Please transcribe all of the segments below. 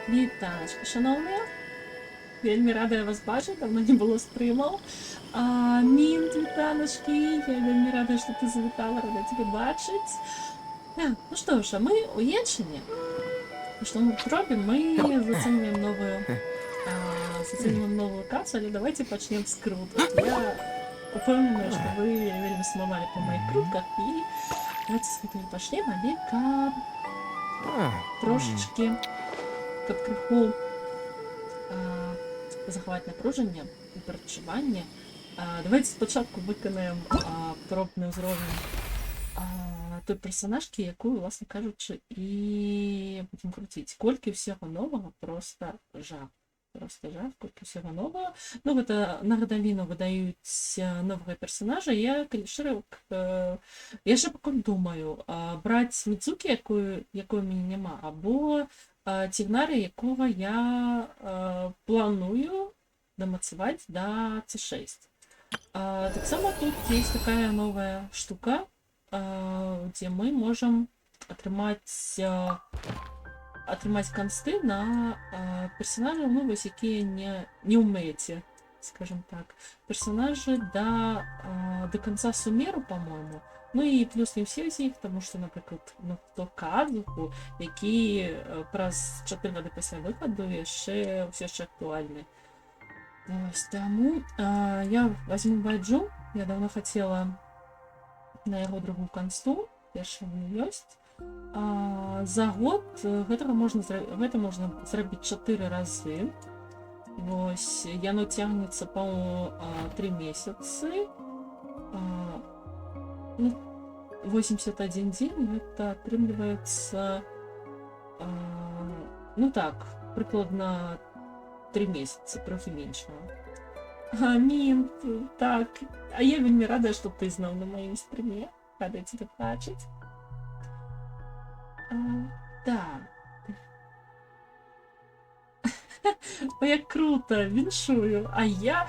Вітачки, шановні! Вельми рада я вас бачити, давно не було стрімів. Мінт, вітаночки, я вельми рада, що ти завітала, рада тебе бачити. Так, ну что ж, а мы у Ечени. Что мы робим? Мы зацениваем новую локацию, але давайте почнем с круток. Я упевнена, что вы вельми сумовали по моих крутках, и давайте с этого почнем, але трошечки, как криху заховати напруження і перечування. Давайте спочатку виконаємо пробний узровень той персонажки, яку, власне кажучи, і будемо крутити. Кольки всього нового, просто жах. Просто жах, кольки всього нового. Ну, это на годовину выдают нового персонажа. Я, конечно, я ще поки думаю, брати Мідзуки, якої мені нема, або Тігнари, якого я планую домацевать до C6. Так само тут есть такая новая штука, где мы можем атрымаць кансты на персонажаў, ну, вось, якія не умеете, скажем так. Персонажи до конца Сумеру, по-моему. Ну і плюс не всі з їх, тому що, наприклад, ну, хто Кадзуху, які праз 4 годы після виходу все ще актуальні. Ось, тому я возьму Байджу, я давно хотіла на яго другу кансту, перша в ней ёсць. За год гэта можна зрабіць 4 разы. Вось, яно цягнецца, по-моему, 3 месяцы. Ну, 81 день, это атрымліваецца, ну так, прыкладна 3 месяца, трохи меньшего. Амин, так, а я вельмі рада, что ты знал на моем стриме. Рада тебя бачить. Так. Ой, як круто, віншую. А я...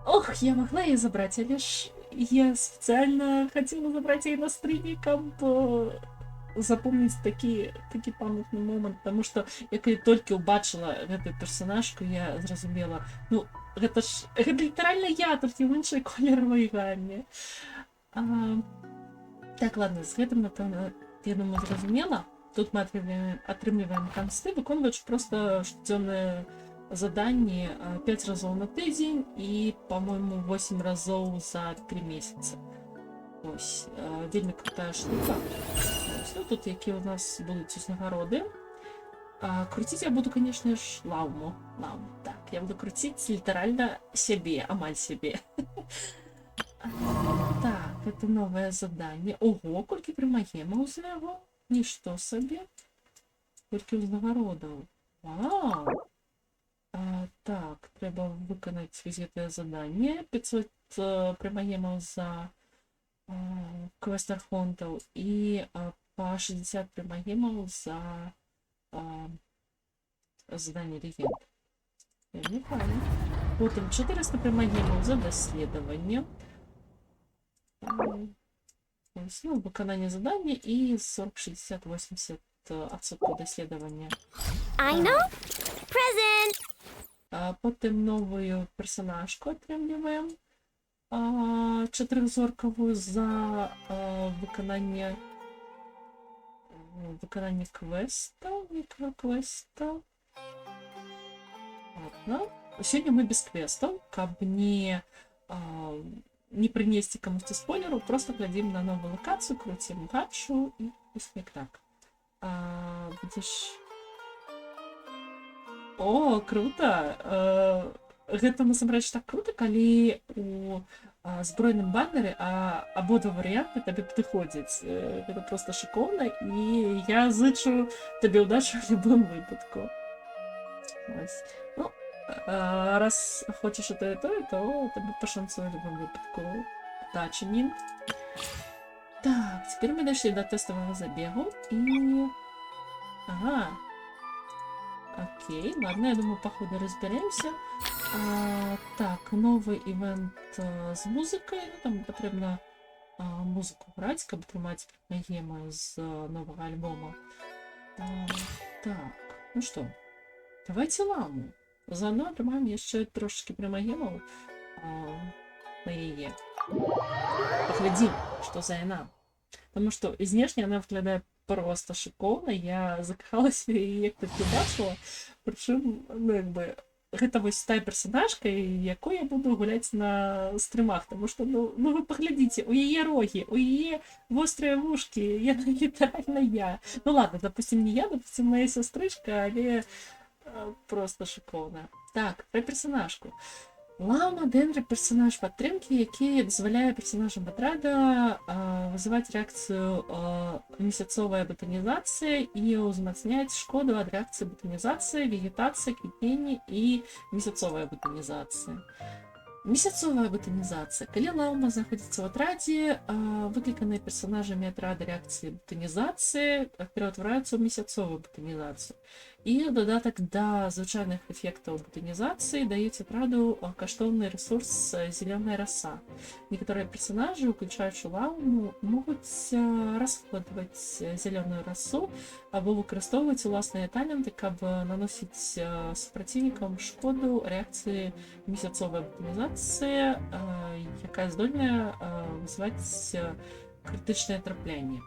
Ох, я могла її забрати, але ж я спеціально хотіла забрати її на стрімі, каб запомнить такі пам'ятний момент, тому що, як я тільки побачила гэту персонажку, я зрозуміла, ну, гэта літерально я, тільки в іншій кольоровій гамі. Так, ладно, з гэтым, напевно, я думаю, зрозуміла. Тут мы атрымліваем кансты, выконваючы просто штодзённыя заданні 5 разоў на тыдзень і, по-моему, 8 разоў за 3 месяца. Ось, вельмі крутая штука. Ось, ну, тут які у нас будуць узнагароды. Крутить я буду, конечно ж, Лауму. Так, я буду крутить литерально себе, амаль себе. Так, это новое задание. Ого, колькі прымагемаў за яго. Нішто собі. Колькі узнагародаў. Вау! Так, трэба выканаць вось гэтае заданне. 500 прымагемаў за квест архонтаў і па 60 прымагемаў за задание легенд. Вельмі файна. Потым 400 прымагемаў за даследаванне. Ну, выканание задания и 40, 60, 80 отсотков доследования. I know. Present. Потом новую персонажку отрымливаем. 4-зорковую за выканание квеста, микроквеста. Ладно. Сегодня мы без квестов, каб не принести кому-то спойлеру, просто глядим на новую локацию, крутим гачу и так. Будешь... О, круто! Гэта насамрэч так круто, калі у збройным баннеры абодва варыянты табе падыходзяць. Гэта просто шыкоўна, і я зычу табе ўдачу в любым выпадку. Ось. Ну, раз хочешь это и то, тебе пошансует в любом выпадку. Удачи, Нин. Так, теперь мы дошли до тестового забегу и... Ага. Окей, ладно, я думаю, по ходу разберемся. Так, новый ивент с музыкой. Ну, там потребно музыку брать, каб атрымаць прымагемы з нового альбома. Так, ну что? Давайте ламу. Заодно отримаємо яшчэ трошки примагемаў на яе. Паглядзім, што за яна. Таму што знешне яна выглядае просто шыкоўна. Я закахалася і як толькі бачыла. Прычым, ну, як бы, гэта вось тая персанажка, якой я буду гуляць на стрымах, таму што, ну вы паглядзіце, у яе рогі, у яе вострыя вушкі, яна літаральна я. Ну ладно, допустим, не я, допустим, моя сястрычка, але просто шыкоўна. Так, пра персанажку. Лама Денра персонаж падтрымкі, які дазваляе персонажам атрада вызываць рэакцыю месяцовая ботанізацыя і ўзмацняць шкоду ад рэакцыі ботанізацыі, вегетацыі, квітнення і месяцовая ботанізацыя. Месяцовая ботанізацыя. Калі лама знаходзіцца ў атрадзе, выкліканыя персонажамі атрада рэакцыі ботанізацыі пераўтвараюцца ў месяцовую ботанізацыю. І дадатак да звычайных эфектаў ботанізацыі даюць атраду каштоўны рэсурс зелёная раса. Некаторыя персонажы, уключаючы ламу, могуць расходаваць зялёную расу або выкарыстоўваць уласныя таленты, каб наносіць супраціўнікам шкоду рэакцыі месяцовай ботанізацыі, якая здольная вызываць крытычнае траплянне.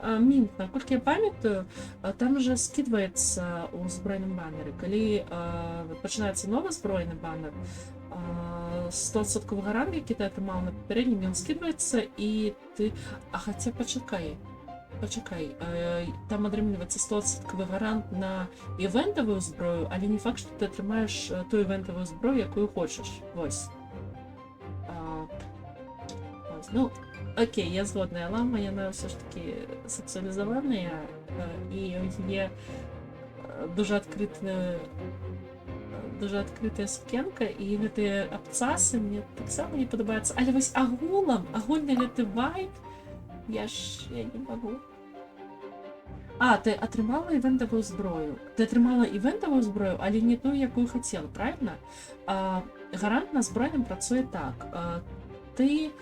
Мінт, наколькі я памятаю, там же скидваецца ў збройным баннеры. Калі пачынаецца новы збройны баннер, 100% гарант, які ты атрымаў на папярэднім, ён скидваецца, і ты... хаця пачакай, там атрымліваецца 100% гарант на івентавую зброю, але не факт, што ты атрымаеш ту івентавую зброю, якую хочаш. Вось. Ну, окей, я згодная. Лама, яна ўсё ж таки сексуалізаваная, і яе дуже адкрытая сукенка, і гэтыя абцасы мне таксама не падабаюцца. Але вось агульны гэты вайб, я не магу. Ты атрымала івентавую зброю. Ты атрымала івентавую зброю, але не тую, якую хацела, правильно? Гарант на збройным працуе так. Ты...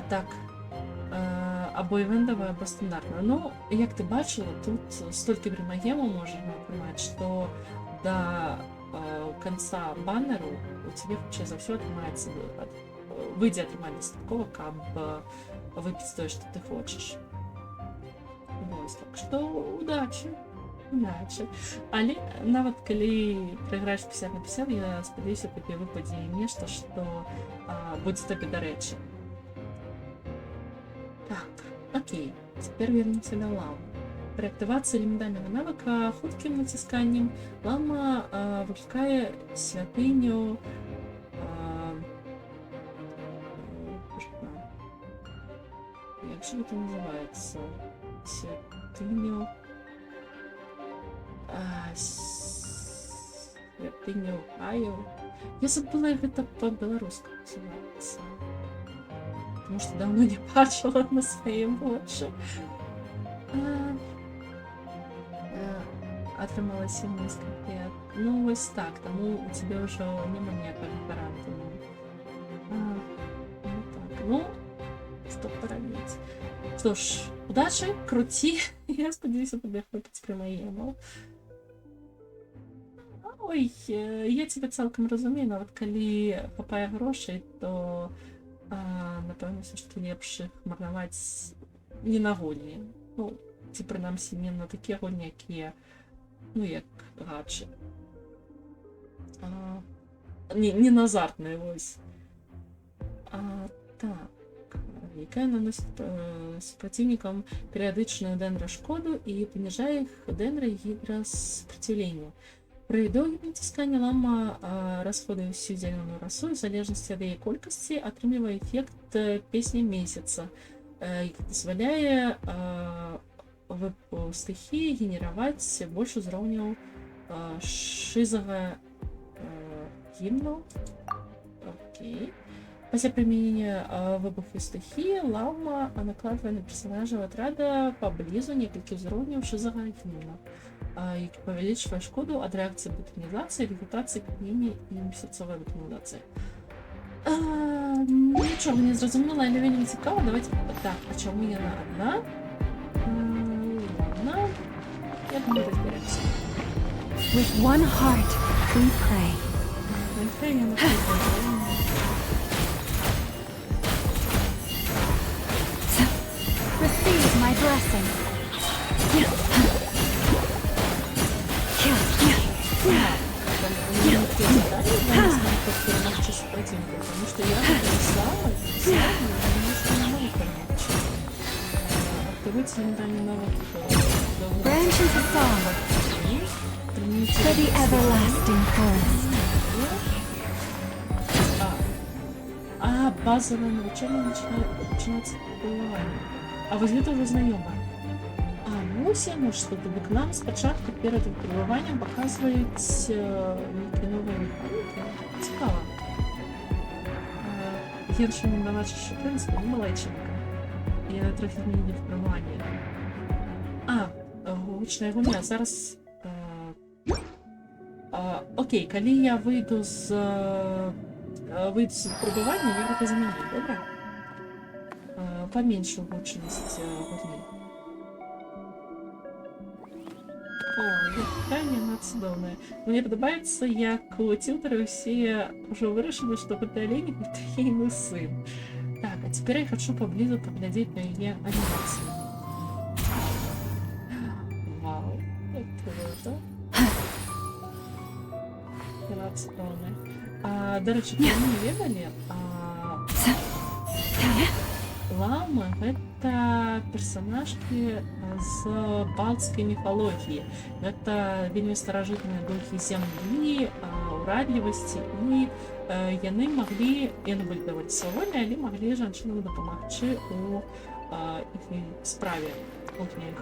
так. Або івентавая, або стандартная. Ну, як ты бачыла, тут столькі примагемаў можна атрымаць, што да канца баннеру у цябе, хутчэй за ўсё, выйдзе атрымаць дастаткова, каб выпіць тое, што ты хочаш. Вось, так што удачы. Але нават калі прайграеш 50 на 50, я спадзяюся, табе выпадзе нешта, што будзе табе дарэчы. Так, окей, теперь вернемся на ламу. При активации элементального навыка хутким натисканием лама выкликает святыню как же это называется? Святыню святыню Аю. Я забыла, как это по-белорусски называется. Потому что давно не бачила на своей вочы. Атрымала 7 несколько. Ну, вось так, тому у тебя уже няма ніякага гаранту. Ну, что поробить. Что ж, удачи, крути. Я спадзяюся, тебе хлопец прымагемаў. Ой, я тебя цалкам разумею, нават калі хапае грошай, то напэўна, ўсё ж таки лепш іх марнаваць не на гульні. Ну, ці прынамсі не на такія гульні, якія, ну, як гачы. Не на азартныя, вось. Так, якая наносіць супраціўнікам перыядычную дэнра-шкоду і паніжае іх дэнра і гідрасупраціўленне. При доўгім націсканні лама расходуе ўсю зялёную расу, і в залежнасці ад яе колькасці атрымлівае эфект песні месяца, які дазваляе стыхіі генераваць больш узроўняў шызага гімну. Окей. Пасля прымянення выбуху стыхіі лама накладвае на персонажаў атрада паблізу некалькі ўзроўняў шызага гімна, які павялічвае шкоду ад рэакцыі ботанізацыі, вегетацыі, квітнення і месяцовай ботанізацыі. Нічого не зрозуміла, але вельми цікаво. Давайте так, а чому я на одна? Ладно. Я думаю, розберемося. With one heart, we pray. Нехай я наприклад. Receive my blessing. Потому что я написала, и немножко не могу помочь. Активируйте элементарный навык. Branches of song for the everlasting forest. Базовое навчание начинается преподавание. А вот это уже знайомо. Ось яно, что к нам спочатку перед випробуванням показують які нові механіки. Цікаво. Гірше не бачиш, що в принципі не малеченька. Я трохи змінюю випробування. Гучна гуня. Зараз... Окей, коли я вийду з випробування, я это зміню, добре? Поменшу гучність гуні. О, яка вона цудовна. Мені подобається, як у тютери всі вже вирішили, що это олень, это ейный сын. Так, а теперь я хочу поближе поглядеть на ее анимацию. Вау, это круто. Вона цудовна. До речі, ви не ведали? Ламы — это персонажки с балтской мифологии. Это вельми старожитные духи земли, урадливости, и яны могли, яны были довольно свободны, они могли женщинам допомагчы у их справе, у них,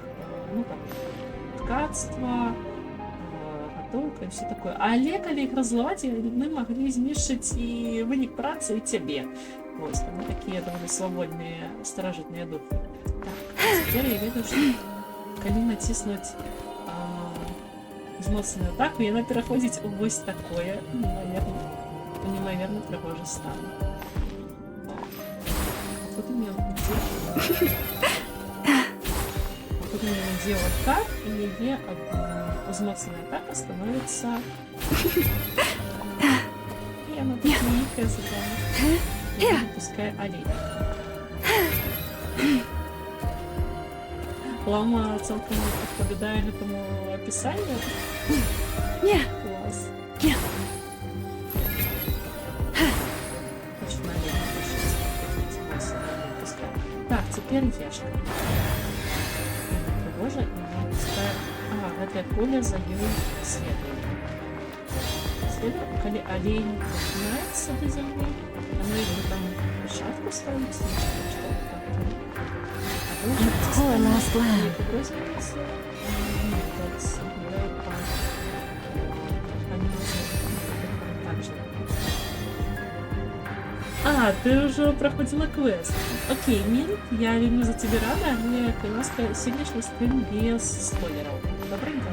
ну там, ткацтва, готовка и все такое. Але коли их разловать, яны могли знішчыць и вынік працы, и тебе. Вот, они такие довольно свободные, старожитные духи. Так, теперь я веду, что коли натиснуть змоцную атаку, яна переходить у вось такое, неимоверно пригоже стане. Тут у меня где вот так, и ее змоцная атака становится... И она тут великая задание. Пускай олень. Лама цілком відповідає этому описанию. Класс. Очень так, теперь Ешка. Боже, это поле за ее следует. Коли олень начинается до земли, оно его там шапку ставит, Poor lost lamb. Ты уже проходила квест. Окей, Мин, я вельми за тебя рада, мне, конечно, сегодняшний стрим без спойлеров. Добренько.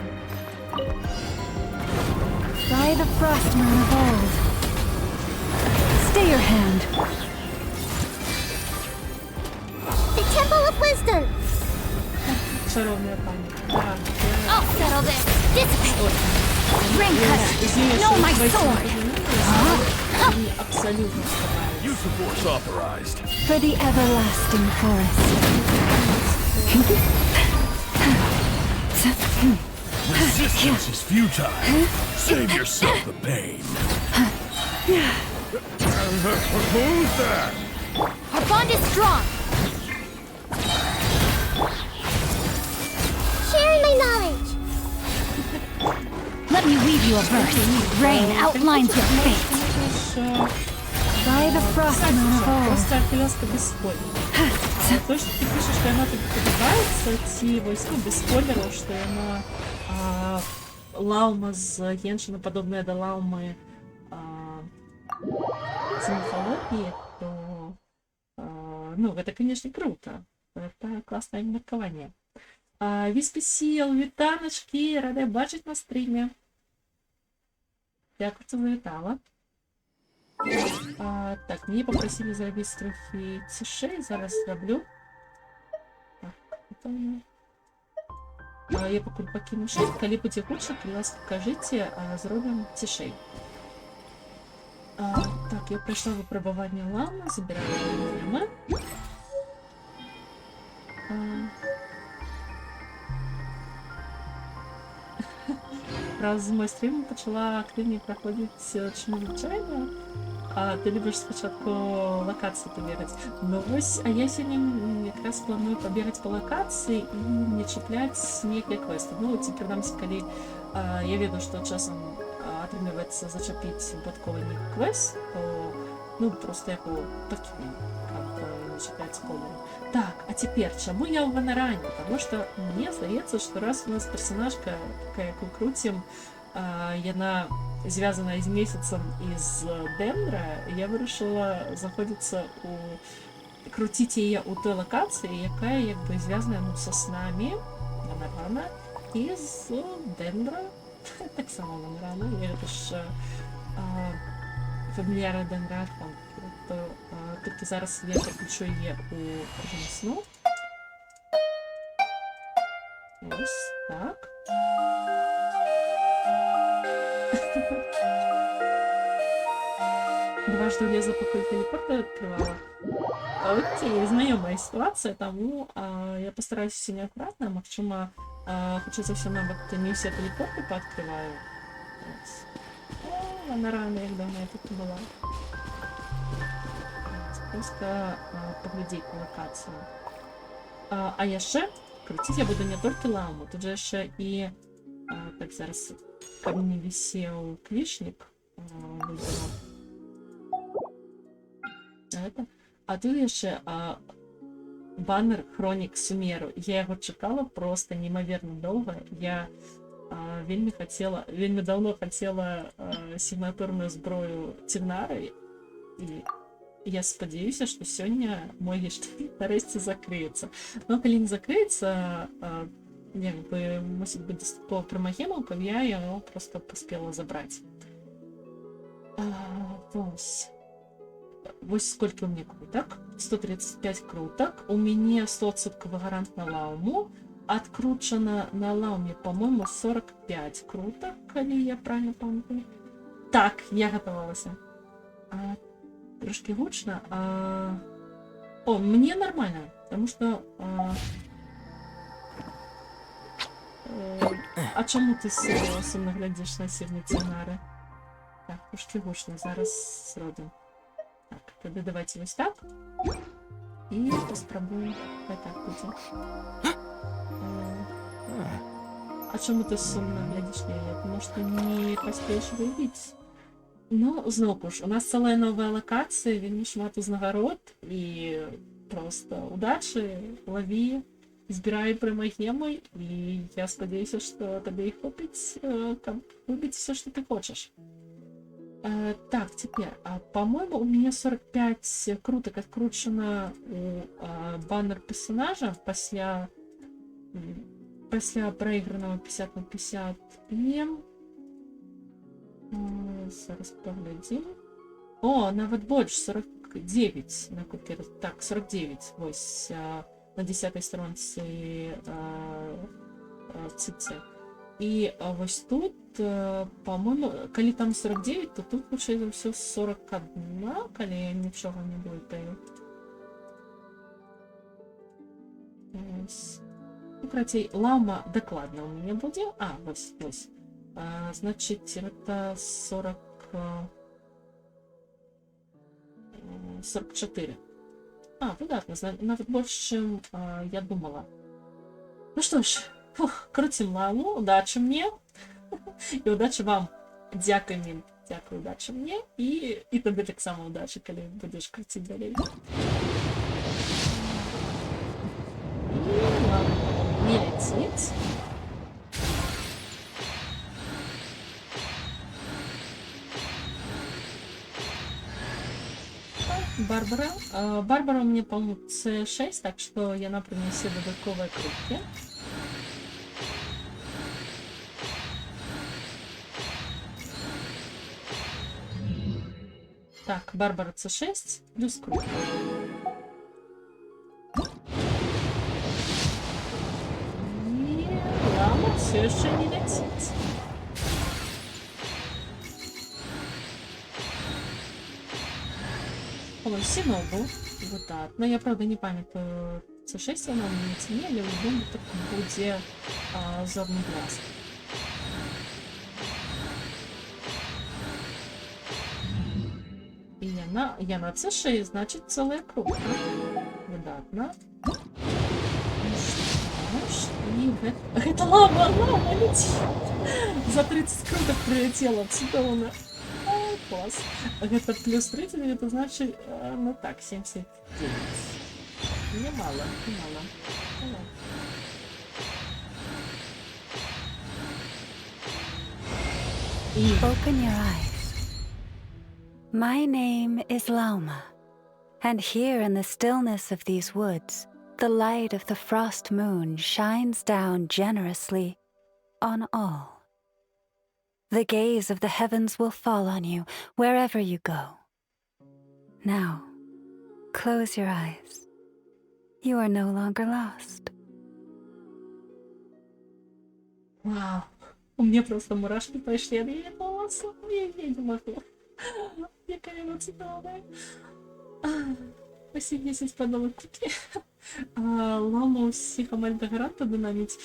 By the frost moon of old. Stay your hand. The Temple of Wisdom! Шаровная память. I'll settle this! Dissipate! Ring cutter! Know my sword! Абсолютно Use the force authorized. For the everlasting forest. Resistance is futile. Save yourself the pain. Who's that? Our bond is strong! Sharing my knowledge! Let me weave you a verse. Rain outlines your fate. By the frost moon of old. Просто пляска без спойлеров. То, что ты пишешь, что она тебе подобается, ці войска без спойлеров, что она лаума з Геншина, подобная до лаумы з мифологии, то ну, это, конечно, круто. Это классное меркование. Віспісіл, вітаночки, рада бачить на стрімі. Дякую, що завітала. Так, мені попросили зробити трохи цішей, зараз зроблю. Так, это у меня. Я покуль покину шейт, коли буде худше, будь ласка, кажіть, зробимо цішей. Так, я пройшла випробування лами, забираю емблеми. Раз з майстрів почала активні проходити чому звичайно. А ти любиш спочатку локації побігати. Ну ось, а я сьогодні якраз планую побігати по локації і не чіпляти ніякі квести. Ну, ці принаймні, коли я веду, що часом отримується зачепити випадковий квест, то ну просто я его покину, как не чіпляти полем. Так, а теперь, чему я в Ванаране? Потому что мне здається, что раз у нас персонажка, такая, яку крутим, яна зв'язана із місяцем із Дендра, я вирішила знаходитися крутити її у той локації, яка якби зв'язана ну, со снами Ванарана і з Дендра. Так само Ванарана, я ж фамільяра Дендра, тобто тільки зараз я переключу її у режим сну. Ось так. Дважды влезла, пока телепорт открывала. Окей, знайома ситуація, тому я постараюся сьогодні акуратно, максимум хочу за все навіть не всі телепорти пооткриваю. Ось. О, вона рано, як давно я тут не була. Просто поглядіть на локацію. А я ще крутити я буду не тільки ламу, тут же ще і так зараз ко мені висів клішник. А тут ще банер Хронік Сумеру. Я його чекала просто неймовірно довго. Я вельми давно хотіла сигнатурну зброю Тівнари. І я сподіваюся, що сьогодні мой гештальт нарешті закриється. Ну, коли не закриється, якби, мусить бути достатково примагемов, я його просто поспіла забрати. Ось. Ось сколько у меня круток. 135 круток. У меня 100% гарант на лауму. Откручено на лауме, по-моему, 45 круток, коли я правильно помню. Так, я готовилась. Трошки гучно. О, мне нормально, потому что... А чому ти сумно глядиш на сірні Тівнари? Так, трошки гучно, зараз зробимо. Так, тогда давайте ось так. И попробуем вот так будет. А чому ти сумно глядиш на неї? Тому що не поспієш виявити. Ну, знову ж, у нас ціла нова локація, він шмат узнагород, і просто удачі, лови, збирай примагеми, і я сподіваюся, що тобі їх хопить, вибити все, що ти хочеш. Так, теперь, по-моему, у меня 45 круток откручено у баннер персонажа после проигранного 50 на 50 и зараз поглядим. О, навіть більше, 49 на купюрі. Так, 49 ось на 10-й сторонці ЦЦ. І ось тут, по-моєму, коли там 49, то тут лучше за все 41, коли я нічого не випаю. Ось. Ну, короче, лама докладно у меня буде. Ось. Значить, це 44. Понятно, навіть більше, чим я думала. Ну що ж, крутим ламу, удачи мне, і удачи вам. Дякую, удачи мне, і тобі так само удачи, коли будеш крутити далі. І ламу не летить. Барбара. Барбара у меня, по-моему, C6, так что я например себе додатковые крутки. Так, Барбара С6 плюс круто. И лама все еще не летит. О, Синобу. Вот так. Но я, правда, не памятаю, С6 она на ціні, але в любому випадку буде зорний бляск. І я на С6, значить, целая круга. Видатно. И это лава летит. За 30 круток прилетела цитована. Класс. Это плюс 30, это значит, ну так, 79. Немало, немало. Open your eyes. My name is Lauma, and here in the stillness of these woods, the light of the frost moon shines down generously on all. The gaze of the heavens will fall on you wherever you go. Now, close your eyes. You are no longer lost. Вау. У меня просто мурашки пошли от ее голоса. Я не могу. Яка вона цікава. Усі 10 подобних куки. Лама усіх Амальда Гаранта динамить.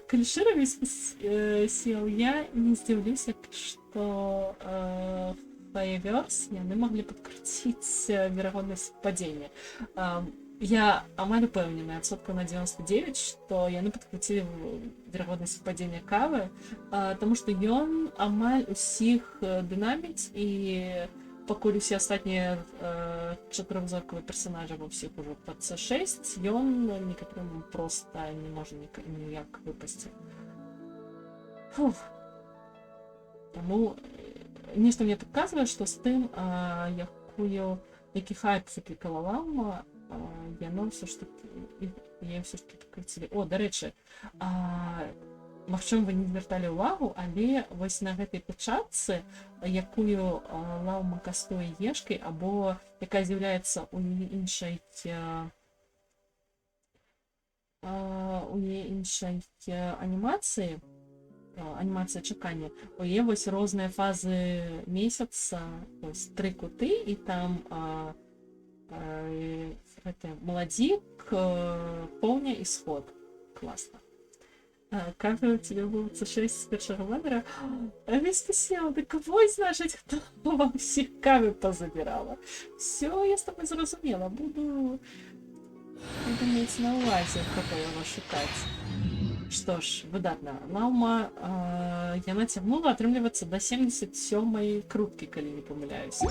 Кальшира весь сел. Я не здивлюсь, что Fireverse не могли подкрутить вероятность падения. Я амаль упевнена, відсотка на 99, что яны подкрутили вероятность падения кавы, тому что ён амаль усіх дынаміць, і пакуль усе астатнія чатырохзоркавыя персонажы ва ўсіх ужо пад С6, ён некаторым просто не можа ніяк выпасці. Таму нешта мне падказвае, што з тым, які хайп заклікала Лама, яно все ж таки подкруцілі. О, дарэчы, магчыма, вы не звярталі ўвагу, але вось на гэтай печатцы, якую Лаума кастуе ешкай, або якая з'яўляецца у яе іншай анімацыі, анімацыя чакання, у яе вось розныя фазы месяца, вось 3 куты, і там молодик, полня и сход. Классно. Как у тебя был С6 с першого ладера? Весь спасибо, да кого из наших, кто вам всех камер позабирала? Все, я с тобой зразумела. Буду иметь на увазе, какой вас шукать. Что ж, выдатно. Лаума, я натягнула отрымливаться до 77-й крутки, коли не помыляюсь.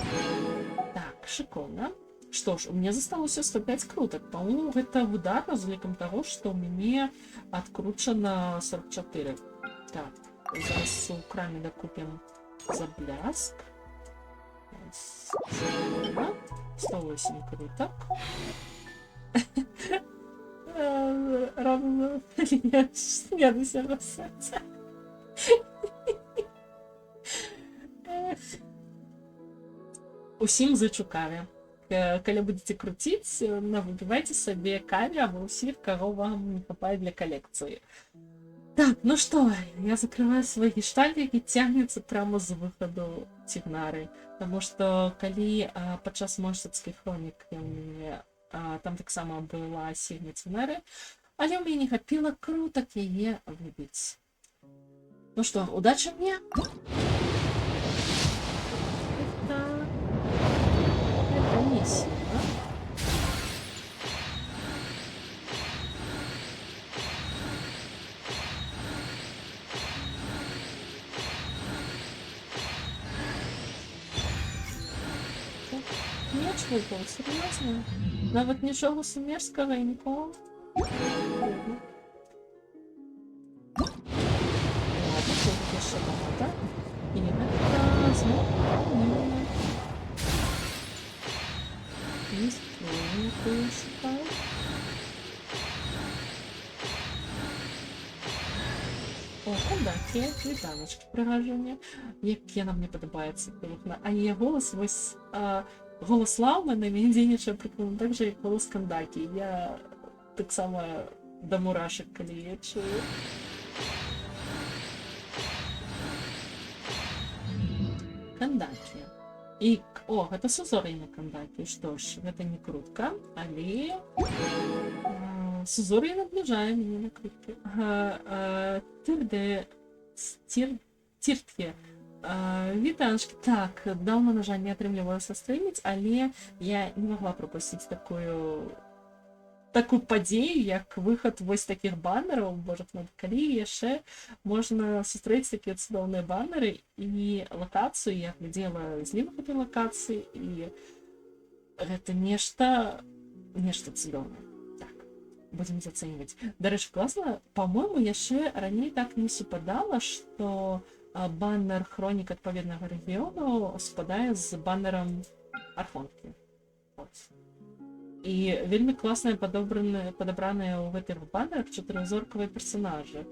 Так, шикарно. Что ж, у меня засталось 105 круток. По-моему, это выдатно с ликом того, что у меня откручено 44. Так, зараз у краме докупим за бляск. 108 круток. Равно я до себя сердце. Усім зычу каве. Калі будете крутить, выбивайте себе каве, а у всех, кого вам не хватает для коллекции. Так, ну что, я закрываю свои гештальты, и тянется прямо за выходу Тигнары. Потому что, коли подчас монстрской хроники там так само была сильная Тигнары, але у меня не хапило круток ее выбить. Ну что, удачи мне! Это не сильно. Меч випав, серйозно? Навіть нічого сумерського. Ладно, тут ще багато. І это знову. Яку я шукаю. О, комбо. Кандакія, вітаночки, пригаження. Як яна мені подобається. А її голос, ось голос Лауми на мені дзейнічає прикольно, так же, як голос Кандакії. Я так само до мурашек, коли я чую. Кандакія. І, гэта Сузор'я на Кандакії. Што ж, гэта не крутка, але Сузор'я наближае мяне на круткі. Тиртке. Вітаночки. Так, даўно, на жаль, не атрымлівалася стрыміць, але я не могла пропусціць такую падзею, як выхад вось такіх баннераў. Боже мой, калі яшчэ можна сустрэць такія цудоўныя баннеры і лакацыю, я глядзела знімак гэтай лакацыі, і гэта нешта цудоўнае. Так, будзем зацэньваць. Дарэчы, класна, па-мойму, яшчэ раней так не супадала, што баннер хронік адпаведнага рэгіёну спадае з баннерам Архонткі. І вельмі класныя падабраныя ў гэтых баннерах чатырохзоркавыя персанажы.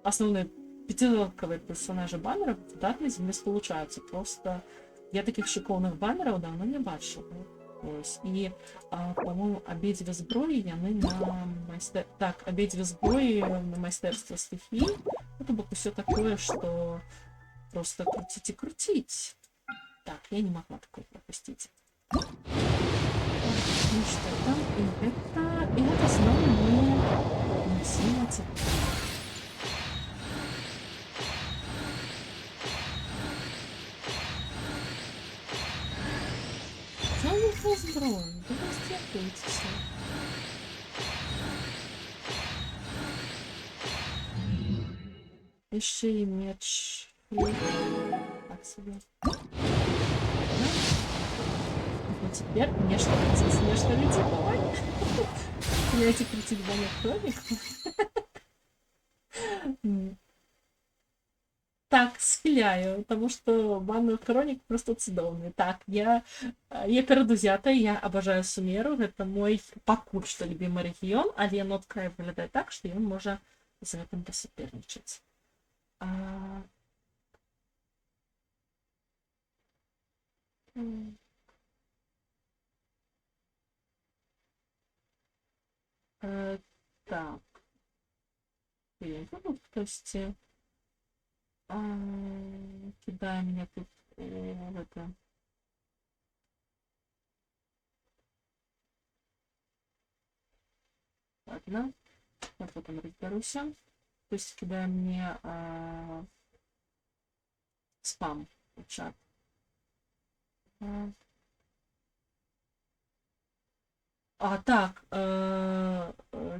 Асноўныя пяцізоркавыя персанажы баннераў выдатна з імі спалучаюцца. Проста я такіх шыкоўных баннераў даўно не бачыла. І, па-моему, абедзве зброі яны на абедзве зброі на майстэрства стыхій. То бок усё такое, што проста круціць і круціць. Так, я не могла такое пропусціць. Ну што там, і гэта зноў не сіла цікава. Це у них зброю, ви розтягуйтеся. Яшчэ і меч. Так себе. Ну, теперь нечто летит, давай. Я эти крутить баннер хроник. Так, схиляю, потому что баннер хроник просто цудоўны. Так, я перадузята, я обожаю Сумеру, гэта мой пакуль што любімы рэгіён, але нотка выглядае так, што ён можа з гэтым пасупернічаць. Так. Вот, то есть кидаем меня тут в это. Ладно. Я потом разберусь. То есть кидаем мне спам в чат. Так,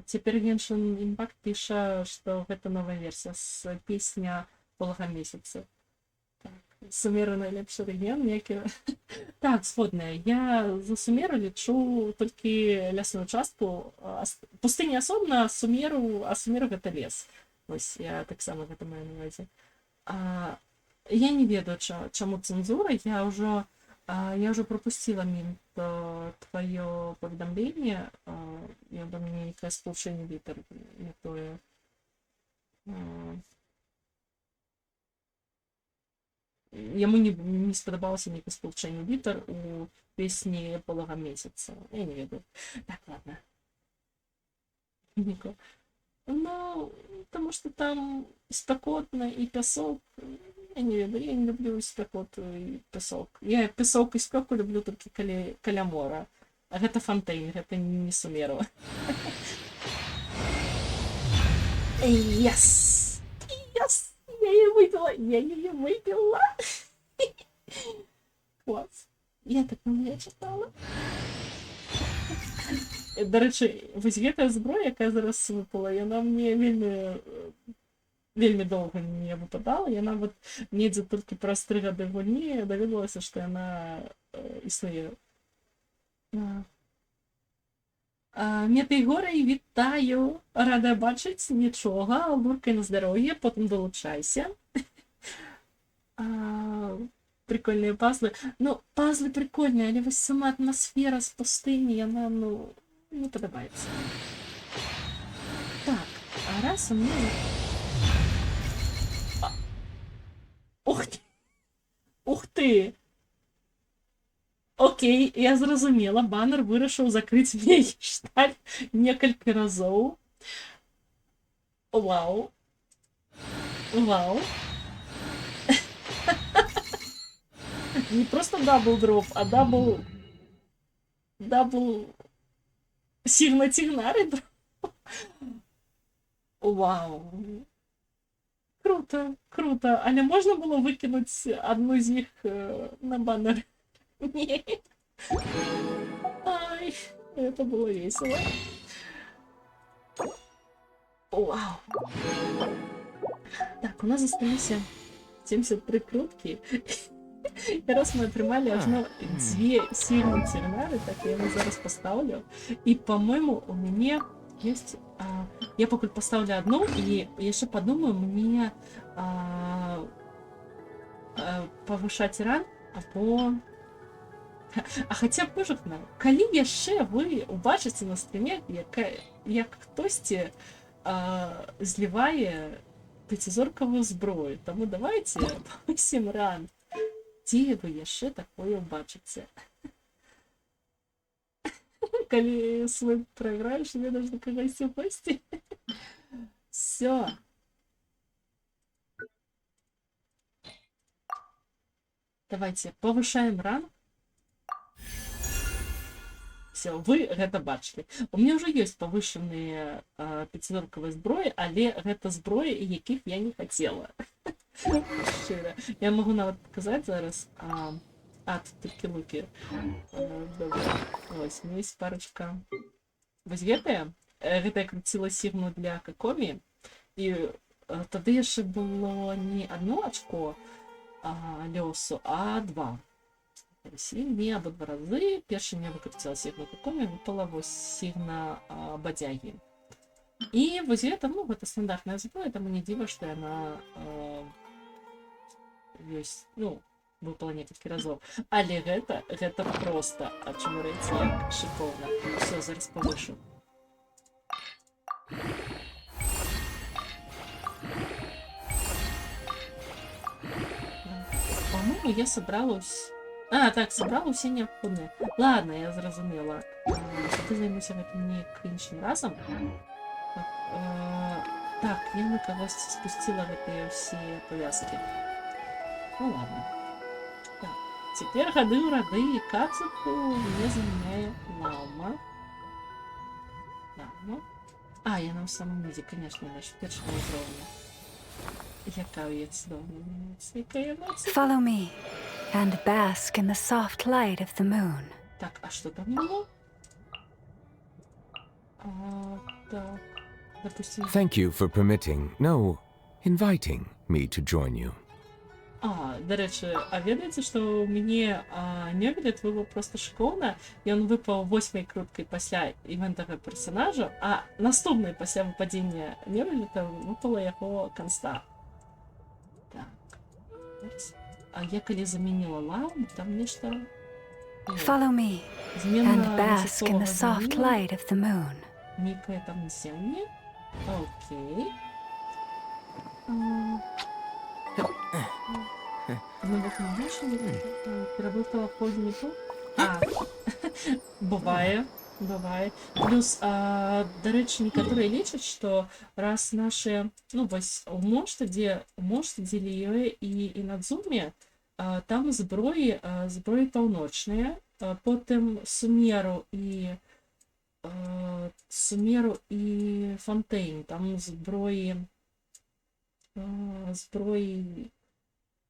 цяпер Genshin Impact піша, што гэта новая версія з песня Полага месяца. Так, Сумера найлепшы рэгіён, які... Так, згодная, я за Сумеру лічу толькі лясную частку. Пустыня асобна, а Сумеру гэта лес. Вось, я таксама гэта маю на ўвазе. Я не ведаю, чаму цэнзура, я уже пропустила мимо твое поведомление, я до меня некое сполучение вітер, не тое. Яму не сподобалося некое сполучение вітер у песні Полага месяца. Я не ведаю. Так, ладно. Нико. Ну, потому что там спекотно и песок. Я не ведаю, я не люблю спекоту и песок. Я песок и спеку люблю только каля мора. А гэта Фонтейн, гэта не Сумеру. Yes! Yes! Я ее выпила! Класс. Я так не читала. До речі, вось гэтая зброя, якая зараз выпала, яна мне вельмі доўга не выпадала. Яна вот недзе толькі праз 3 гады гульні даведалася, што яна існуе. Метай горай, вітаю! Рада бачыць, нічога, луркай на здароўе, потым долучайся. Прикольныя пазлы. Ну, пазлы прикольныя, але вось сама атмасфера з пустыні, яна, не падабаецца. Так, раз у мене... Ух ти! Ух ти! Окей, я зрозуміла. Баннер вирішив закрити мій шталь несколько разів. Вау. Вау. Не просто дабл дроп, а дабл сігна-тігнари дроп. Вау. Круто, круто. А не можна було викинути одну з них на баннер? Ні. Ай, это было весело. Вау. Так, у нас остались 73 крутки. И раз мы отримали одно, две сильные тернары, так я его зараз поставлю. И, по-моему, у меня есть... я пока поставлю одну, и я еще подумаю, мне повышать ран, або... А хоча б можна, коли яшчэ вы убачыце на стріме, як хтосьці злівае пяцізоркавую зброю, таму давайте повысім ран. Дзе вы яшчэ такое убачыце? Калі свой прайграеш, мне нужно кагосьці ў госці. Всё. Давайте повышаем ран. Все, вы гэта бачылі. У меня уже есть повышенные пяцізоркавыя зброі, але гэта зброі, якіх я не хотела. Шчыра. Я могу нават показать зараз. Такі-лукі. Добра. Вось, у меня есть парочка. Вось гэтая. Гэта я круціла сігну для Какомі. І тады яшчэ было не одно очко лёсу, а два. Не або два разы. Першым я выкруціла сігну Какомі, выпала вось сігна бадзягі. І вось гэта, ну, гэта стандартная зброя, таму не дзіва, што яна ёсць, ну, выпала некалькі разоў. Але гэта проста ачмурэць як шыкоўна. Всё, зараз павышу. По-моему, я собрала... так, собрала все необходимые. Ладно, я зразумела. Ты займуся гэтым неяк іншым разам. Так, я на кагосьці спусціла гэтыя ўсе павязкі. Ну ладно. Так, цяпер гады ў рады і Кацуку мне заменяе Лаума. Лаума. Яна ў самом низе, конечно, наш першага ўзроўня. Якая я цудоўная. Якая эмоцыя. Follow me and bask in the soft light of the moon. Так, а что там было? Так, допустим... Thank you for permitting, no, inviting me to join you. До речі, а ведаеце, што ў мяне Нёбелет выпаў проста шыкоўна, і ён выпаў 8-й круткай пасля івентага персонажа, а наступнай пасля выпадзення Нёбелета выпала яго канста. Так. А я калі замяніла Лаум, там нешта... Follow me and bask in the soft light of the moon. Некае там насенне. Окей. Ну вот не бачили, переработала входнику. Бывае. Плюс, до речі, некоторые лічаць, што раз наши, ну, вось, у Моншта, дзе Ліёе і Надзуме, там зброі паўночныя, потым Сумеру і Фонтейн, там зброі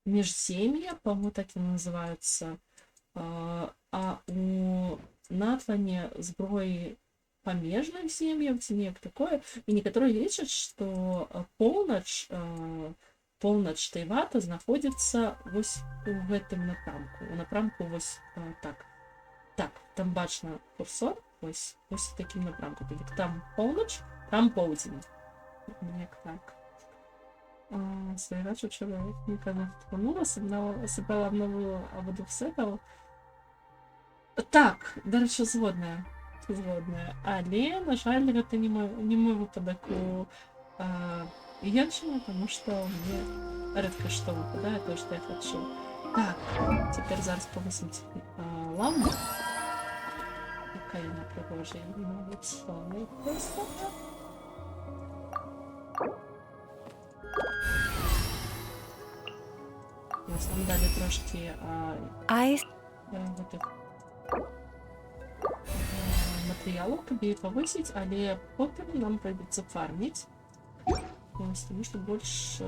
межсем'я, по-моему, так и называются, а у Натлане зброі памежных сем'яў, ці неяк такое, і некаторыя лічаць, што поўнач Тайвата знаходзіцца вось у гэтым напрамку. У напрамку вось так. Так, там бачна курсор, вось в такім напрамку. Там поўнач, там поўдзень. Неяк так. Свайгачу чалавека наткнула, сабрала новую або двух сетаў. Так, да речі, згодная. Але, на жаль, гэта не мой выпадак Геншина, потому что мне редко что выпадает, то, что я хочу. Так, теперь зараз повысить ламу. Какая она пригожая, не славная просто. Ось нам дали трошки I матеріалу, каб її повысить, але потім нам прийдеться фармить. Ось, тому що більш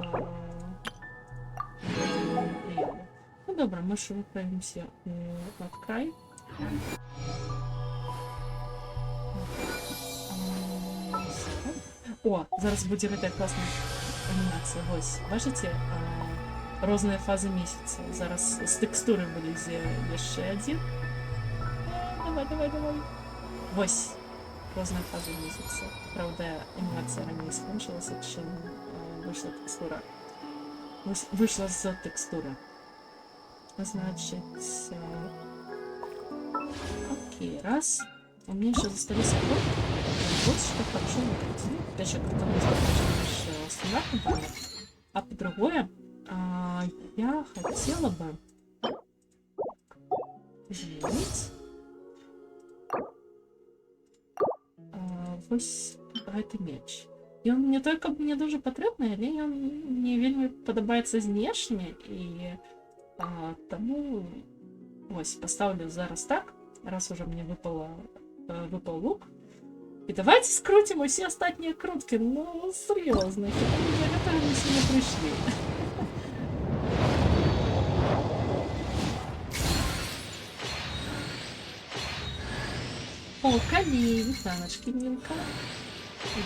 матеріалу. Ну добре, ми ще виправимося над край. О, зараз буде така класна анімація. Ось, бачите? Розные фазы месяца. Зараз с текстурой будет еще один. Давай. Вось. Розные фазы месяца. Правда, анимация ранее скончилась, чем вышла текстура. Вышла за текстуры. Значит... Окей, раз. У меня еще застались код. Вот что хочу накрутить. Опять же, как-то мы стандартный баннер. А по-другое, я хотела бы изменить вось гэты меч. І он не только мне дуже патрэбны, але ён мне вельмі падабаецца знешне, і таму вось паставлю зараз так, раз уже мне выпал лук. І давайте скрутим усе астатнія круткі. Ну, серьезно, для гэтага мы сюда пришли. О, калі, вітаначкі, Мілка.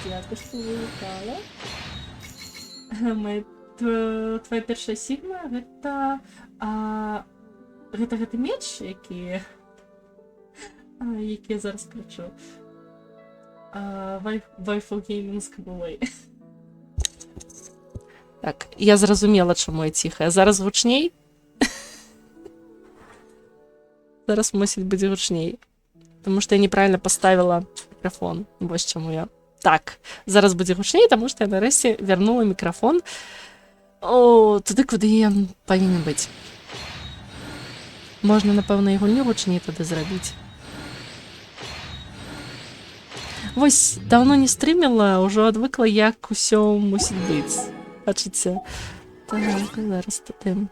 Дзякуй, што вылетала. Твоя першая сігма, гэта гэты меч, які я зараз кручу. Waifu Gaming School. Так, я зразумела, чому я ціхая. Зараз гучней? Зараз мусить бути гучней. Тому що я неправильно поставила мікрофон. Ось чому я. Так, зараз буде гучней, тому що я нарешті вернула мікрофон туди, куди він повинен бути. Можна, напевно, і гульню гучней туди зробити. Вось, давно не стріміла, уже адвыкла, як усё мусіць быць. Бачыце? Так, зараз туды.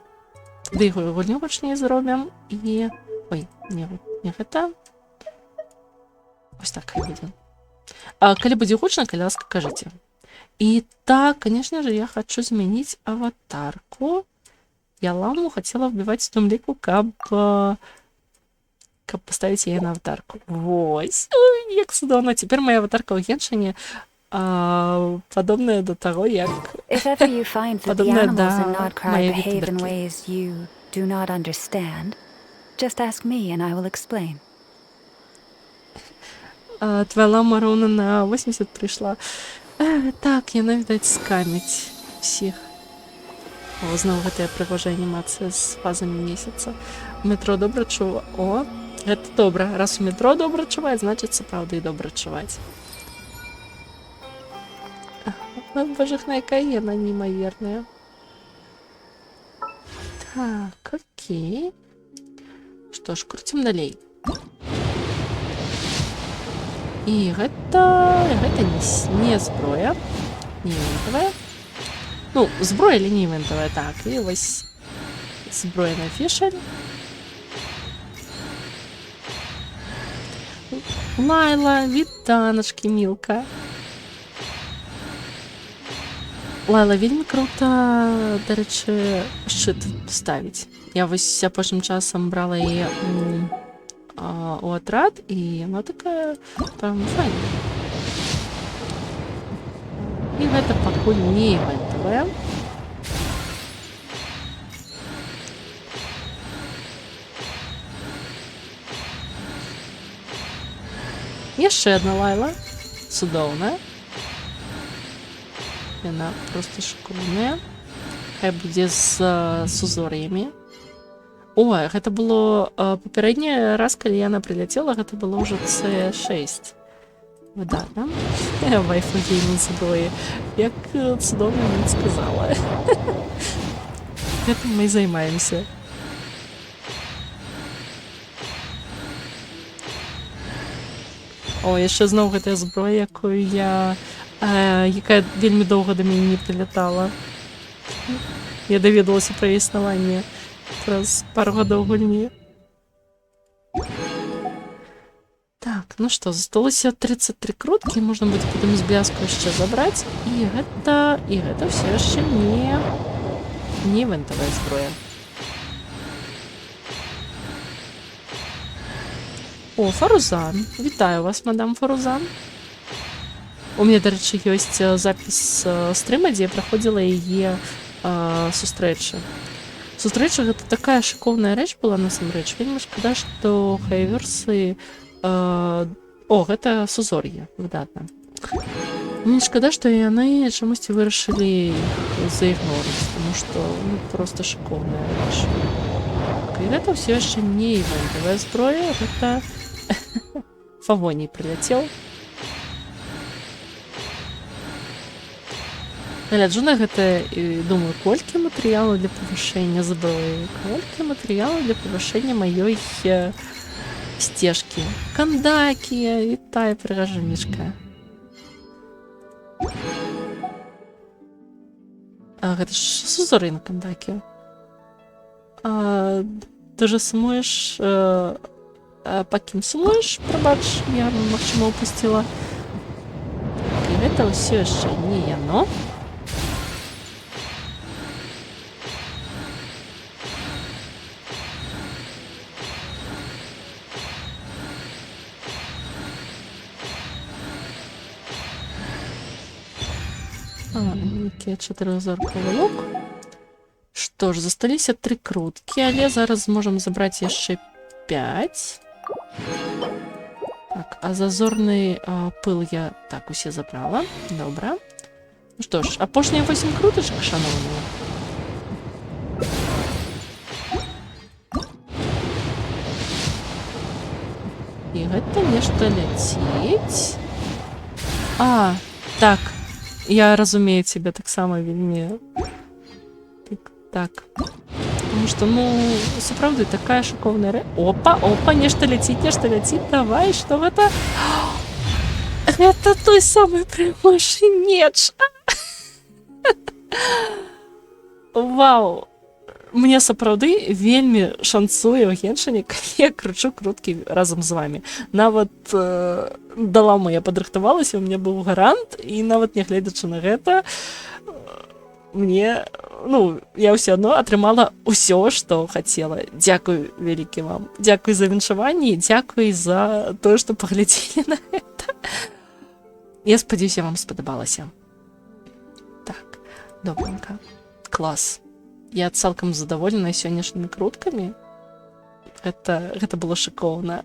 Туды гульню гучней зробім і... Ой, не гэта. Ось так і будзе. Калі будзе гучна, калі ласка, кажыце. І так, конечно же, я хочу змяніць аватарку. Я ламу хотела вбиваць в том ліку, каб поставить яе на аватарку. Вось. Ой, як судоўна. Цяпер моя аватарка ў Геншыне падобная до таго, як... If ever you find that the Падобная animals in да Nordcry мае behave in вітберкі. ways you do not understand, just ask me and I will explain. Твоя лама роўна на 80 прыйшла. Так, яна, відаць, скаміць усіх. О, зноў гэтая прыгожая анімацыя з фазамі месяца. У метро добра чува... О, гэта добра. Раз у метро добра чуваць, значыць, сапраўды і добра чуваць. Божахна, якая яна неймаверная. Так, окей. Што ж, круцім далей. І гэта не зброя, не івентавая. Ну, зброя, але не івентавая, так. І вось зброя на фішаль. Лайла, вітаначкі, Мілка. Лайла, вельмі крута, дарэчы, шчыт ставіць. Я вось апошнім часам брала яе у атрад, і яна такая прям файная. І гэта пакуль не івентавая. Яшчэ адна Лайла, цудоўная. Яна просто школьная. Хай будзе з узор'ямі. Ой, гэта было папярэдні раз, калі яна прыляцела, гэта было ўжо C6. Видатно. Вайфу геймінг зброї. Як цудовно мені сказала. Гэтым ми й займаємося. О, яшчэ зноў гэтая зброя, якая вельмі доўга да мяне не прилятала. Я даведалася пра яе існаванне праз пару гадоў гульні. Так, ну што, засталося 33 круткі, можна будзе потым з бляску яшчэ забраць. І гэта ўсё яшчэ не івентавая зброя. О, Фарузан. Вітаю вас, мадам Фарузан. У мяне, дарэчы, ёсць запіс стрыма, дзе я праходзіла яе сустрэчы. Сустрэча гэта такая шыкоўная рэч была насамрэч. Вельмі шкада, што хайверсы... О, гэта Сузор'е, выдатна. Мне шкада, што яны чамусьці вырашылі іх заігнорыць, таму што проста шыкоўная рэч. І гэта ўсё яшчэ не івентавая зброя, гэта Фавоній прыляцеў. Гляджу на гэта і думаю, колькі матэрыялу для павышэння зброі, колькі матэрыялу для павышэння маёй сцежкі. Кандакі, вітаю, прыгажунечка. Гэта ж Сузор'е на кандакі. Ты же сумуеш... Па кім сумуеш? Прабач, я, магчыма, упусціла. І гэта ўсё яшчэ не яно. Некія 4-зоркавы лук. Што ж, засталіся 3 круткі, але зараз зможам забраць яшчэ 5. Так, а зазорны пыл я так усе забрала. Добра. Ну што ж, апошнія 8 крутачак, шаноўныя. І гэта нешта ляціць. Так. Я разумею цябе таксама вельмі... Так. Потому что, сапраўды, такая шыкоўная рэч. Опа, нешта ляціць, давай, што гэта? Гэта той самы прымашынеч. Вау. Мне сапраўды вельмі шанцуе ў Геншыне, калі я кручу круткі разам з вамі. Нават да ламы я падрыхтавалася, у мяне быў гарант, і нават нягледзячы на гэта, мне, я ўсё адно атрымала ўсё, што хацела. Дзякуй вялікі вам. Дзякуй за віншаванне, дзякуй за тое, што паглядзелі на гэта. Я спадзяюся, вам спадабалася. Так, добренька. Клас. Я цалкам задаволеная сённяшнімі круткамі. Гэта было шыкоўна.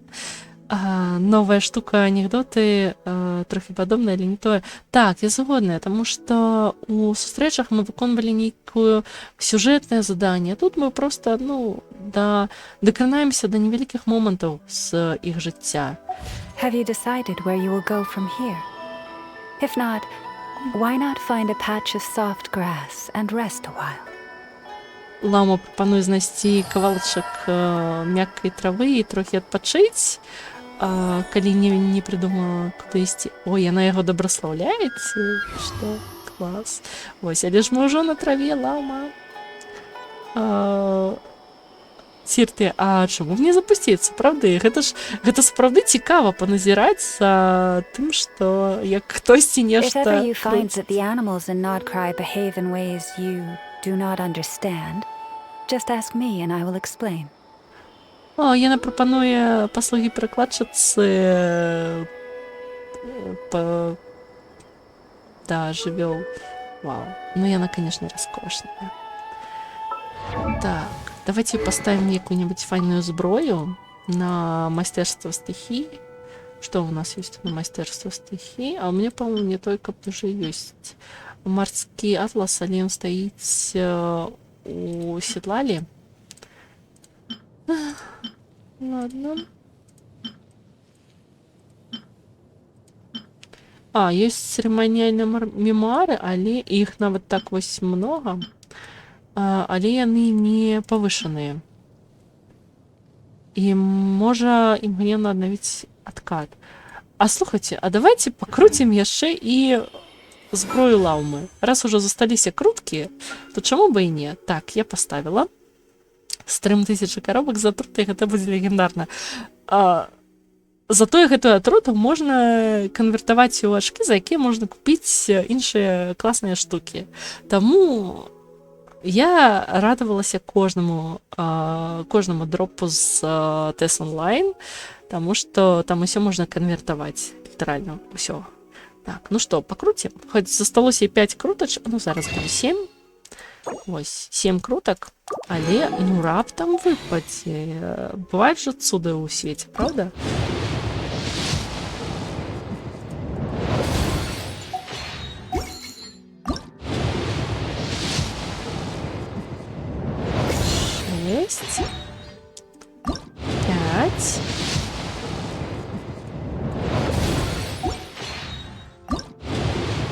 Новая штука анекдоты трохі падобная, але не тое. Так, я згодная, таму што у сустрэчах мы выконвалі нейкую сюжэтнае заданне. Тут мы проста, дакранаемся да невялікіх момантаў з іх жыцця. Have you decided where you will go from here? If not, why not find a patch of soft grass and rest a while? Лама прапануе знайсці кавалачак мяккай травы і трохі адпачыць, калі не прыдумала, куды ісці. Ой, яна яго дабраслаўляеце? Што? Клас. Вось, але ж мы ўжо на траве, лама. Цірты, а чаму мне запусціцца? Правды, гэта сапраўды цікава паназіраць за тым, што як хтосьці нешта... If ever you find that the animals in Nordcry behave in ways you do not understand, just ask me and I will explain. Яна прапануе паслугі перакладчыцы жывёл. Вау. Яна, конечно, раскошная. Так, давайте поставим какую-нибудь файную зброю на мастерство стихий. Что у нас есть на мастерство стихий? А у меня, по-моему, не только уже есть морский атлас, але он стоит у седлали. Ладно. ёсць цырыманіяльныя мемуары, але іх нават так вось многа, але яны не павышаныя. І можа імгненна аднавіць адкат. А слухайце, а давайте пакруцім яшчэ і зброю Лаумы. Раз ужо засталіся круткі, то чаму бы і не? Так, я паставіла. Стрым 1000 коробак за труты, гэта будзе легендарна. Затое гэтую атруту можна канвертаваць у ачкі, за якія можна купіць іншыя класныя штукі. Таму я радавалася кожнаму дропу з TES Online, таму што там усё можна канвертаваць, літаральна ўсё. Так, ну што, пакруцім? Хоць засталося 5 крутач, ну зараз будзе 7. Вось, 7 крутак, але ну раптам выпадзе. Бываюць жа цуды ў свеце, правда? Шесть. 5.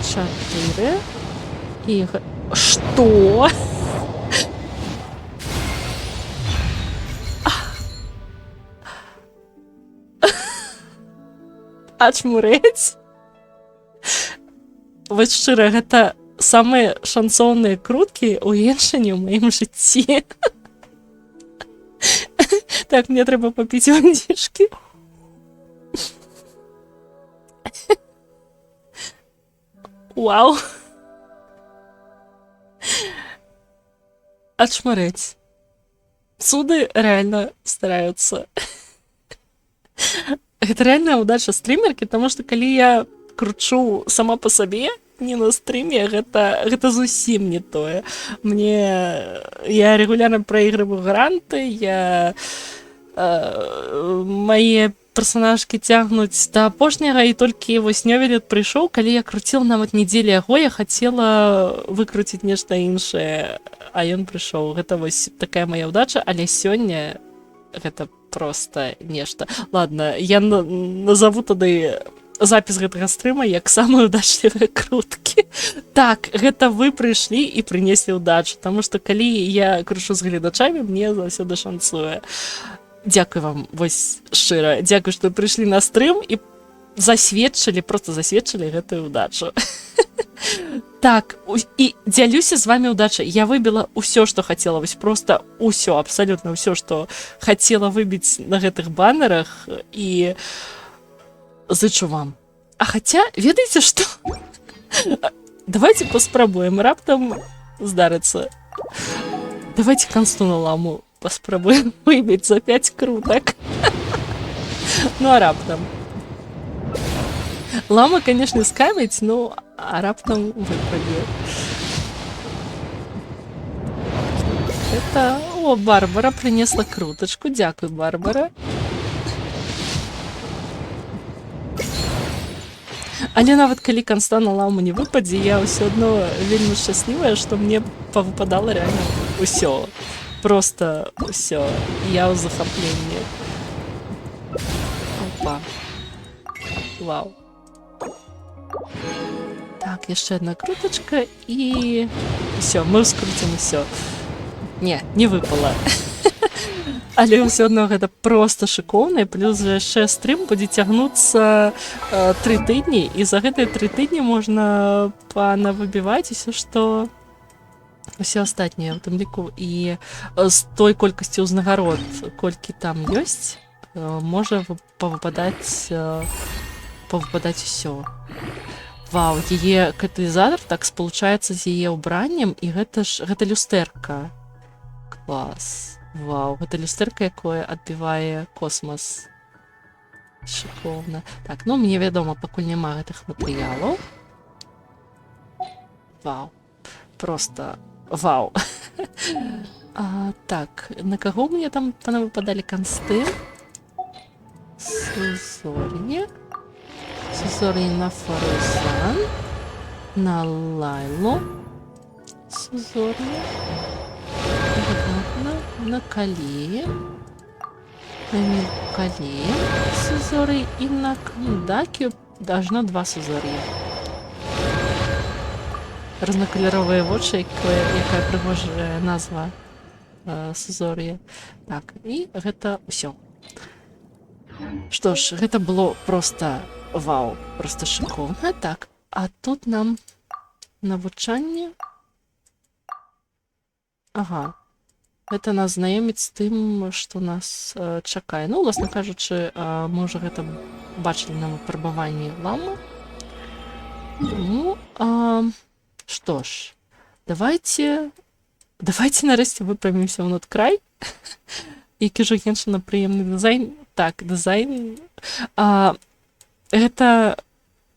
Чотири. І... Что? Ачмурець? Вось шчыра, гэта самыя шансоўныя круткі ў Геншыне ў маім жыцці. Так, мне трэба папіць вадзічкі. Вау. Ачмарэць. Цуды реально стараюцца. Гэта реальная удача стрімеркі, таму што калі я кручу сама па сабе, не на стріме, гэта зусім не тое. Я регулярна праігрываю гранты, мае персонажкі цягнуць да апошняга, і толькі вось Нёвелет прыйшоў, калі я круціла нават недзелі яго, я хацела выкруціць нешта іншае, а ён прыйшоў. Гэта вось такая моя ўдача, але сёння гэта проста нешта. Ладно, я назову тады запіс гэтага стрыма як самыя ўдачлівыя круткі. Так, гэта вы прыйшлі і прынеслі ўдачу, таму што калі я кручу з гледачамі, мне заўсёды шанцуе. Дзякуй вам, вось шчыра, дзякуй, што прыйшлі на стрым і проста засведчылі гэтую ўдачу. Так, і дзялюся з вами ўдачай. Я выбіла ўсё, што хацела, вось проста ўсё, абсалютна ўсё, што хацела выбіць на гэтых баннерах, і зычу вам. А хаця, ведаеце што? Давайте паспрабуем, раптам здарыцца. Давайте кансту на Ламу паспрабуем выбіць за 5 крутак. Ну, а раптам. Лама, конечно, скаміць, ну, а раптам выпадзе. Это... О, Барбара принесла круточку. Дякую, Барбара. Але нават калі канста на Ламу не выпадзе, я ўсё адно вельмі шчаслівая, што мне павыпадала реально ўсё. Просто ўсё. Я ў захапленні. Опа. Вау. Так, яшчэ одна крутачка, і ўсё, мы скруцім усё. Не выпала. Але ўсё адно гэта проста шыкоўна, плюс яшчэ стрым будзе цягнуцца 3 тыдні, і за гэтыя 3 тыдні можна панавыбіваць усё, што ўсё астатняе, у тым ліку і з той колькасцю ўзнагарод, колькі там ёсць, можа павыпадаць усё. Вау, яе каталізатор так спалучаецца з яе ўбраннем, і гэта люстэрка. Клас. Вау, гэта люстэрка, якое адбівае космас. Шыкоўна. Так, ну мне вядома, пакуль няма гэтых матэрыялаў. Вау. Просто вау. Так, на каго мне там панавыпадалі кансты? Сузор'е. Сузор'е на Фарузан. На Лайлу. Сузор'е. На Кале. На Милкале. Сузор'е і на Кандакію Должно 2 сузор'я. Рознакольоровыя вочы, якая прыгожая назва сузор'я. Так, і гэта ўсё. Што ж, гэта было проста вау, проста шыкоўна. Так, а тут нам навучанне. Ага. Гэта нас знаёміць з тым, што нас чакае. Ну, уласна кажучы, мы ўжо гэта бачылі на выпрабаванні ламы. Ну, што ж, давайте нарэшце выпрамімся ў надкрай. Які ж геншана прыемны дызайн. Так, дызайн. Гэта,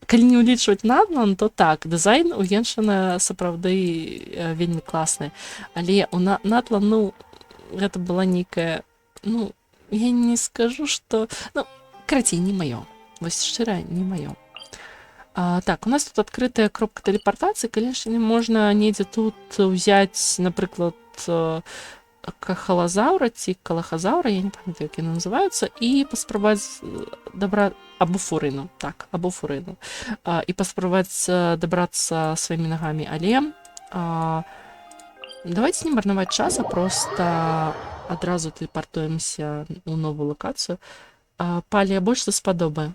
калі не ўлічваць надлан, то так, дызайн у геншана сапраўды вельмі класны. Але у надлан, ну, гэта была нейкая, ну, я не скажу, што... Ну, карацей, не маё. Вось шчыра, не маё. Так, у нас тут адкрытая кропка тэлепартацыі. Калі можна недзе тут ўзяць, напрыклад, кахалазаўра ці калахазаўра, я не памятаю, як яны называюцца, і паспрабаваць або фурыну, так, або фурыну. І паспрабаваць дабрацца сваімі нагамі. Але давайте не марнаваць час, а проста адразу тэлепартуемся ў новую лакацыю. Палія больш даспадобы.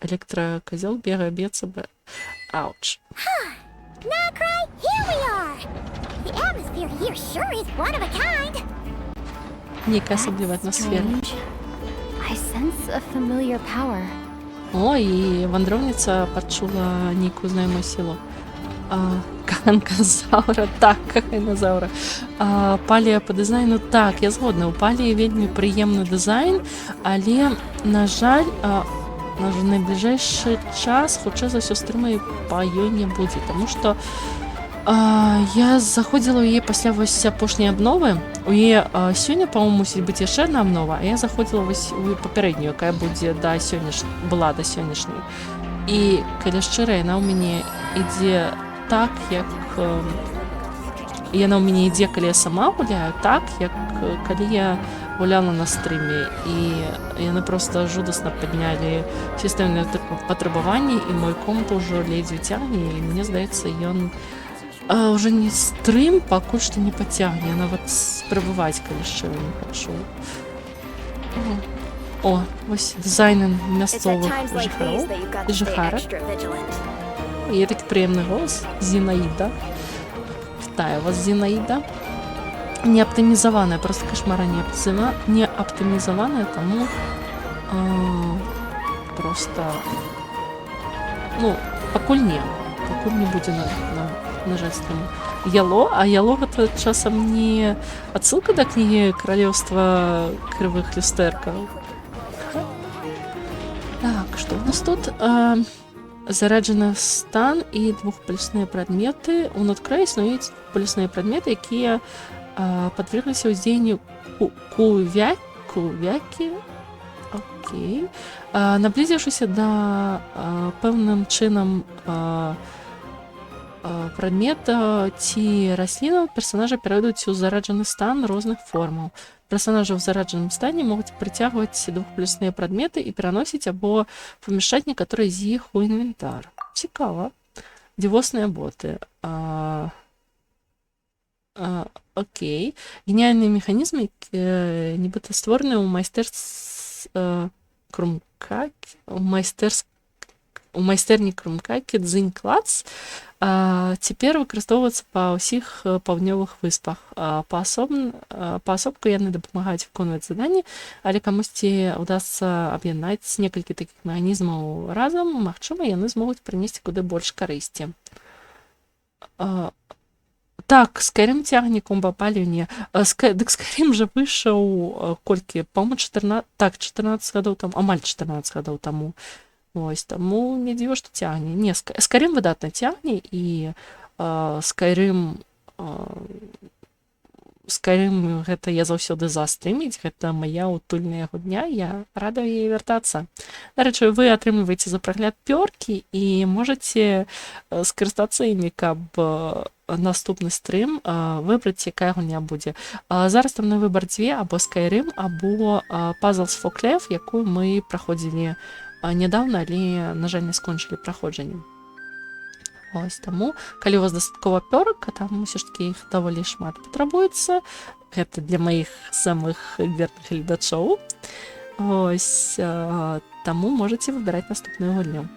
Электракозёл бегае, б'ецца бы. Ауч. Nagrai, here we are! The atmosphere here sure is one of a kind. Нейкая асаблівая атмасфера. Strange. I sense a familiar power. О, і вандроўніца пачула нейкую знаёмую сілу. Каханказаўра, так, каханазаўра. Палія па дызайну, так, я згодна. У палії вельмі прыемны дызайн, але, на жаль, найбліжэйшы час, хутчэй за ўсё, стрымай па ёй не будзе, таму што я заходзіла ў яе пасля вось апошняй абновы. У яе сёння, па-моему, мусіць быць яшчэ адна абнова, а я заходзіла вось у папярэднюю, якая будзе была да сённяшняй. І, калі шчыра, яна ў мяне ідзе так, як... Яна ў мяне ідзе, калі я сама гуляю, так, як калі я гуляла на стрыме. І яны проста жудасна паднялі сістэмныя патрабаванні, і мой комп ужо ледзьве цягне, і мне здаецца, ён уже не стрым, пакуль што не пацягне. Я нават спрабаваць, калі шчыра, не хачу. О, вось дызайны мясцовых жыхароў і жыхарак. Є такі прыемны голас. Зінаіда. Вітаю вас, Зінаіда. Не аптымізаваная, проста кашмара не аптымізаваная, таму проста... Ну, пакуль не будзе на жаль, стрыму. Яло, а яло гэта часам не адсылка да кнігі «Каралеўства крывых люстэркаў». Так, што ў нас тут? Зараджаны стан і двухполюсныя прадметы. У надкраі існуюць двухполюсныя прадметы, якія падвергліся ўздзеянню кувякі. Окей. Наблізіўшыся да пэўным чынам прадмета ці раслінаў, персанажы перайдуць у зараджаны стан розных формаў. Персонажи в зарадженном стане могут притягивать двухполюсныя прадметы і пераносіць або памяшчаць некаторыя з іх у інвентар. Цікава. Дзівосныя боты. Окей. Геніальныя механізмы, нібыта створаныя ў майстэрні Крумкакі Дзынь Клац, цяпер выкарыстоўваюцца па ўсіх паўднёвых выспах. Паасобку яны дапамагаюць выконваць заданні, але камусьці ўдасца аб'яднаць некалькі такіх механізмаў разам, магчыма, яны змогуць прынесці куды больш карысці. Так, Skyrim цягне комба паліўне. Дык Skyrim жа выйшаў колькі? Па-моему, 14 гадоў таму, амаль 14 гадоў таму. Вось, таму не дзіва, што цягне. Не, Skyrim выдатна цягне, і Skyrim гэта я заўсёды за стрыміць, гэта мая утульная гульня, я рада ў яе вяртацца. Дарэчы, вы атрымліваеце за прагляд пёркі і можаце скарыстацца імі, каб наступны стрым выбраць, якая гульня будзе. Зараз там на выбар дзве, або Skyrim, або Puzzles for Clef, якую мы праходзілі нядаўна, але, на жаль, не скончылі праходжанне. Ось, таму, калі у вас дастаткова пёрак, а там усё ж такі іх даволі шмат патрабуецца, гэта для маіх самых верных гледачоў, ось, таму можаце выбіраць наступную гульню.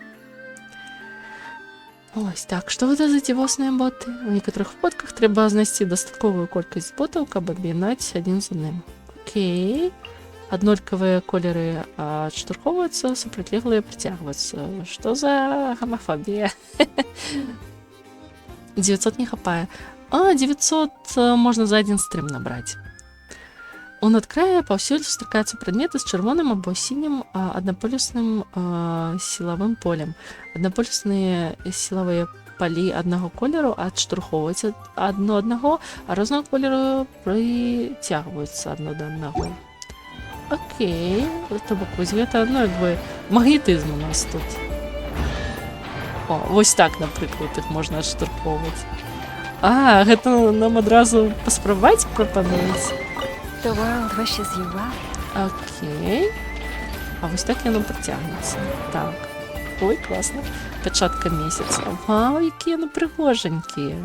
Ось, так, што гэта за дзівосныя боты? У некаторых выпадках трэба знайсці дастатковую колькасць ботаў, каб аб'яднаць адзін з адным. Окей. Аднолькавыя колеры адштурхоўваюцца, супрацьлеглыя прыцягваюцца. Што за гамафобія? 900 не хапае. 900 можна за адзін стрым набраць. У надкрае паўсюль сустракаюцца прадметы з чырвоным або сінім аднаполюсным сілавым полем. Аднаполюсныя сілавыя палі аднаго колеру адштурхоўваюць адно аднаго, а рознага колеру прыцягваюцца адно да аднаго. Окей, то бок вось гэта адно як бы магнетызм у нас тут. О, вось так, напрыклад, іх можна адштурхоўваць. Гэта нам адразу паспрабаваць прапануюць. The world wishes you well. Окей. А вось так яно працягнецца. Так. Ой, класна. Пячатка месяца. Вау, якія яны прыгожанькія.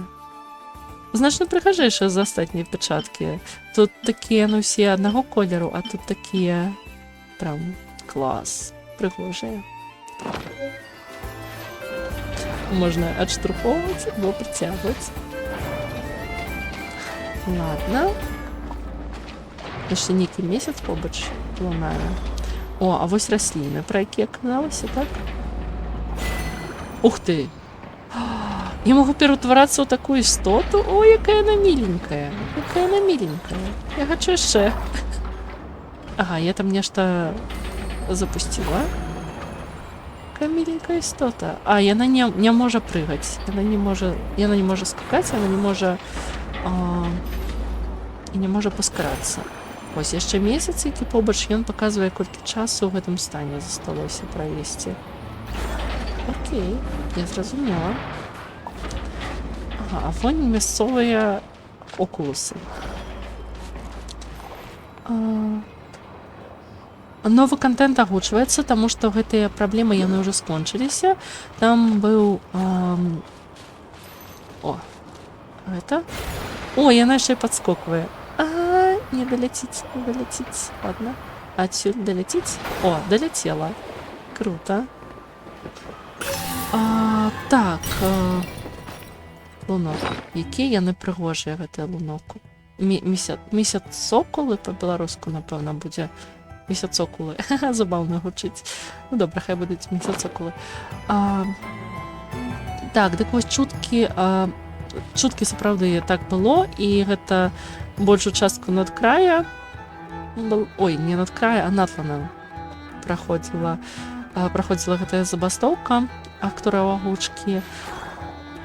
Значна прыгажэйшыя за астатнія пячаткі. Тут такія, ну, усе аднаго колеру, а тут такія прям клас. Прыгожыя. Можна адштурхоўваць або прыцягваць. Ладно. Яшчэ нейкі месяц побач лунае. А вось расліны, пра якія казалася, так? Ух ты! Я могу пераўтварацца ў такую істоту? О, якая яна міленькая! Якая яна міленькая! Я хачу яшчэ. Я там нешта запусціла. Якая міленькая істота. Яна не можа прыгаць. Яна не можа скакаць, яна не можа і не можа паскарацца. Ось яшчэ месяц, які побач, ён паказвае, колькі часу ў гэтым стане засталося правесці. Окей, я зразумела. А вон мясцовыя окулусы. Новы контент агучваецца, таму што гэтыя праблемы яны ўжо скончыліся. Там быў... гэта? Яна яшчэ падскоквае. Не доляціць. Ладно. Адсюль доляціць? Доляцела. Круто. Так. Лунок. Якія яны прыгожыя, гэтыя луноку. Месяц-сокулы па-беларуску, напэўна, будзе. Месяц-сокулы. Забаўна гучыць. Ну, добра, хай будуць месяц-сокулы. Так, дык вось чуткі сапраўды так было, і гэта большую частку надкрая, не надкрая, а натлана праходзіла гэтая забастоўка актораў агучкі.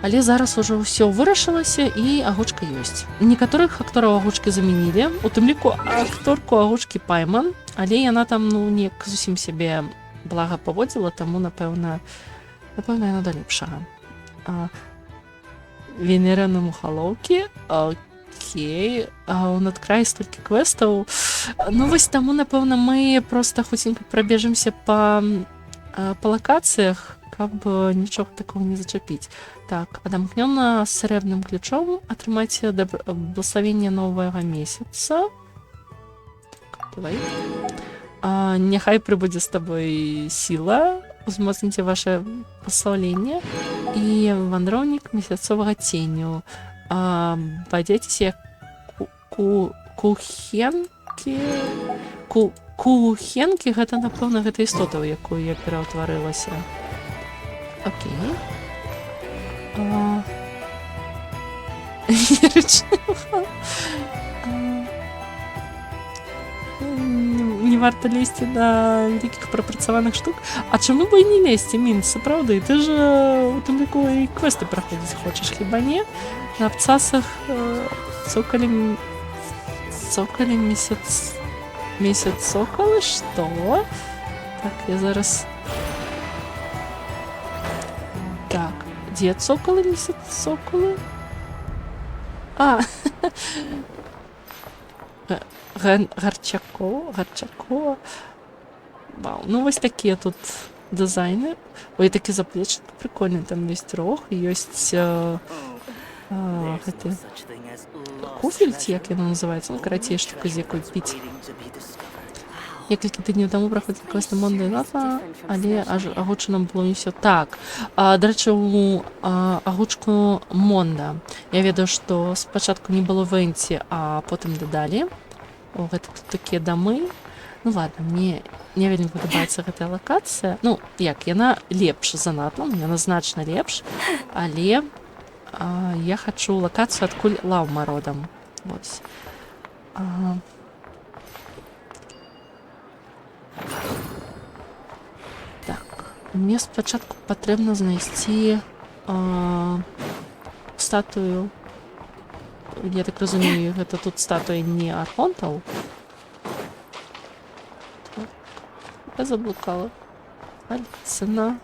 Але зараз ужо ўсё вырашылася і агучка ёсць. Некаторых актораў агучкі замянілі, у тым ліку акторку агучкі Пайман, але яна там, неяк зусім сябе блага паводзіла, таму, напэўна, яна да лепшага. Венера на мухалоўкі. Окей. У надкраі столькі квестаў. Вось таму, напэўна, мы проста хуценька прабежымся па лакацыях, каб нічога такого не зачапіць. Так, адамкнёна з срэбным ключом, атрымайце благословенне новага месяца. Давай. Няхай прыбудзе з табой сіла, узмоцніце ваше паслаўленне і вандроўнік месяцовага ценю. Падзяцеся кухенкі. Кухенкі гэта, напэўна, гэта істота, у якую я пераўтварылася. Окей. Не варта лезці да вялікіх прапрацаваных штук. А чаму бы і не лезці, Мін, сапраўды? Ты ж у тым ліку і квесты праходзіць хочаш, хіба не? На абцасах цокалі месяц-сокалы, што? Так, я зараз... Так, дзе цокалы, месяц-сокалы? Гарчакова. Вау, вось такія тут дизайны. Ой, такі заплечник прикольны, там ёсць рог, ёсць гэты куфель, ці як яно называецца, ну, карацей, штука, з якой піць. Некалькі тыдняў таму праходзіў квест на Монда і Ната, але агучана было не ўсё так. Дарэчы, у агучку Монда я ведаю, што спачатку не было Венці, а потым дадалі. О, гэта тут такія дамы. Ну ладно, мне не вельмі падабаецца гэтая лакацыя. Ну, як, яна лепш за Натом, яна значна лепш, але я хачу лакацыю, адкуль Лаўма родам. Вось. Так, мне спачатку патрэбна знайсці статую. Я так разумею, гэта тут статуя не архонтаў. Так, я заблукала. Аліцына,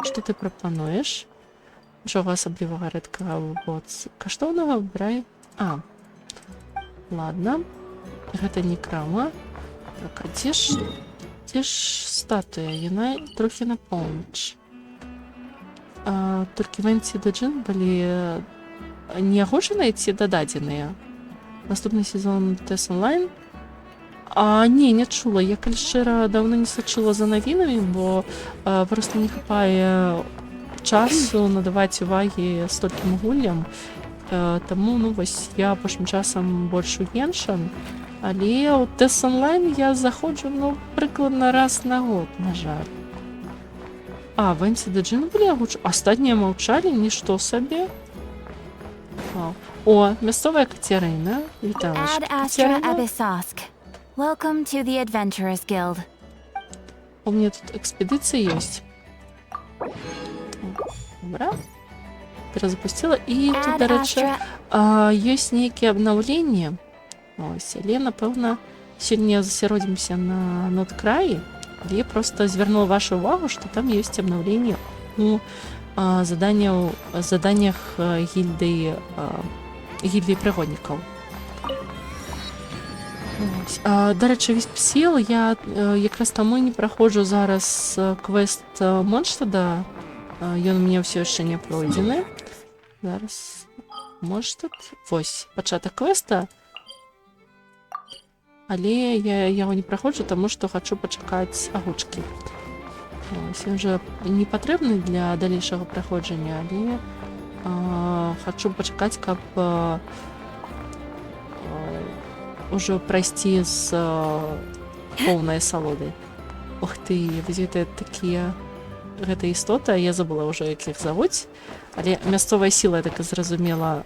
што ты прапануеш? Нічога асаблівага рэдкага каштоўнага выбірай. Ладно. Гэта не крама. Так, а дзе ж статуя? Яна трохі на поўнач. Толькі Венці і Дэджын былі не агучаныя ці дададзеныя. Наступны сезон Тэс онлайн. Не чула. Я, калі шчыра, даўно не сачыла за навінамі, бо проста не хапае часу надаваць увагі столькім гульням. Таму, ну, вось, я апошнім часам больш у Геншан, але ў Тэс онлайн я заходжу, ну, прыкладна раз на год, на жаль. Венці і Дэджын былі агучаны. Астатнія маўчалі, нішто сабе. О, мясцовая Кацярына. Віталачка, Ad Astra Кацярына. Abyssosk. Welcome to the Adventurers Guild. У меня тут экспедиция есть. Добра. Перезапустила. І тут, до речі, ёсць нейкія абнаўленні. Ось, але, напэўна, сёння засяродзімся на Ноткраі, але просто звярнула вашу увагу, што там ёсць абнаўленні у заданнях гільдыі прыгоднікаў. Дарэчы, Веспсіл, я якраз таму не праходжу зараз квест Монштада. Ён у мяне ўсё яшчэ не пройдзены. Зараз Монштад. Вось, пачатак квеста. Але я яго не праходжу, таму што хачу пачакаць агучкі. Ось, ён жа не патрэбны для далейшага праходжання, але хачу пачакаць, каб ўжо прайсці з поўнай асалодай. Ух ты, гэта такія... Гэта істота, я забыла ўжо, як іх завуць, але мясцовая сіла, я так і зразумела,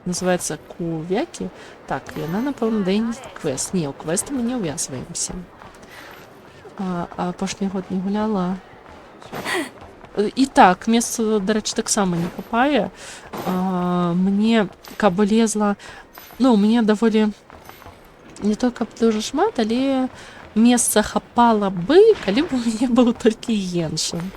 называецца Кувякі. Так, яна, напэўна, дае квест. Не, ў квесты мы не ўвязваемся. Апошні год не гуляла. І так, месца, дарэчы, таксама не хапае. Мне, каб лезла... Ну, мне даволі не то, каб дуже шмат, але месца хапала бы, калі б у мяне быў толькі Геншан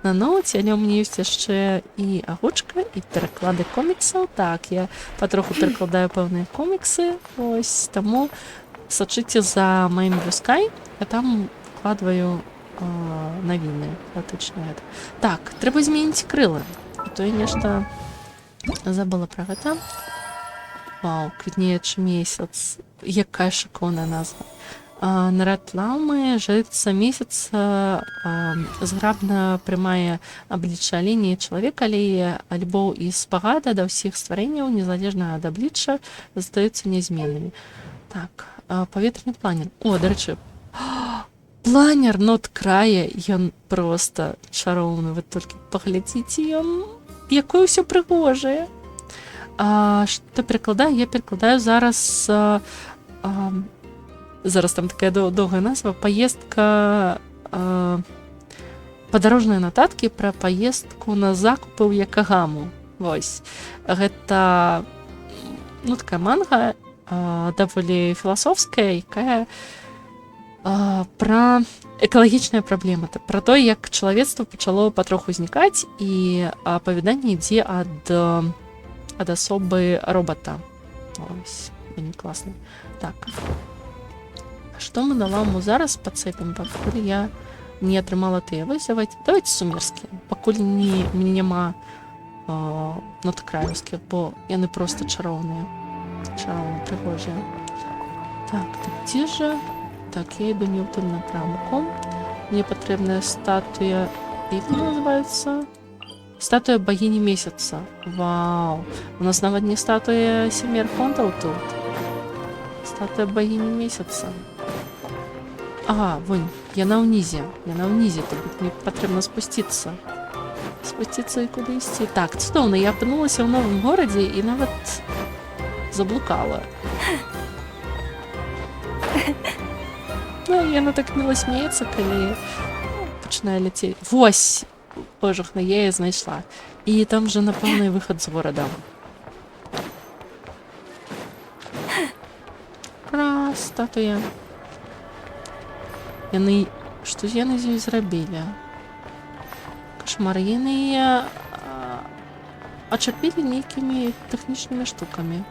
на ноуце, але ў мяне ёсць яшчэ і агучка, і пераклады коміксаў. Так, я патроху перакладаю пэўныя коміксы, ось, таму сачыце за маім блюскай, я там вкладваю навіны, фактычна гэта. Так, трэба змяніць крылы, а то я нешта забыла пра гэта. Вау, квітнеючы месяц. Якая шыкоўная назва. Нарад Лаўмы, жрыца месяца, зграбна прымае аблічча лініі чалавека, але любоў і спагада да ўсіх стварэнняў, незалежна ад аблічча, застаюцца нязменнымі. Так, паветраны планер. О, дарэчы, планер Ноткрая, ён проста чароўны. Вы толькі паглядзіце, ён якое ўсё прыгожае. Што перакладаю? Я перакладаю зараз... Зараз там такая доўгая назва. Паездка... Падарожныя нататкі пра паездку на закупы ў Якагаму. Вось. Гэта... Ну, такая манга, даволі філасофская, якая пра экалагічныя праблемы. Пра то, як чалавецтва пачало патроху знікаць, і апавяданне ідзе ад асобы робота. Ось, вельмі класна. Так. Што мы на Лаўму зараз пацэпім, пакуль я не атрымала тыя вызаваць. Давайте сумерскія, пакуль няма нотакраёўскіх, бо яны проста чароўныя, прыгожыя. Так, дзе же? Так, я іду не ў тым напрамком. Мне патрэбная статуя, як она называется? Статуя богини месяца. Вау! У нас нават не статуя 7 архонтаў тут. Статуя богини месяца. Ага, вон, яна ўнізе, то мне патрэбна спусціцца. Спусціцца і куды ісці. Так, цудоўна, я апынулася ў новым горадзе і нават заблукала. Ну, яна так мила смеецца, калі пачынае ляцець. Вось! Божухна, я яе знайшла. І там же, напэўна, і выхад з горада. Ура, статуя. Яны... Што ж яны з ёй зрабілі? Кошмар, яны яе ачапілі нейкімі тэхнічнымі штукамі.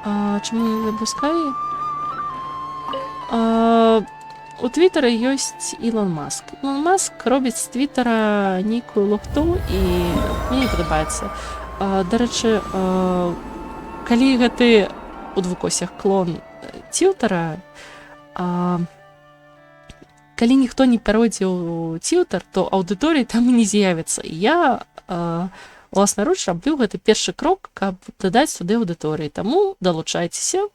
Чаму не запускай? У Твіттера ёсць Ілон Маск. Ілон Маск робіць з Твіттера нейкую лухту і мне не падабаецца. Дарэчы, калі гэты у двукосях клон Твіттера, калі ніхто не пяройдзе ў Твіттер, то аўдыторыі там і не з'явіцца. І я уласнаруч раблю гэты першы крок, каб дадаць туды аўдыторыі. Таму далучайцеся,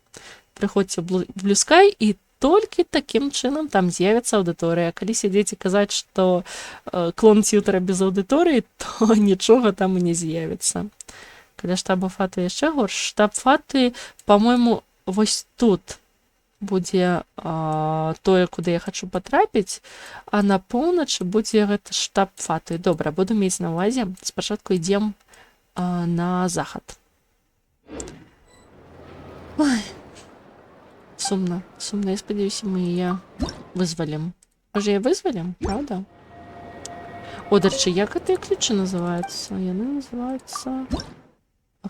прыходзьце ў Blue Sky і толькі такім чынам там з'явіцца аўдыторыя. Калі сядзець і казаць, што клон Твіттера без аўдыторыі, то нічога там і не з'явіцца. Каля штаба Фаты яшчэ горш. Штаб Фаты, па-мойму, вось тут будзе тое, куды я хачу патрапіць, а на поўначы будзе гэта штаб Фаты. Добра, буду мець на ўвазе. Спачатку ідзем на захад. Ой. Сумна. Я спадзяюся, мы яе вызвалім. Можа, яе вызвалім, правда? О, дарэчы, як гэтыя ключы называюцца? Яны называюцца...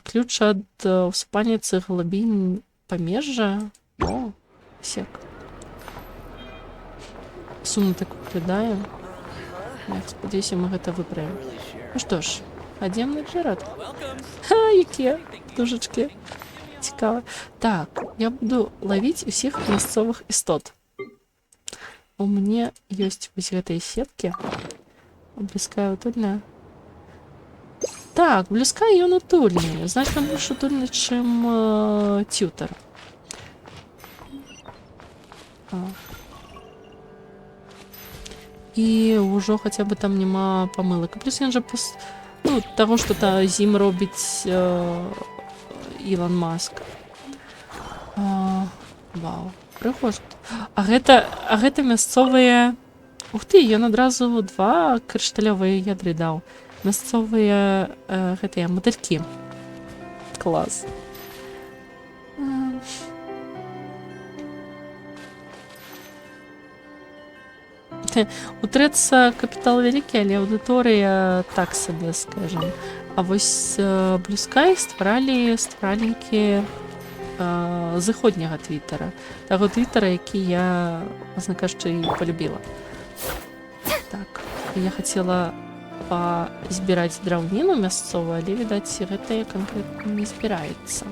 Ключ ад ўспальніцы глыбінь памежжа. О, сек. Сумна так выглядае. Спадзяюся, мы гэта выправім. Ну што ж, хадзем на джерад. Ха, якія дужачкі. Цікава. Так, я буду ловіць усіх мясцовых істот. У мяне ёсць вось гэтыя сеткі. Бліская утульная. Так, бліская ён утульны. Значна больш утульны, чым Твіттер. І ўжо хаця бы там няма памылак. Плюс ён жа таго, што з ім робіць Ілон Маск. Вау, прыгожа. А гэта мясцовыя... Ух ты, ён адразу 2 крышталёвыя ядры даў. Мясцовыя гэтыя матылькі. Клас. Утрэцца капітал вялікі, але аўдыторыя так сабе, скажам. А вось Blue Sky стваралі стваральнікі заходняга Твіттера. Таго Твіттера, які я, власна кажучы, і полюбіла. Так, я хацела пазбіраць драўніну мясцовую, але, відаць, гэта канкрэтна не збіраецца.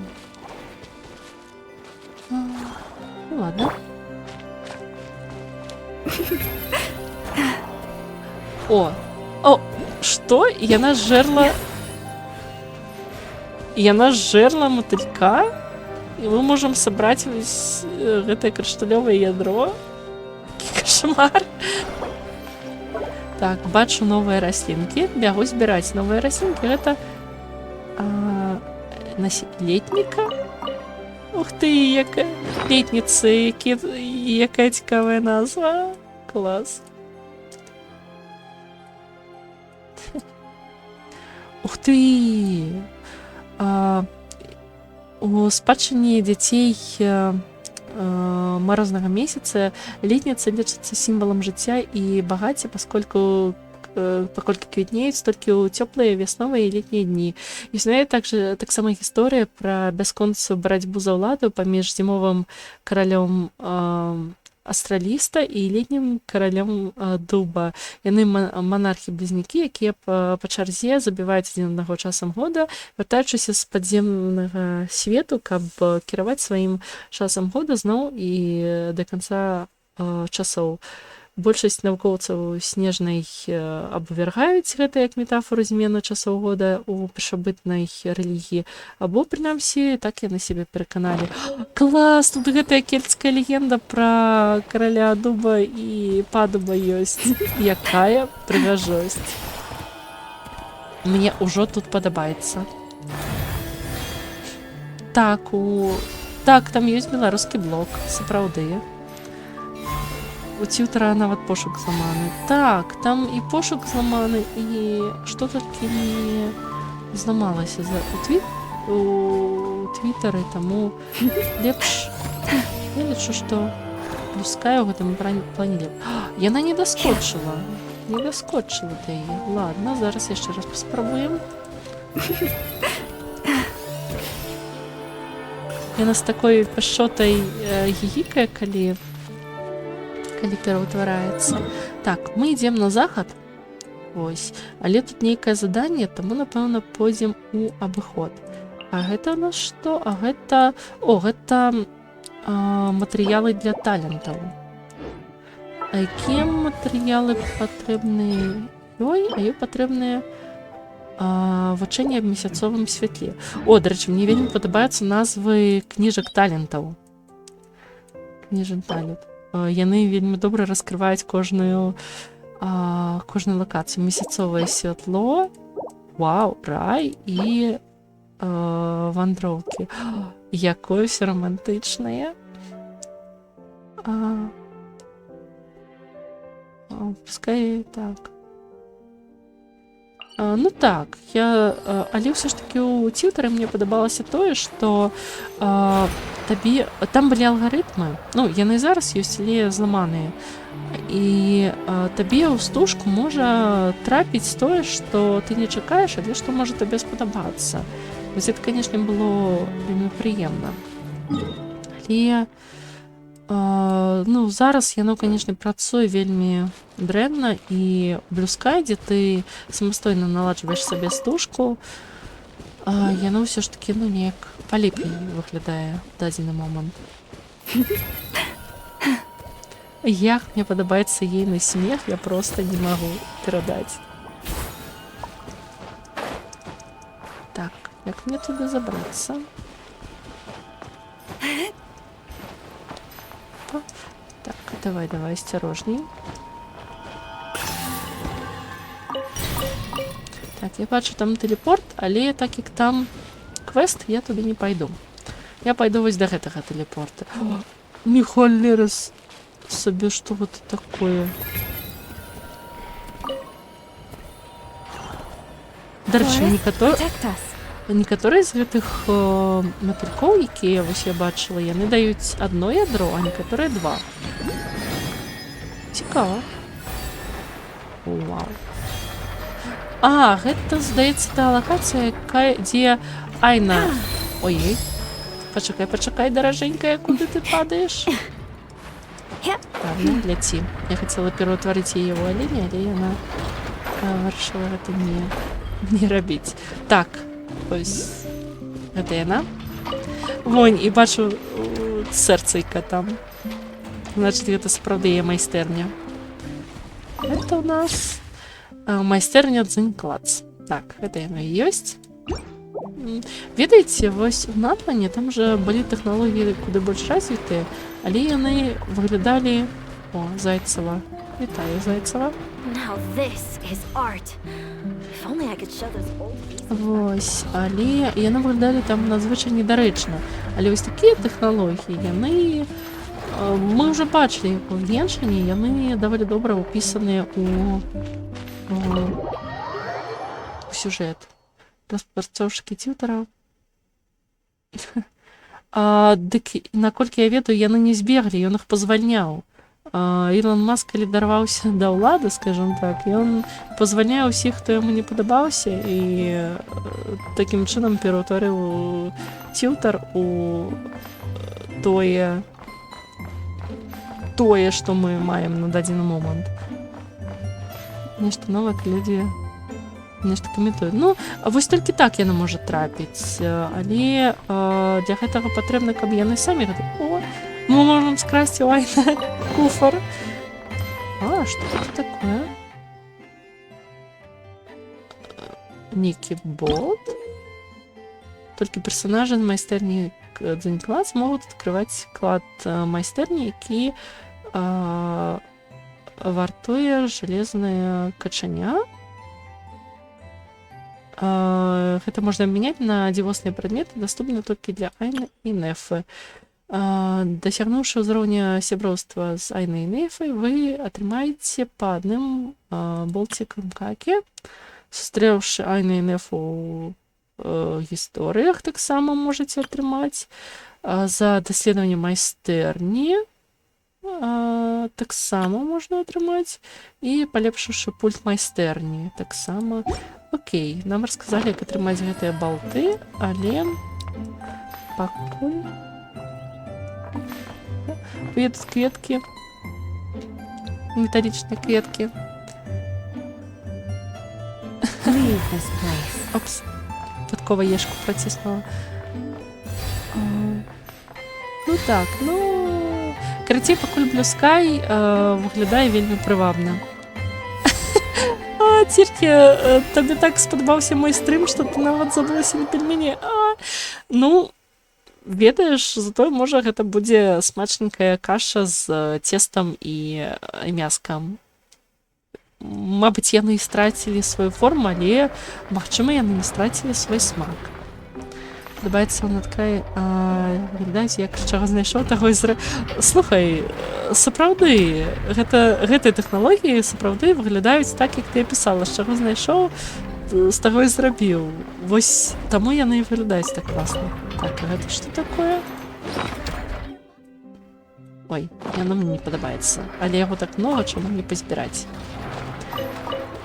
Ну, ладно. О, што? Яна зжэрла матылька, і мы можам сабраць вось гэтае крышталёвае ядро. Кошмар. Так, бачу новыя раслінкі. Бягу збіраць новыя раслінкі. Гэта летніка. Ух ты, якая летніцы, якая цікавая назва. Клас. Ух ты! У спадчыне дзяцей марознага месяца летніца лічыцца сімвалам жыцця і багацця, паколькі квітнеюць толькі ў цёплыя вясновыя і летнія дні. Існуе таксама гісторыя пра бясконцую барацьбу за ўладу паміж зімовым каралём астраліста і летнім каралём дуба. Яны манархі-блізнякі, якія па чарзе забіваюць адзін аднаго часам года, вяртаючыся з падземнага свету, каб кіраваць сваім часам года зноў і да канца часоў. Большасць навукоўцаў снежнай абвяргаюць гэта як метафору змены часоў года ў першабытнай рэлігіі, або, прынамсі, так яны сябе пераканалі. Клас! Тут гэтая кельцкая легенда пра караля дуба і падуба ёсць. Якая прыгажосць! Мне ўжо тут падабаецца. Так, там ёсць беларускі блок, сапраўды. У Цютара нават пошук зламаны. Так, там і пошук зламаны, і што толькі не зламалася у Твітары, таму лепш... Я лічу, што Блускай у гэтым плане лепш. Яна не даскочыла. Не даскочыла да яе. Ладно, зараз яшчэ раз паспрабуем. Яна з такой пашчотай гігікае, калі пераўтвараецца. Так, мы ідзем на захад. Ось. Але тут нейкае заданне, таму, напэўна, пойдзем у абыход. А гэта у нас што? А гэта... гэта матэрыялы для талентаў. А якія матэрыялы патрэбныя ёй? А ёй патрэбныя вучэнні аб месяцовым святле. Дарэчы, мне вельмі падабаюцца назвы кніжак талентаў. Кніжак талент. Яны вельмі добра раскрываюць кожную лакацыю. Месяцовае святло, вау, рай і вандроўкі. Якое ўсё рамантычнае. Пускай так. Ну так, але ўсё ж такі ў Цютары мне падабалася тое, што там былі алгарытмы, яны зараз ёсць, але зламаныя. І табе ў стужку можа трапіць тое, што ты не чакаеш, але што можа табе спадабацца. Вось гэта, канешне, было вельмі прыемна. Але зараз яно, канешне, працуе вельмі дрэнна, і Блускай, дзе ты самастойна наладжваеш сабе стужку, яно ўсё ж такі, неяк палепей выглядае ў дадзены момант. Як мне падабаецца ейны смех, я проста не магу перадаць. Так, як мне туды забрацца? Так, давай, асцярожней. Так, я бачу там тэлепорт, але так як там квест, я туды не пайду. Я пайду вось да гэтага тэлепорта. Михолерас сабе, што гэта такое? Дарэчы, некаторыя з гэтых матылькоў, якія вось я бачыла, яны даюць адно ядро, а некаторыя два. Цікава. Вау. Гэта, здаецца, та лакацыя, дзе Айна... Ой-ой. Пачакай, даражэнькая, куды ты падаеш? Ладно, ляці. Я хацела пераўтварыць яе ў аленя, але яна вырашыла гэта не рабіць. Так, ось. Гэта яна. Вонь, і бачу сэрцайка там. Значит, гэта сапраўды яе майстэрня. Гэта у нас майстэрня Дзынь-клац. Так, гэта яна і ёсць. Ведаеце, вось у Натлане там жа былі тэхналогіі куды больш развітыя, але яны выглядалі... Зайцева. Вітаю, Зайцева. Вось, але яны выглядалі там надзвычай недарэчна. Але вось такія тэхналогіі, яны... Мы ўжо бачылі у Геншыне, яны даволі добра ўпісаныя ў сюжэт. Распрацоўшчыкі Цютара. Дык, наколькі я ведаю, яны не збеглі, ён іх пазвальняў. Ілон Маск, калі дарваўся да ўлады, скажам так, ён пазвальняе ўсіх, хто яму не падабаўся, і такім чынам пераўтварыў Цютар у тое тое, што мы маем на дадзены момант. Нешта новае, людзі нешта каментуюць. Ну, вось толькі так яна можа трапіць, але для гэтага патрэбна, каб яны самі гэта... О, мы можам скрасці у Айны куфар. А, што это такое? Некі бот? Только персонажи майстэрні Дзеньклад смогут открывать клад майстэрні, які вартуе железная качаня. Гэта можна менять на дзівосныя прадметы, доступны толькі для Айны і Нефы. Дасягнуўшы ўзроўня сяброўства з Айнай і Нефай, вы атрымаеце па адным болцікам какі. Сустрэўшы Айну і Нефу ў гісторыях, таксама можаце атрымаць. За даследаванне майстэрні таксама можна атрымаць. І палепшыўшы пульт майстэрні таксама. Окей, нам расказалі, як атрымаць гэтыя балты, але пакуль едуць кветкі, металічныя кветкі. Leave this place. Опс, выпадкова ешку праціснула. Ну так, ну... Карацей, пакуль Blue Sky выглядае вельмі прывабна. Ціркі, табе так спадабаўся мой стрым, што ты нават забылася на пельмені. Ну, ведаеш, затое, можа, гэта будзе смачненькая каша з цестам і мяскам. Мабыць, яны і страцілі сваю форму, але, магчыма, яны не страцілі свой смак. Падабаецца на такая, відаць, як чаго знайшоў, таго і Слухай, сапраўды, гэтыя тэхналогіі сапраўды выглядаюць так, як ты апісала. З чаго знайшоў, з таго і зрабіў. Вось таму яны і выглядаюць так класна. Так, а гэта што такое? Ой, яно мне не падабаецца. Але яго так многа, чаму не пазбіраць.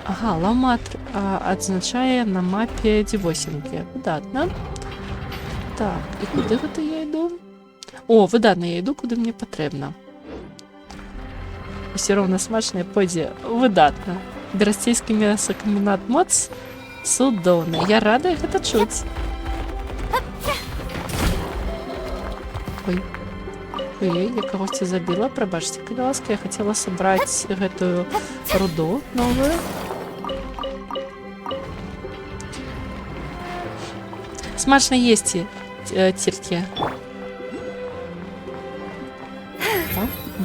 Ага, ламат адзначае на мапе дзівосенькі. Выдатна. Так, і куди гэта я йду? О, выдатна, я йду, куди мне патрэбна. Усё роўна смачнае пойдзе выдатна. Берасцейскі мясакамбінат моц цудоўны. Я рада гэта чуць. Ой. Ой, я кагосьці забіла, прабачце, калі ласка, я хацела сабраць гэтую руду новую. Смачна есці, ціркі.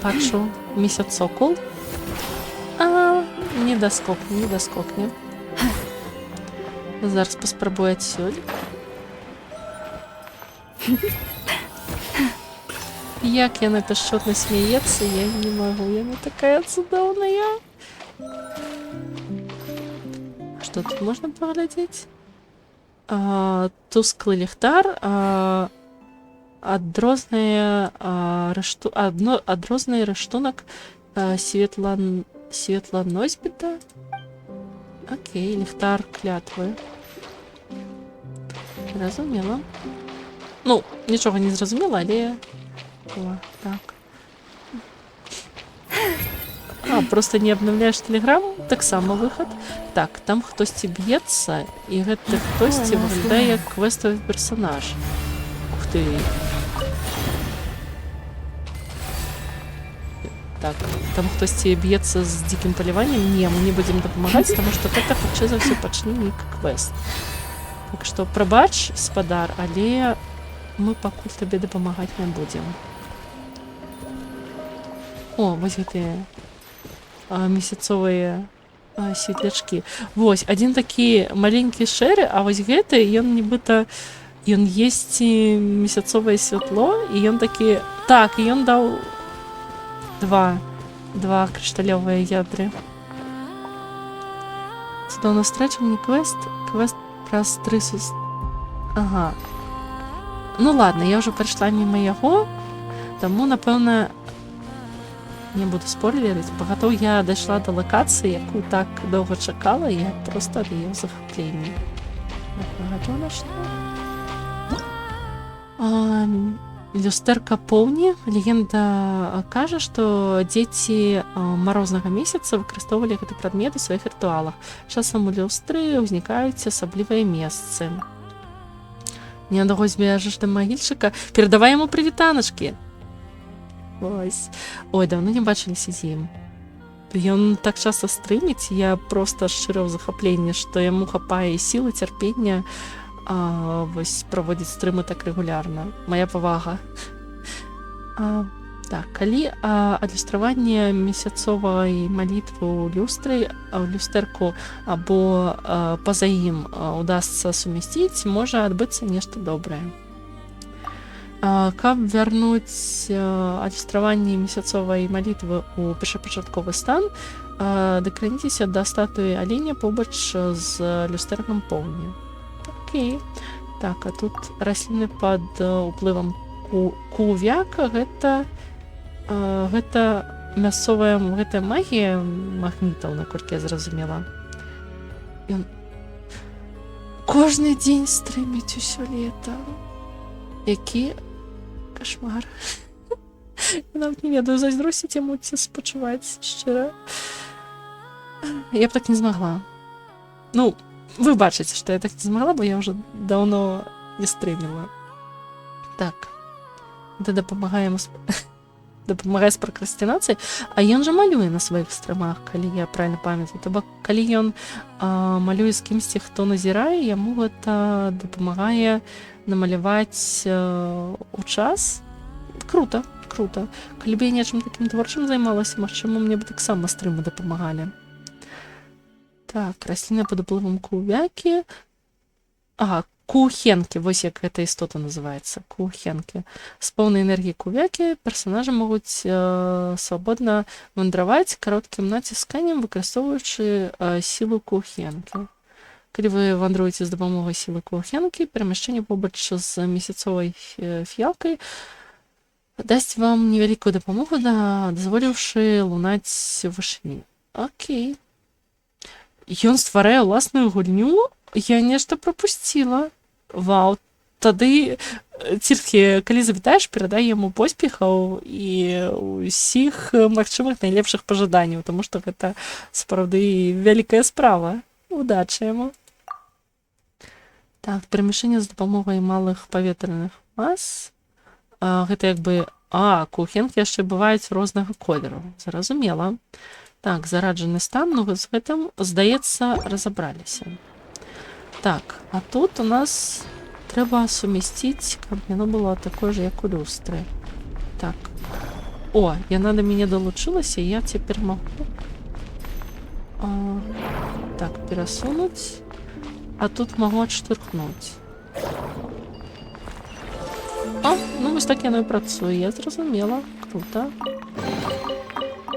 Бачу месяц сокол. Не даскокне. Зараз паспрабую адсюль. Як яна пяшчотна смяецца, я не магу, яна такая цудоўная. Што тут можна паглядзець? Тусклы ліхтар, адрозны рэштунак светланосьбіта. Окей, ліхтар клятвы. Разумела. Ну, нічога не зразумела, але... О, так. Просто не обновляешь Телеграм, таксама выход. Так, там хтосьці б'ецца, і гэты хтосьці выглядае як квеставы персонаж. Ух ты. Так, там хтосьці б'ецца з дзікім паліваннем. Не, мы не будзем дапамагаць, таму што гэта хутчэй за ўсё пачне нейкі квест. Так што прабач, спадар, але мы пакуль табе дапамагаць не будзем. О, вось гэтыя месяцовыя светлячкі. Вось, адзін такі маленькі шэры, а вось гэты, ён нібыта, ён есці месяцовае святло, і ён такі... Так, і ён даў два крышталёвыя ядры. Цудоўна встреча, мне квест праз 3 сус... Ага. Ну ладно, я ўжо прайшла міма яго, таму, напэўна, не буду спойлерить, пагатоў я дайшла до локацыі, якую так доўга чакала, і я просто ад яе захапленні. Пагатоў на што? Люстэрка поўні. Легенда кажа, што дзеці марознага месяца выкарыстоўвалі гэты прадмет у сваіх рытуалах. Часам у люстры ўзнікаюць асаблівыя месцы. Неаднаго збежыш да магільчыка, перадавай яму прывітаначкі. Ось. Ой, даўно не бачыліся з ім. Ён так часта стрыміць, я проста шчыра ў захапленні, што яму хапае сілы, цярпення вось праводзіць стрымы так рэгулярна. Мая павага. Так, калі адлюстраванне месяцовай малітвы ў люстры, ў люстэрку або па-за ім удасца сумясціць, можа адбыцца нешта добрае. Каб вярнуць адлюстраванне месяцовай малітвы ў першапачатковы стан, дакраніцеся да статуі аленя побач з люстэркам поўні. Окей. Так, а тут расліны пад уплывам кувяка, гэта мясцовая, гэта магія магнітаў, наколькі я зразумела. Ён кожны дзень стрыміць усё лета. Які кошмар. Я нават не ведаю, зайздросціць яму ці спачуваць шчыра. Я б так не змагла. Ну, вы бачыце, што я так не змагла, бо я ўжо даўно не стрыміла. Так. Гэта дапамагае з пракрастынацыяй, а ён жа малюе на сваіх стрымах, калі я правильно памятаю. То бок, калі ён малюе з кімсьці, хто назірае, яму гэта дапамагае намаляваць у час. Круто, круто. Калі б я нечым такім творчым займалася, магчыма, мне б таксама стрымы дапамагалі. Так, расліна пад уплывам кувякі. Ага, кухенкі, вось як гэта істота называецца. Кухенкі. З поўнай энергіі кувякі персанажы могуць свабодна вандраваць кароткім націсканнем, выкарыстоўваючы сілу кухенкі. Калі вы вандруеце з дапамогай сілы кухенкі, перамяшчэнне побач з месяцовай фіялкай дасць вам невялікую дапамогу, дазволіўшы лунаць у вышыні. Окей. Ён стварае ўласную гульню, я нешта прапусціла. Вау, тады ціркі, калі завітаеш, перадай яму поспехаў і ўсіх магчымых найлепшых пажаданняў, таму што гэта сапраўды вялікая справа. Удачы яму. Так, перамяшчэнне з дапамогай малых паветраных мас. Гэта як бы... кухенкі яшчэ бываюць рознага колеру. Зразумела. Так, зараджаны стан, ну з гэтым, здаецца, разабраліся. Так, а тут у нас трэба сумясціць, каб яно было такое ж, як у люстры. Так. О, яна да мяне далучылася, я цяпер магу... Так, перасунуць. А тут магу адштурхнуць. Ну вось так яно і працуе, я зразумела. Круто.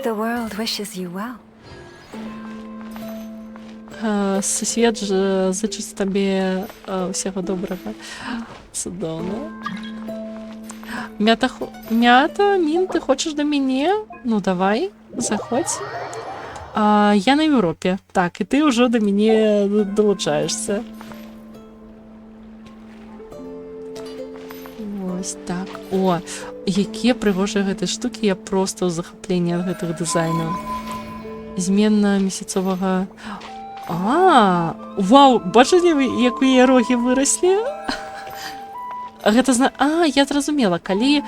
The world wishes you well. Сусвет зычыць табе ўсяго добрага. Цудоўна. Мята, Мін, ты хочаш да мяне? Ну, давай, заходзь. Я на Еўропе. Так, і ты ўжо да мяне далучаешся. Вось так. О, якія прыгожыя гэтыя штукі, я проста ў захапленні ад гэтых дызайнаў. Зменна месяцовага... Вау, бачыце, як у яе рогі выраслі? Гэта я зразумела, калі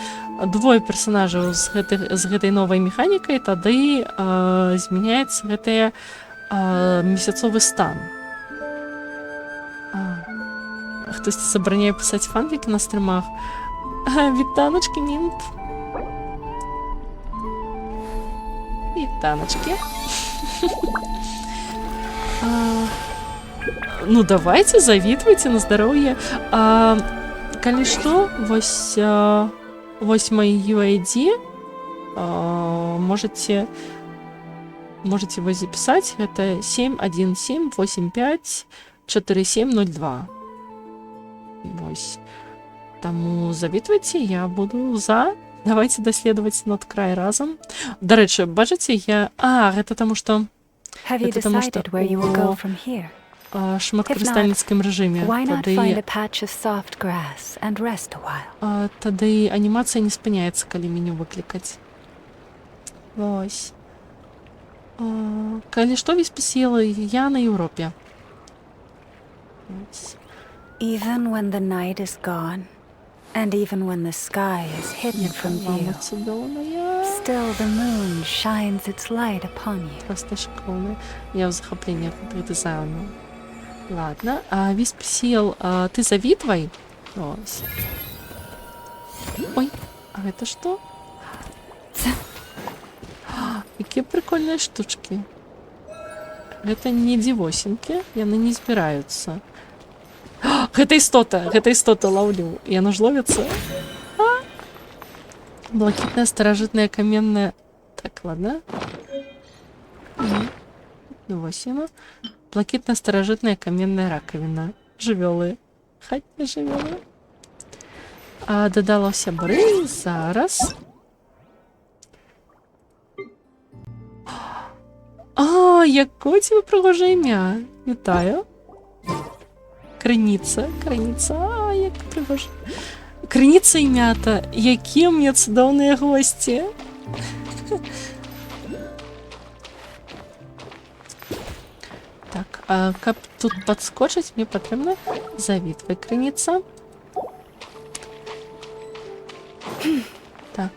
двое персонажаў з гэтай новай механікай, тады змяняецца гэтая месяцовы стан. Хтосьці забараняе пісаць фанфікі на стрымах. Вітаначкі, Мінт. Вітаначкі. Ну, давайте, завітвайце на здароўе. Калі што, вось мой UID, можете вось запісаць, гэта 717854702. Вось. Таму завітвайце, я буду за. Давайте даследаваць надкрай разам. Дарэчы, бачыце, гэта таму што... Have you decided where you will go from here? шматкористальницькому режимі. Why not find Тоді, a patch of soft grass and rest a while? тоді анімація не спиняється, коли меню викликати. Ось. Калі што весь я на Європі. Ось. Even when the night is gone, and even when the sky is hidden from Мама view, чудовна. still the moon shines its light upon you. Просто шикарно. Я в захоплении от дизайну. Ладно. Висписил, ты завидвай. Ось. Ой, а это что? Какие прикольные штучки. Это не девосинки, яны не збираюцца. Гэта істота ловлю. Яно ж ловится. Блакитная старожитная каменная. Так, ладно. Девосина. Блакитная старожитная каменная раковина. Жывёлы. Хатні жывёлы. Дадала сябры. Зараз. Якое тебе пригоже ім'я. Вітаю. Криніця. Як пригоже. Криніця і мята. Які у мене цудовні гості. Так, каб тут підскочить, мені потрібно завітвай криніця. Так,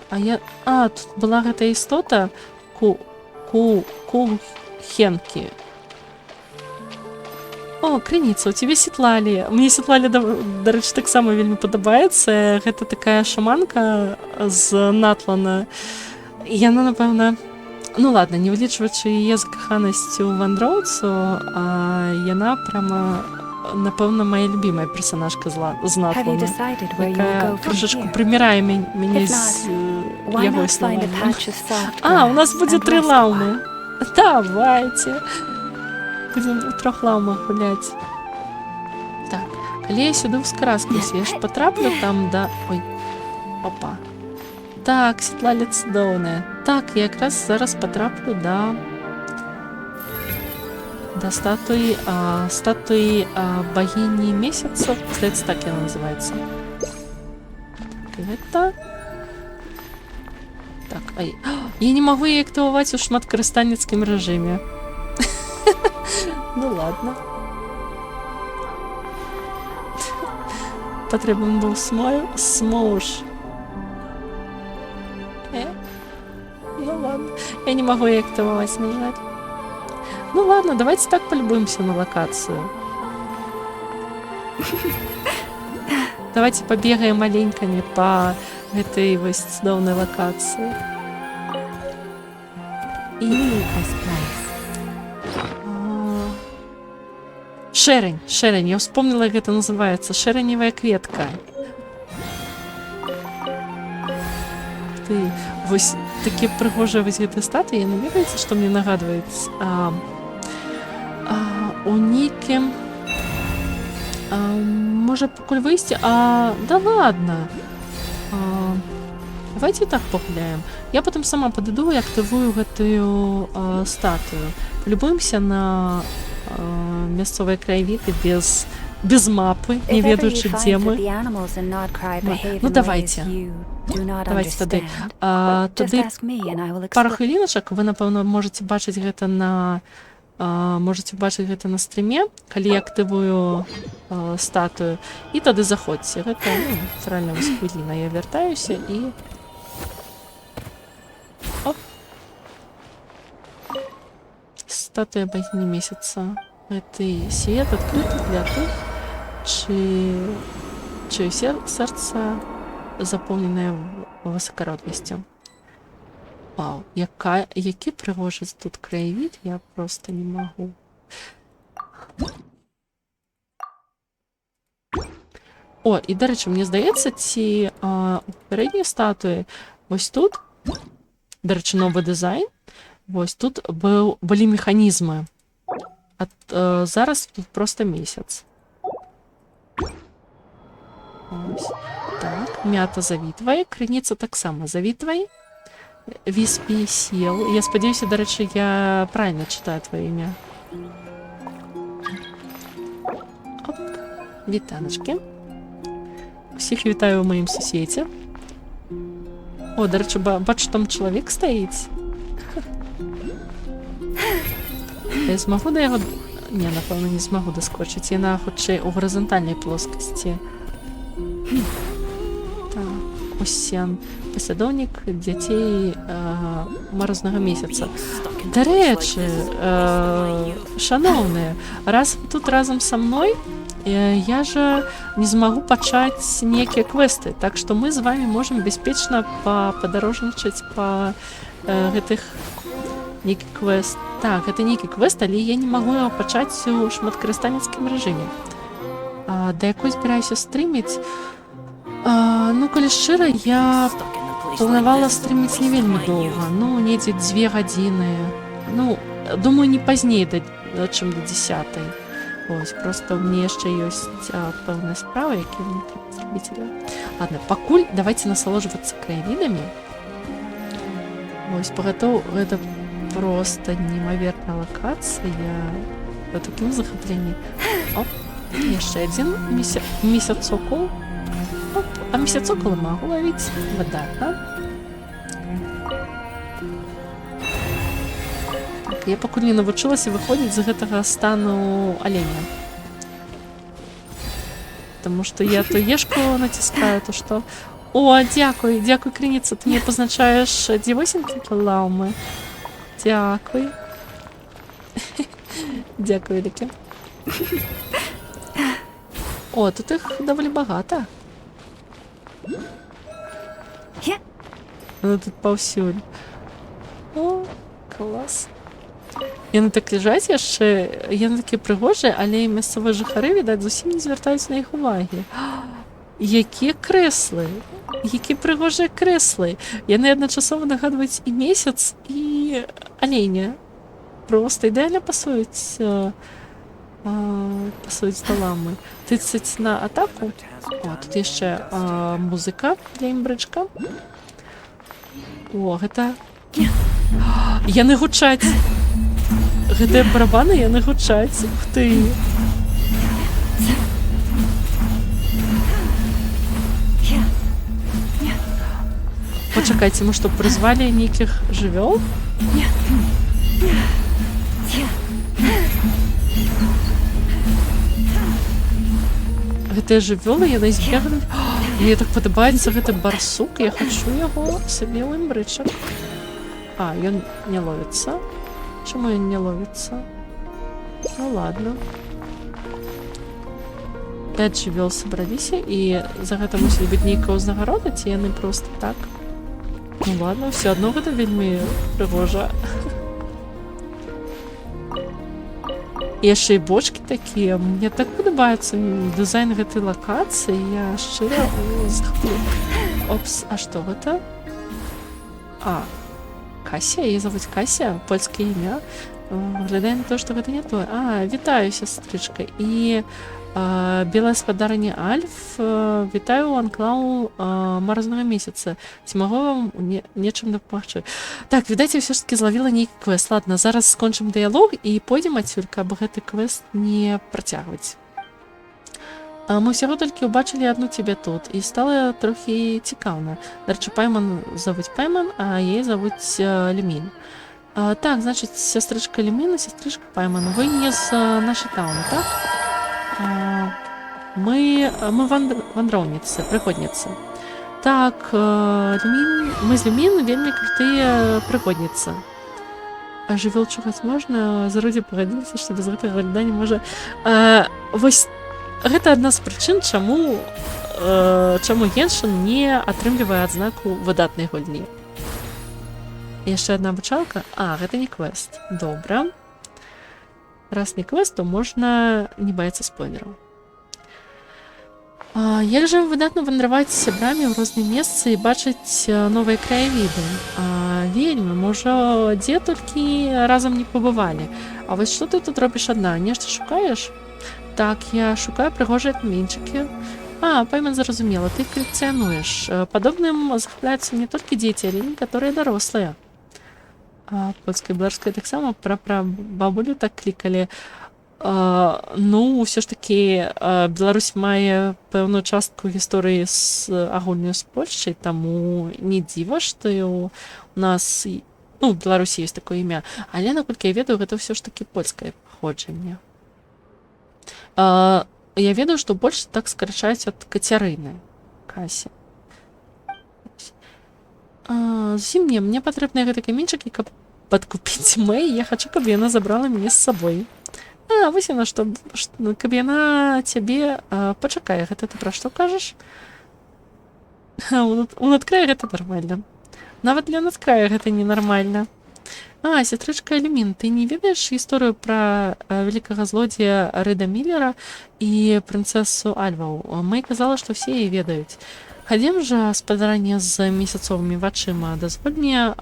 тут була гэта істота Кулхенкі. О, крыніца, у тебе Сітлалі. Мне Сітлалі, дарэчы, таксама вельмі падабаецца. Гэта такая шаманка з Натлана. Яна, напэўна... Ну ладно, не ўлічваючы яе закаханасць у вандроўцу, яна пряма, напэўна, моя любимая персонажка з Натлана. Такая трошечку прымірае мяне з яго існаваннем. У нас будзе 3 лаўмы. Давайте. Будем у 3 лаумах гулять. Так, калі я сюди вскараскаюсь, я ж потраплю там да... Ой, опа. Так, Сітлалі цудоўная. Так, я якраз зараз потраплю да статуи богини месяца. Кстати, так она называется. Так, это... Так, ай. Я не могу її активувати у шматкористальницькому режимі. Ну ладно. Потрібен був смоуш. Ну ладно. Я не могу її активувати, на жаль. Ну ладно, давайте так полюбуемся на локацию. Давайте побегаем маленькими по этой цудовной локации. И... Шерень, я вспомнила, как это называется. Шереневая кветка. Ты, вось такие пригожие вось гэтай статуи, не ведаеце, что мне нагадывает? У Нікі... Може, покуль вийсти? Да ладно. Давайте так погуляем. Я потом сама подойду и активую эту статую. Полюбуемся на мясцовыя краявіды без мапы, не ведаючы, дзе мы. Ну давайте. Давайте тады. Тады пару хвіліначак вы, напэўна, можете бачыць гэта на стриме, калі я актывую статую, і тады заходзьце. Гэта, натуральна, вось хвіліна. Я вяртаюся і... Оп. Статуя богини месяца. Это свет открытый для тых, чье сердце заполненное высокородностью. Вау, які пригожий тут краєвид, я просто не можу. О, і, до речі, мені здається, ці передні статуї, ось тут, до речі, новий дизайн, ось тут були механізми. Зараз тут просто місяць. Ось. Так, мята завітває, криниця так само завітває. Віспі сіл. Я сподіваюся, до речі, я правильно читаю твоє ім'я. Вітаночки. Усіх вітаю у моїм сусіді. О, до речі, бачу, там чоловік стоїть. Я змогу до його... Ні, напевно, не змогу доскочити. Я на хоче у горизонтальній плоскості. Так, ось він. Послідовник дітей морозного місяця. До речі, шановні, раз ви тут разом со мною, я же не змогу почати ніякі квести, так що ми з вами можемо безпечно подорожничати по гэтых некий квест. Так, это некий квест, але я не могу його почати у шматкарыстальніцькім режимі. До якої збираюся стрімити? Ну, коли щиро, я планувала стрімити не вельми довго. Ну, недзе 2 години. Ну, думаю, не пазней, чим до 10. Ось, просто у мене ще є певні справи, які мені треба зробити. Ладно, покуль давайте насолоджуватися краєвидами. Ось, поготов, это просто неимоверная локация. Я в таким захоплении. Оп, еще один месяцокол. Оп, а месяцокола могу ловить. Вода, да? Так, я пока не навучилася выходить з гэтага стану оленя. Потому что я то ешку натискаю, то что... О, дякую, дякую, Криніця, ти мені позначаєш дівосіньки лауми. Дякую. Дякую, Ліки. О, тут їх доволі багато. Вони тут повсюдь. О, клас. Яны так лежать яшчэ, яны такі прыгожыя, але мясцовыя жыхары, відаць, зусім не звяртаюць на іх увагі. Якія крэслы! Які прыгожыя крэслы! Яны адначасова нагадваюць і месяц, і аленя. Просто ідэальна пасуюць да ламы. 30 на атаку. О, тут яшчэ музыка для імбрычка. О, гэта... Яны гучаць! Гэтыя барабаны, яны гучаць. Ух ты! Почакайце, мы што, прызвалі нейкіх жывёл? Гэтыя жывёлы, яны збегалі. Мне так падабаецца гэты барсук, я хачу яго сабе ў імбрычак. А, ён не ловіцца. Чаму ён не ловіцца? Ну ладно. 5 жывёл сабраліся, і за гэта мусіць быць нейкая ўзнагарода, ці яны проста так? Ну ладно, все адно гэта вельмі прыгожа. І яшчэ і бочкі такія. Мне так падабаецца дызайн гэтай лакацыі. Я шчыра захаплю. Опс, а што гэта? А, Кася? Яе завуць Кася? Польскае імя? Выглядае на то, што гэта не тое. А, вітаю, сястрычка. І белая спадарыня Альф, вітаю ў анклаву морознага месяца. Ці магу вам нечым дапамагчы? Так, відаць, я ўсё ж таки злавіла нейкі квест. Ладно, зараз скончым дыялог і пойдзем адсюль, каб гэты квест не працягваць. Мы ўсяго толькі ўбачылі адну цябе тут, і стала трохі цікаўна. Дарэчы, Пайман завуць Пайман, а яе завуць Лемін. Так, значыць, сястрычка Лемін і сястрычка Пайман. Вы не з нашай тауны, так? Мы вандроўніцы, прыходніцы. Так, мы з Лемін вельмі крутыя прыходніцы. А жывёл чухаць можна? Зародзе пагадзіліся, што без гэтага глядання можа... Вось, гэта адна з прычын, чаму Геншин не атрымлівае адзнаку выдатнай гульні. Яшчэ адна абучалка? А, гэта не квест. Добра. Раз не квест, то можна не баяцца спойлераў. Як жа выдатна вандраваць з сябрамі ў розныя месцы і бачыць новыя краявіды? Вельмі, можа, дзе толькі разам не пабывалі. А вось што ты тут робіш адна? Нешта шукаеш? Так, я шукаю прыгожыя каменьчыкі. Пайман, зразумела, ты калекцыянуеш. Падобным захапляюцца не толькі дзеці, але і некаторыя дарослыя. Польскай беларускай таксама пра бабулю так клікалі. Ну, ўсё ж такі Беларусь мае пэўную частку гісторыі агульную з Польшчай, таму не дзіва, што у нас ну, у Беларусі ёсць такое імя, але наколькі я ведаю, гэта ўсё ж такі польскае паходжанне. Я ведаю, што больш так скарачаюць ад Кацярыны Кася. Зусім не, мне патрэбныя гэты каменьчыкі, каб падкупіць Мэй, я хачу, каб яна забрала мяне з сабой. Вось яна, што каб яна цябе пачакае, гэта ты пра што кажаш? У надкрае гэта нармальна. Нават для надкрая гэта ненармальна. Сястрычка Эльмін, ты не ведаеш гісторыю пра вялікага злодзея Рыда Міллера і прынцэсу Альваў? Мэй казала, што ўсе яе ведаюць. Хадзім жа, спадаранне з месяцовымі вачыма, дазволь мне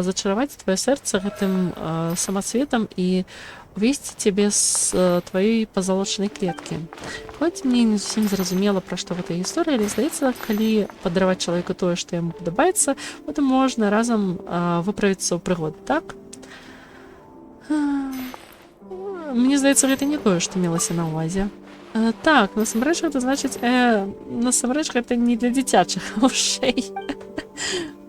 зачараваць твоё сэрца гэтым самацветам і увесці цябе з тваёй пазалочанай клеткі. Хоць мне не зусім зразумела, пра што гэта гісторыя, але здаецца, калі падараваць чалавеку тое, што яму падабаецца, потым можна разам выправіцца ў прыгод, так? Мне здаецца, гэта не тое, што мелася на ўвазе. Так, насамрэч гэта значыць, насамрэч гэта не для дзіцячых вушэй.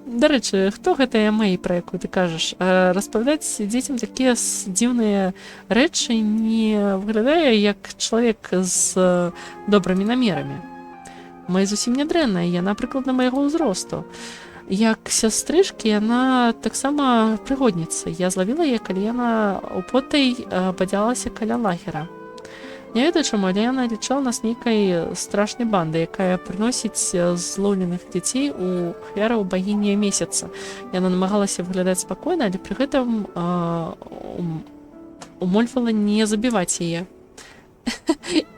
Дарэчы, хто гэтая Мэй, пра якую ты кажаш? Распавядаць дзецям такія дзіўныя рэчы не выглядае як чалавек з добрымі намерамі. Мэй зусім не дрэнная, яна прыкладна майго ўзросту. Як сястрычкі, яна таксама прыгодніца. Я злавіла яе, калі яна употай бадзялася каля лагера. Не ведаю чаму, але яна лічыла нас нейкай страшнай бандай, якая прыносіць злоўленых дзяцей у ахвяраў багіні месяца. Яна намагалася выглядаць спакойна, але пры гэтым умольвала не забіваць яе.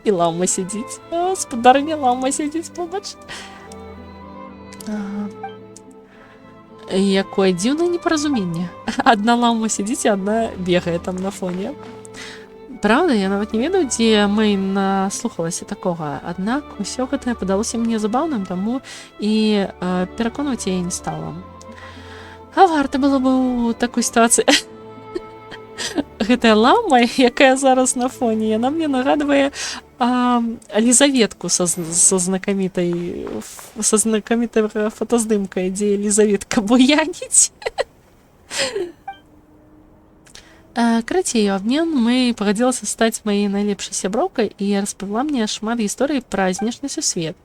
І лаўма сядзіць. Спадарня лаўма сядзіць побач. Якое дзіўнае непаразуменне. Адна лаўма сядзіць, а адна бегае там на фоне. Правда, я нават не ведаю, дзе Мэй наслухалася такога. Аднак усё гэта падалося мне забаўным, таму і пераконваць яе не стала. Варта было бы ў такой сітуацыі. Гэтая лама, якая зараз на фоне, яна мне нагадвае Елізаветку са знакамітай фотаздымкай, дзе Елізаветка буяніць. Карацей, у абмен Мэй пагадзілася стаць маёй найлепшай сяброўкай і распавяла мне шмат гісторый пра знешні сусвет.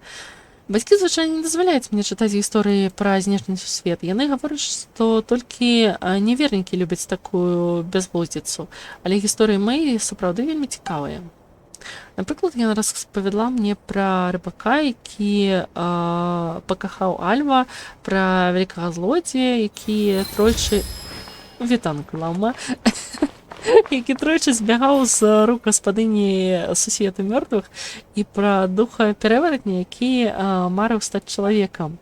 Бацькі звычайна не дазваляюць мне чытаць гісторыі пра знешні сусвет. Яны гавораць, што толькі невернікі любяць такую бязглуздзіцу, але гісторыі Мэй сапраўды вельмі цікавыя. Напрыклад, яна распавяла мне пра рыбака, які пакахаў Альва, пра вялікага злодзея, які тройчы вітанг лама, які тройчы збягаў з рук гаспадыні сусвету мёртвых, і пра духа переваратня, які марыў стаць чалавекам.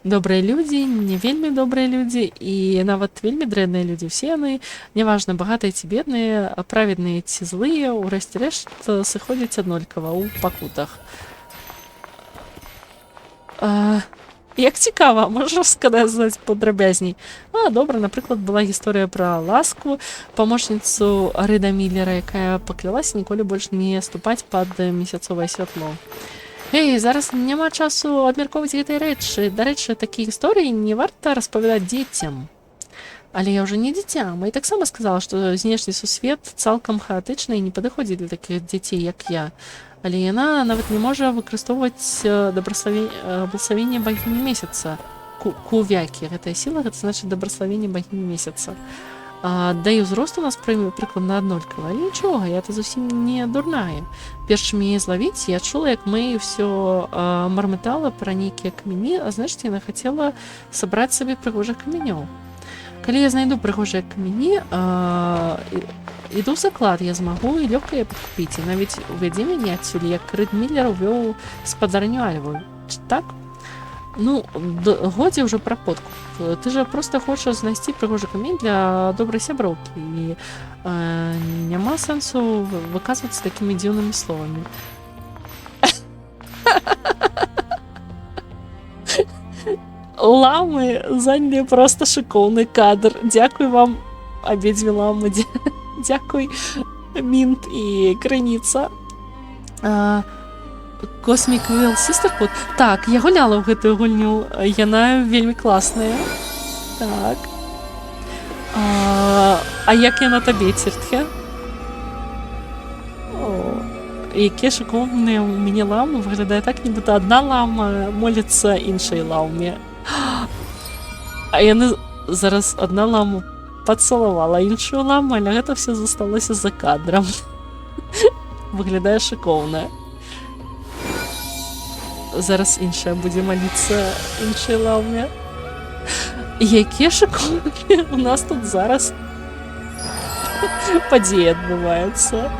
Добрыя людзі, не вельмі добрыя людзі і нават вельмі дрэнныя людзі. Усе яны, няважна, багатыя ці бедныя, праведныя ці злыя, у рэшце рэшт сыходзяць аднолькава ў пакутах. Як цікава, можаш сказаць падрабязней? Добра, напрыклад, была гісторыя пра Ласку, памочніцу Рыда Міллера, якая паклялася ніколі больш не ступаць пад месяцовае святло. Зараз няма часу абмяркоўваць гэтыя рэчы. Дарэчы, такія гісторыі не варта распавядаць дзецям. Але я ўжо не дзіця. Мэй таксама сказала, што знешні сусвет цалкам хаатычны і не падыходзіць для такіх дзяцей, як я. Але яна нават не можа выкарыстоўваць благословенне багіні месяца. Кувякі. Гэтая сіла, гэта значыць дабраславенне багіні месяца. Да і ўзрост у нас прыкладна аднолькава. Але нічога, я-то зусім не дурная. Перш чым яе злавіць, я чула, як Мэй усё мармытала пра нейкія камяні, а значыць, яна хацела сабраць сабе прыгожых камянёў. Калі я знайду прыгожыя камяні, іду ў заклад, я змагу і лёгка яе падкупіць. І навіть увядзе мяне адсюль, як Рыд Міллер увёў спадарню Альву. Так? Ну, годзе ўжо пра подкуп. Ты жа проста хочаш знайсці прыгожы камень для добрай сяброўкі. І няма сэнсу выказвацца такімі дзіўнымі словамі. Ламы занялі проста шыкоўны кадр. Дзякуй вам, абедзве ламы. Дзякуй Мінт і Крыніца. Cosmic Will Sisterhood. Так, я гуляла ў гэтую гульню, яна вельмі класная. Так. А як яна табе, Ціртхе? Якія шыкоўныя ў мяне ламы, выглядае так, нібыта адна лама моліцца іншай лаўме. А яны зараз адна ламу пацалавала іншую ламу, але гэта все засталося за кадрам. Выглядае шыкоўна. Зараз іншая будзе маліцца іншай лаўме. Якія шыкоўныя у нас тут зараз падзеі адбываюцца.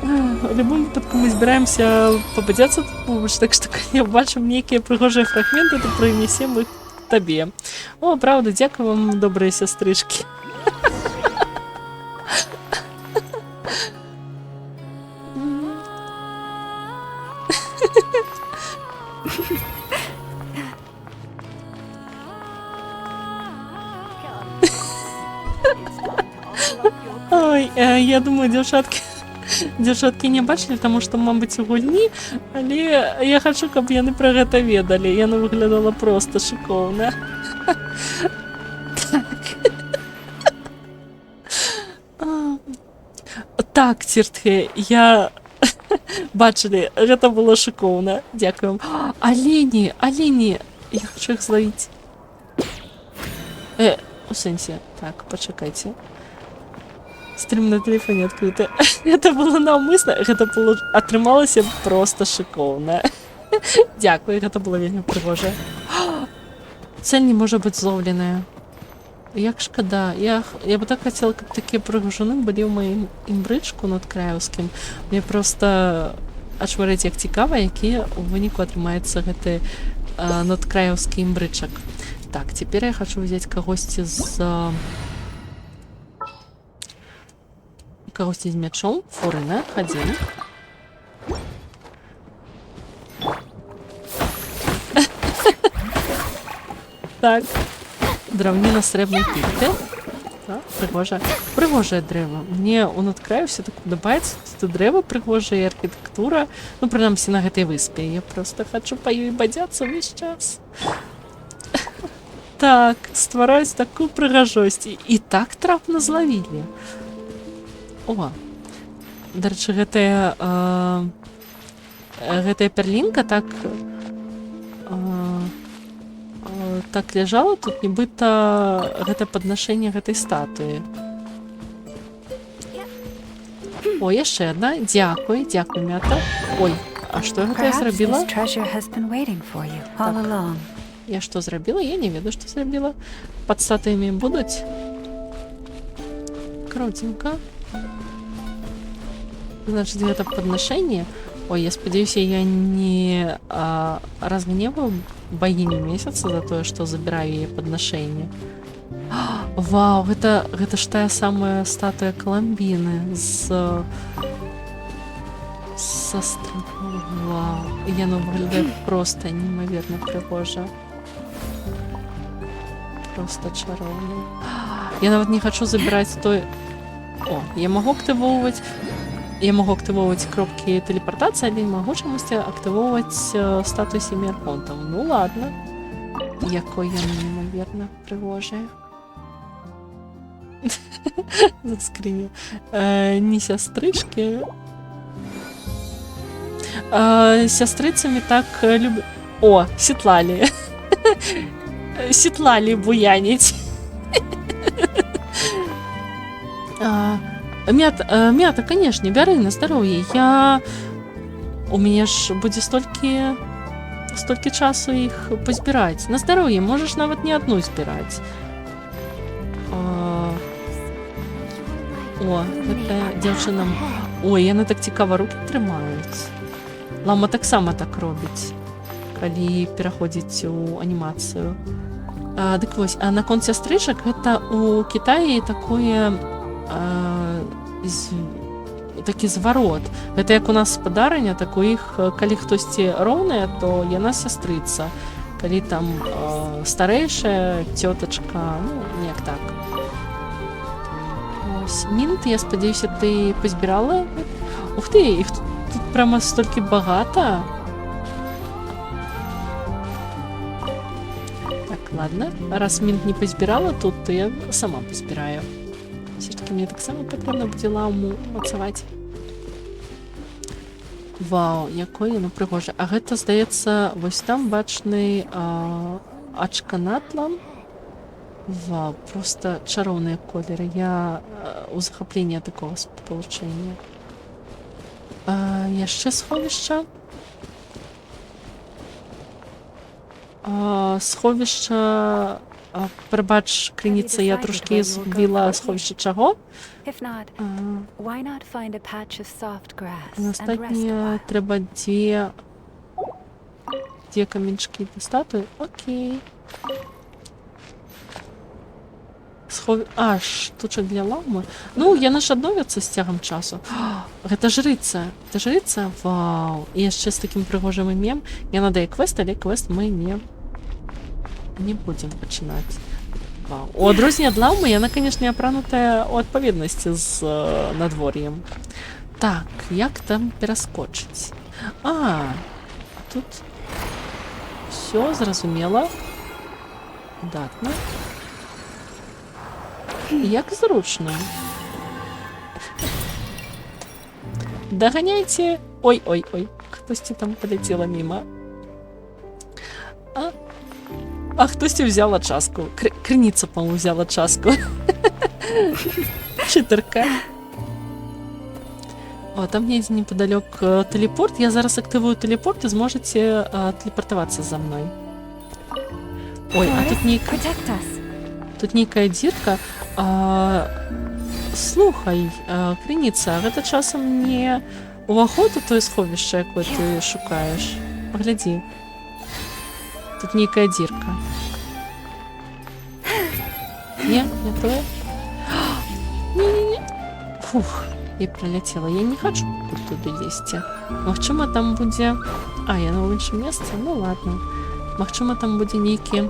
У любым выпадку мы збіраемся пабадзяцца тут побач, так што калі бачым нейкія прыгожыя фрагменты, то прынесем іх табе. О, праўда, дзякую вам, добрыя сястрычкі. Ой, я думаю, дзяўчаткі не бачылі, таму што, мабыць, у гульні, але я хачу, каб яны пра гэта ведалі. Яна выглядала проста шыкоўна. Так, Ціртхе, я... Бачылі, гэта было шыкоўна. Дзякуем. Алені, алені! Я хачу іх злавіць. У сэнсе. Так, пачакайце. Стрим на телефоне открыты. Это было наўмысна, гэта было атрымалася просто шыкоўна. Дзякуй, гэта было вельмі прыгожа. Цель не можа быць злоўленая. Як шкада. Я бы так хацела, каб такія прыгожуны былі ў маім імбрычку надкраеўскім. Мне просто ачварыць, як цікава, які ў выніку атрымаецца гэты надкраеўскі імбрычак. Так, цяпер я хачу взяць кагосьці з мячом. Фурына, хадзім. Так. Драўніна срэбнай пільты. Так, прыгожае дрэва. Мне ў надкраю все так падабаецца. Тут дрэва прыгожая, архітэктура. Ну, прынамсі, на гэтай выспе. Я просто хачу па ёй бадзяцца ўвесь час. Так, ствараюць такую прыгажосць. І так трапна злавілі. О, дарэчы, гэтая перлінка так ляжала тут, нібыта гэта паднашэнне гэтай статуі. О, яшчэ адна. Дзякуй, дзякуй, Мята. Ой, а што гэта я зрабіла? Я што зрабіла? Я не ведаю, што зрабіла. Пад статуямі будуць? Круценька. Значит, гэта паднашэнне. Ой, я спадзяюся, я не разгневаю багіню месяца за тое, што забіраю яе паднашэнне. Вау, гэта ж тая самая статуя Каламбіны са стрэлкой. Вау, яна выглядае проста неймаверна прыгожа. Просто чароўна. Я нават не хачу забіраць той... О, я магу актывоўваць кропкі тэлепартацыі, але не магу чамусьці актывоўваць статую сямі архонтаў. Ну ладно. Якой яна неймаверна прыгожая. Заскрыне. Не сястрычкі. Сястрыцамі так люблю... О, сітлалі. Сітлалі буяніць. Мята, конечно, бяры на здароўе. У мяне ж будзе столькі часу іх пазбіраць. На здароўе, можаш нават не адну збіраць. О, гэта дзяўчына... Ой, яны так цікава рукі трымаюць. Лама таксама так робіць, калі пераходзіць у анімацыю. Дык вось, а наконт сястрычак, гэта у Кітаі такое... такі зварот. Гэта як у нас спадарня, так у іх, калі хтосьці роўная, то яна сястрыца. Калі там старэйшая цётачка, ну, неяк так. Ось, Мінт, я сподіваюся, ти позбирала? Ух ти, їх тут прямо стільки багато. Так, ладно. Раз Мінт не позбирала тут, то я сама позбираю. Все ж таки, мені так само потрібно буде ламу мацавати. Вау, який ну пригоже. А гэта, здається, ось там бачний Ачканатлан. Вау, просто чаровные колеры. Я у захопления такого сполучения. Яще сховища. Сховища... Пробач, Криніця, я трошки збила сховище чого. If not, why not find a patch of soft grass and rest a Остатнє while? треба дві камінчики достати. Окей. Штучок для ламы. Ну, я нашадовіцца з цягам часу. Гэта жрыца. Гэта жрыца? Вау. І яшчэ з такім прыгожым імем. Яна дае квест, але квест мы не будем пачынаць. Вау. У адрозненне ад ламы, яна, канешне, апранутая ў адпаведнасці з надвор'ем. Так, як там пераскочыць? Тут все зразумела. Датна. Як зручно. Доганяйте. Ой-ой-ой. Хтосьці там полетела мимо. Хтосьці взяла часку. Криніця, по-моему, взяла часку. Читерка. Там є неподалек телепорт. Я зараз активую телепорт і зможете телепортуватися за мною. Ой, а тут некая дірка. Слухай, Криніця, гэта часам не уваход у тое сховішча, якое ты шукаеш? Паглядзі. Тут некая дірка. Не тое? Не-не-не. Фух, я пролетела. Я не хочу туды лезці. Магчыма, там будзе... яна ў іншым месцы? Ну ладно. Магчыма, там будзе нейкі...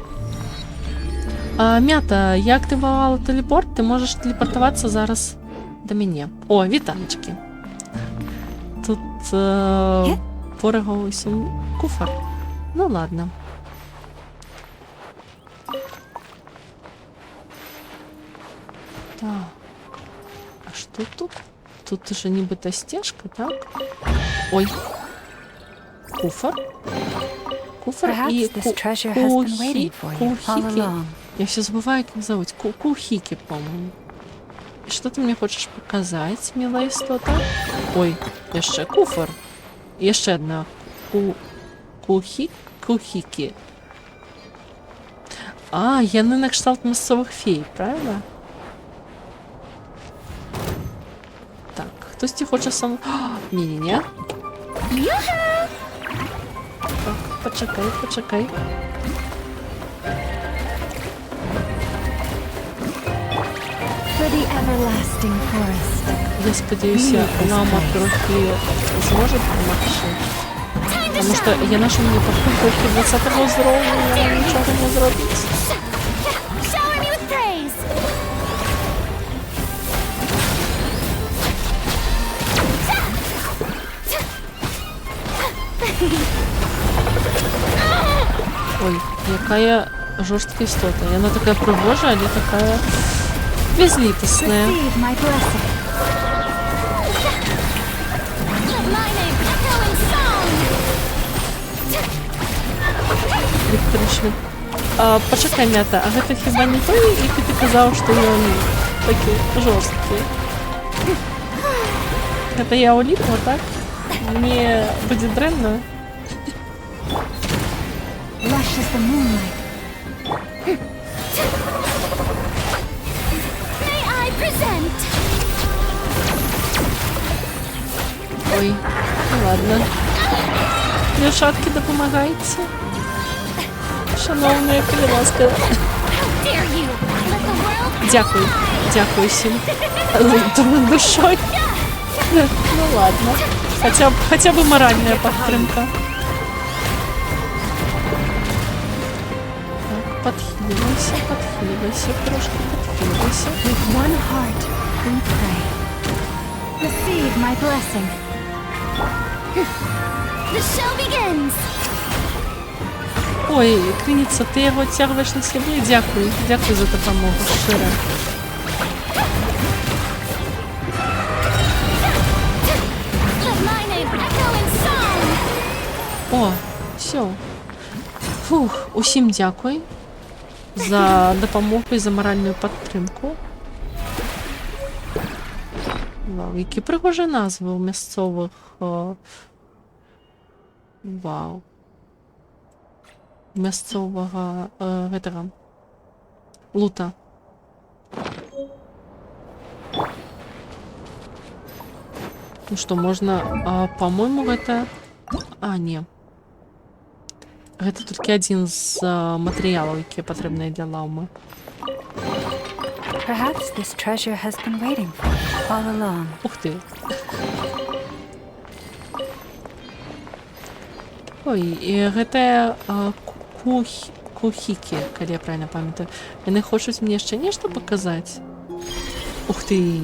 Мята, я активувала телепорт, ти можеш телепортуватися зараз до мене. О, вітанечки. Тут пороговий куфар. Ну ладно. Так. А що тут? Тут уже нібито стежка, так? Ой. Куфар. Куфар і кухіки. Я все забываю, как зовут. Кухики, по-моему. И что ты мне хочешь показать, милая истота? Ой, еще куфар. Еще одна. Кухики. Яны на кшталт мясцовых фей, правильно? Так, хтосьці хоче сам... Не-не-не. Так, почекай. For the everlasting forest. Я сподіваюся, лама трохи зможе допомогти. Тому що я нашу мені тільки 20-го зроблю, я нічого не зробить. Shower me with praise. Ой, какая жесткая истота. И она такая пригожая, але такая безлитостная. Receive my blessing. Let my name echo in song. Электричный. Почекай, Мята, а гэта хіба не той, які ти казав, що ён такі жорсткі? Гэта я уліпла, так? Мне будзе дрэнна? Lush as the moonlight. May I present? Ой, ну ладно. Дівчатки, допомагайте. Шановні, коли ласка. How dare you? Let the world Дякую всім. Душой. Ну ладно. Хотя бы моральная подтримка. Так, подхиливайся, трошки подхиливайся. With one heart, we pray. Receive my blessing. The show begins! Ой, Криніця, ти його тягуєш на себе? Дякую. Дякую за допомогу. Щиро. Let my name echo in song! О, все. Фух, усім дякую за допомогу і за моральну підтримку. Вау, які пригожі назви у місцевих. Вау. Місцевого этого лута. Ну что, можно, по-моему, это... не. Гэта толькі адзін з матэрыялаў, якія патрэбныя для лаўмы. Perhaps this treasure has been waiting for me all along. Ух ты. Ой, і гэтая кухікі, калі я правильно памятаю. Яны хочуць мне яшчэ нешта паказаць? Ух ты.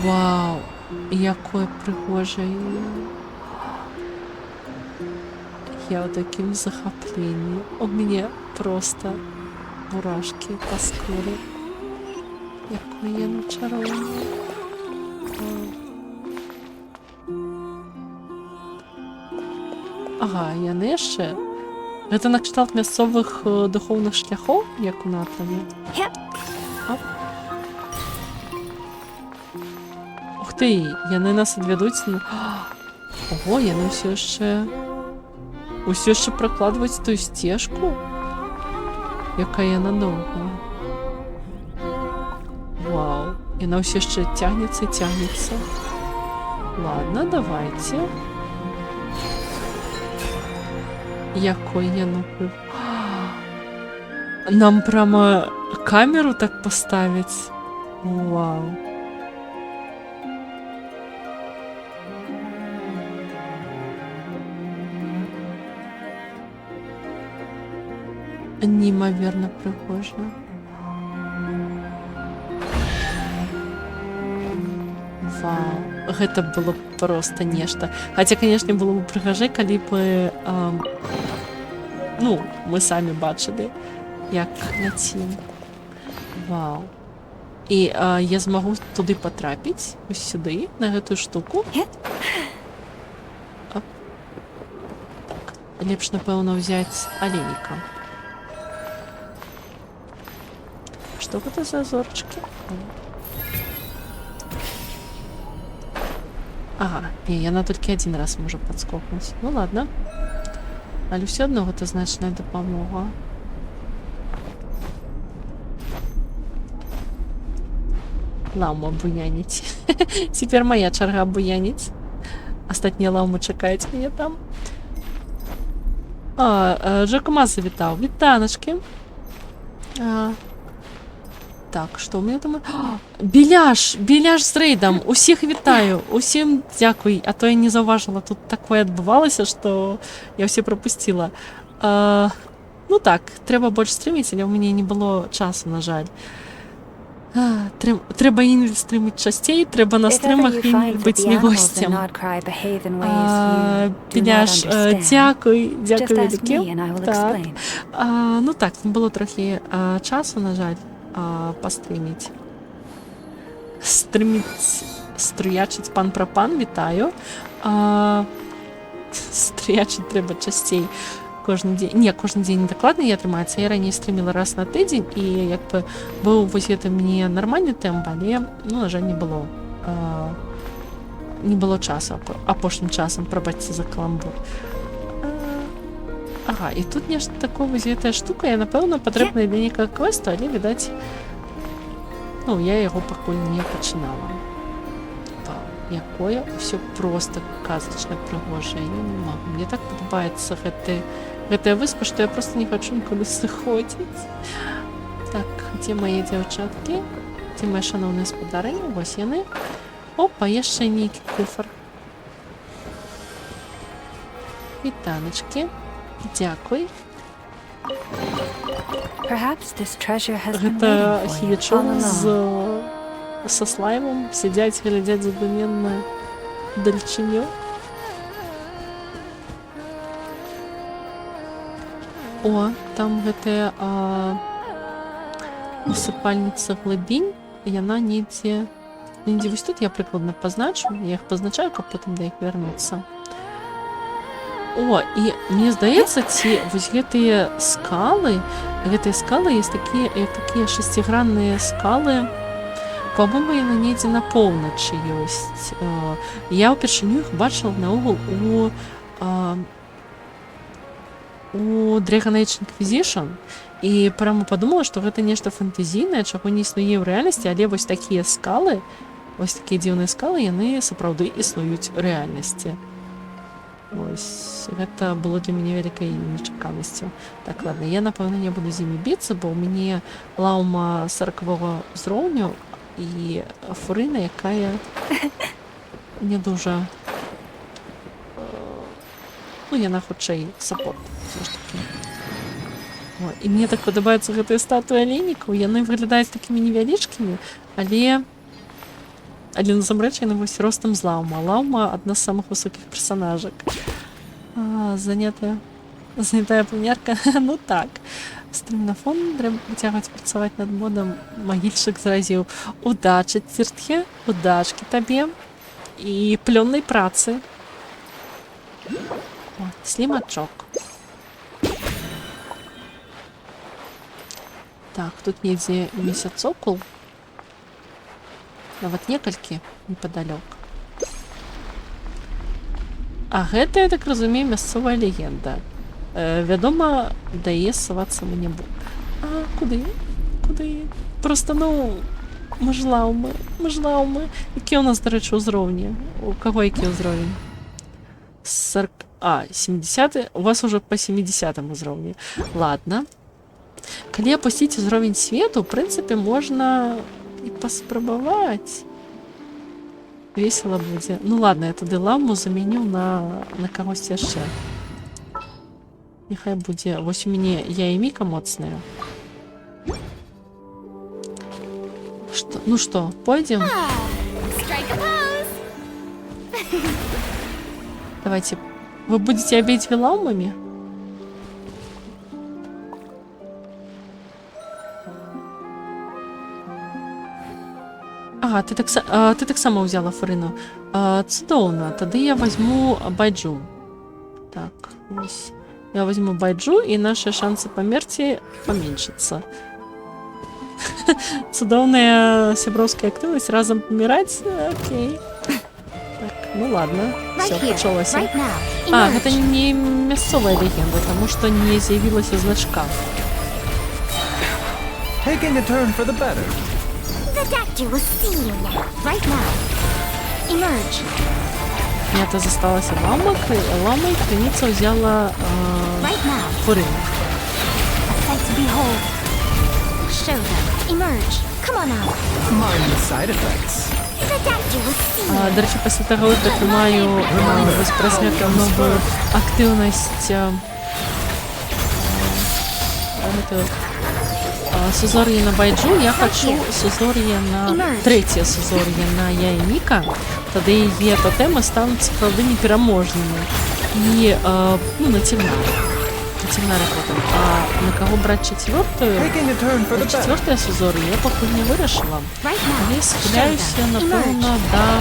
Вау, якое прыгожае. Я ў такім захапленні. У мяне просто мурашкі па скуры. Якое яно чароўнае. Ага, яны яшчэ. Гэта накшталт мясцовых духоўных шляхоў, як у Наталі. Ух ты, яны нас адвядуць на... Ого, яны ўсё яшчэ пракладваюць тую сцежку, якая яна доўгая. Вау, яна ўсё яшчэ цягнецца і цягнецца. Ладно, давайте. Якой яно... Нам прямо камеру так поставить? Вау. Неймоверно пригожа. Вау. Гэта было просто нешта. Хаця, канешне, было б прыгажэй, калі бы ну, мы самі бачылі, як ляцім. Вау. І я змагу туды патрапіць, ось сюды, на гэтую штуку. Так. Лепш, напэўна, ўзяць аленіка. Што гэта за зорчкі? Ага, не, яна толькі адзін раз можа падскокнуць. Ну ладно. Але ўсё адно гэта значная дапамога. Лаўму абуяніць. Цяпер моя чарга абуяніць. Астатнія лаўмы чакаюць мяне там. Жакума завітаў. Вітаначкі. Так, што ў мяне там... Беляш! Беляш з рэйдам! Усіх вітаю! Усім дзякуй! А то я не заўважыла, тут такое адбывалася, што я ўсе прапусціла. Ну так, трэба больш стрыміць, але ў мяне не было часу, на жаль. Трэба інвель стрыміць часцей, трэба на стрымах інвель быць не госцем. Беляш, дзякуй! Дзякуй вялікі! Ну так, не было трохі часу, на жаль. Пастрыміць. Стрыячыць пан пра пан, вітаю. Стрыячыць трэба часцей кожны дзень. Не, кожны дзень дакладна не атрымаецца. Я раней стрыміла раз на тыдзень, і як бы быў вось гэта мне нармальны тэмп, але, ну, на жаль, не было часу апошнім часам, прабачце за каламбур. Ага, і тут нешта такое, вось гэтая штука, я, напэўна, патрэбная для нейкага квесту, але, відаць, ну, я яго пакуль не пачынала. Якое ўсё проста казачна прыгожае, я не магу. Мне так падабаецца гэтая выспа, што я проста не хачу ніколі сыходзіць. Так, дзе мае дзяўчаткі? Дзе мае шаноўныя спадарыні? Вось яны. Опа, яшчэ нейкі куфар. Вітаначкі. Дзякуй. Perhaps this treasure has been Гэта waiting for you all хігачоў along. са слаймам сядзяць, глядзяць задуменна дальчыню. О, там гэтая усыпальніца глыбінь, яна недзе вось тут я прыкладна пазначу, я іх пазначаю, каб потым да іх вярнуцца. О, і мне здаецца, ці вось гэтыя скалы ёсць такія шасцігранныя скалы, по-моему, яны недзе на поўначы ёсць. Я ўпершыню іх бачыла наогул у Dragon Age Inquisition, і прямо падумала, што гэта нешта фэнтэзійнае, чаго не існуе ў рэальнасці, але вось такія скалы, вось такія дзіўныя скалы, яны сапраўды існуюць у рэальнасці. Вось, гэта было для мяне вялікай нечаканасцю. Так, ладно, я, напэўна, не буду з імі біцца, бо ў мяне лаўма 40-го ўзроўню і фурына, якая не дужа... Ну, яна хутчэй саппорт. І мне так падабаюцца гэтыя статуі аленікаў. Яны выглядаюць такімі невялічкімі, але насамрэч яны вось ростам з лаўма. Лаўма адна з самых высокіх персанажак. Занятая планерка. Ну так. Стрым на фон, трэба працягваць працаваць над модам. Магільчык зразіў. Удачы, Ціртхе, удачкі табе і плённай працы. О, слімачок. Так, тут недзе месяцокул. Нават некалькі непадалёк. А гэта, я так разумею, мясцовая легенда. Вядома, дае ссавацца мы не буду. А, куды? Куды? Просто, ну, мы ж лаўмы. Які у нас, дарэчы, ўзроўні? У каго які ўзровень? 70-й? У вас уже по 70-м узроўні. Ладно. Калі апусціць узровень свету, ў прынцыпе, можна і паспрабаваць. Весела будзе. Ну ладно, я тады ламу заменю на кагосьці яшчэ. Няхай будзе. Вось у мяне я і Міка моцная. Ну што, пойдзем? Давайте. Вы будете обедзве лаумамі? Ага, ты таксама ўзяла фурыну. Цудоўна. Тады я возьму байджу. Так, вось. Я возьму байджу, і наши шансы памерці паменшацца. Цудоўная сяброўская актыўнасць, разам паміраць? Окей. Ну ладно, все, пачалося. А, гэта не мясцовая легенда, таму што не з'явілася значка. Taking a turn for the better. The doctor will see you now, right now. Emerge. Нята засталася ламай, крыніца ўзяла фурыну. A sight to behold. Show them. Emerge. Come on out. Mind the side effects. The doctor will see you. Дарэчы, пасля таго, як атрымаю вось праз гэта новую актыўнасць сузор'е на байджу, я хачу сузор'е на трэцяе сузор'е на я і Міка. Тады яе тотэмы стануць сапраўды непераможнымі. І, ну, на цемнары потым. А на каго браць чацвёртую? Чацвёртае сузор'е я пакуль не вырашыла. Але схіляюся, напэўна, да...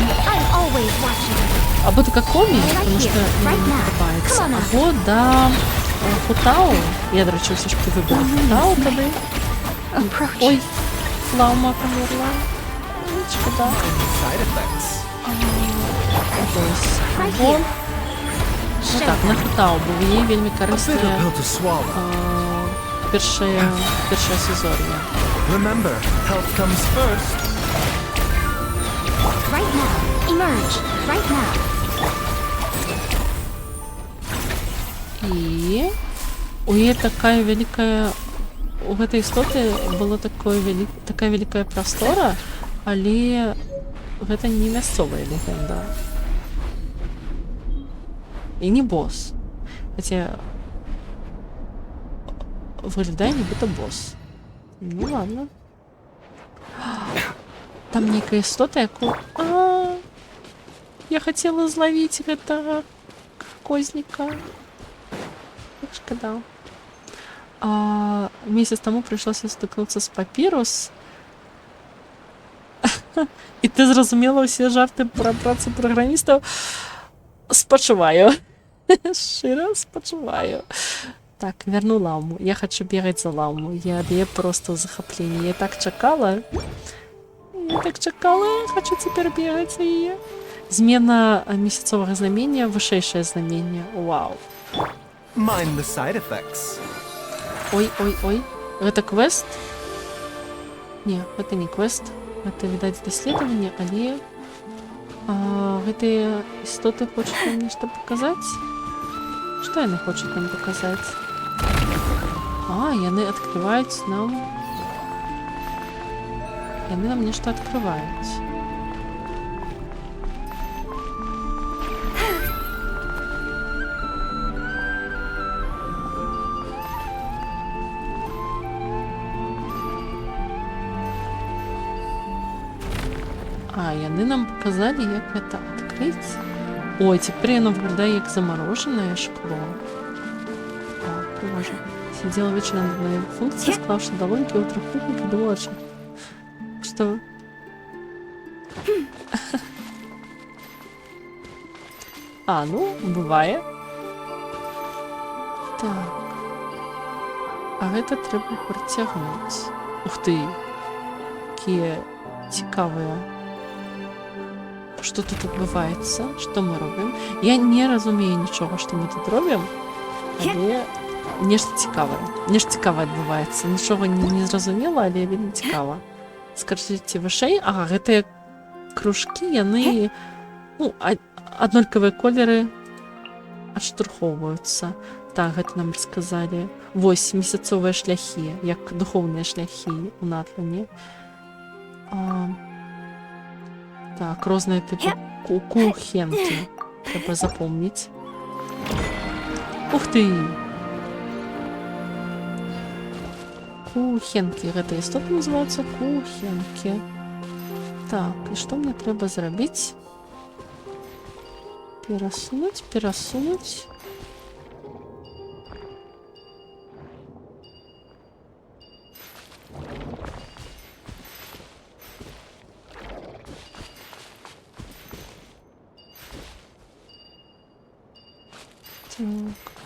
Або да Какомі, потому што мне не падабаецца. Або да Хутау. Я, дарэчы, ўсё ж выбрала Хутау тады. Ой, лаума памерла. Шкода. Або... Ну так, на Хутау, бо в яе вельмі карыснае першае сезор'е. Remember, health comes first. Right now. Emerge. Right now. І у яе такая вялікая... У гэтай істоты была такая вялікая прастора, але гэта не мясцовая легенда. І не босс. Хаця... виглядає нібито бос. Ну ладно. Там некая істота, яку... Я хотела зловить этого козника. Як шкода. Месяц тому прийшлося стикнутися з Папірус. І ти зрозуміла усі жарти про працю програмістів? Спочиваю. Широ спочиваю. Так, верну Ламу. Я хочу бегать за Ламу. Я просто в захоплении. Я так чекала. Я хочу теперь бегать за ее. Змена месяцового знамения, вышейшее знамение. Вау. Mind the side effects. Ой. Это квест? Не, это не квест. Это, видать, доследование, але... Гэтыя істоты хочуць нам нешта паказаць? Што яны хочуць нам паказаць? Яны адкрываюць нам... Яны нам нешта адкрываюць. Яны нам показали, як это открыть. Ой, теперь оно выглядает как замороженное шкло. Боже. Сидела вечером над моей функцией, склавши долоньки у трехпутника, думала, что... Ну, бывает. Так. Это треба притягнуть. Ух ты. Какие цікавые. Що тут відбувається? Що ми робимо? Я не розумію нічого, що ми тут робимо, але нешта цікаве. Нешта цікаве відбувається. Нічого не зрозуміло, але вельми цікаво. Скажіть вишей. Гэта кружки, яны, аднолькавыя колеры адштурхоўваюцца. Так, гэта нам сказалі. Вось, месяцовыя шляхі, як духоўныя шляхі у Натлане. Так, розные типы кухенки. Треба запомнить. Ух ты! Кухенки. Это истоты называются кухенки. Так, и что мне треба зробить? Пересунуть.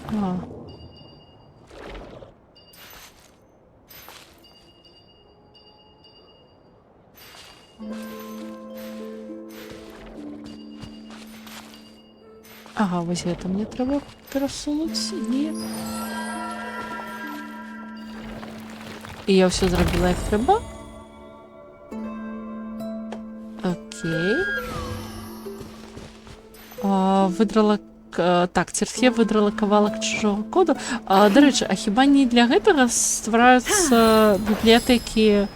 Так. Вось гэта мне трэба перасунуць і я ўсё зрабіла як трэба. Окей. Выдрала так, церкве выдрала кавалак чужого коду. До рэчы, хіба не для гэтага ствараюцца бібліятэкі?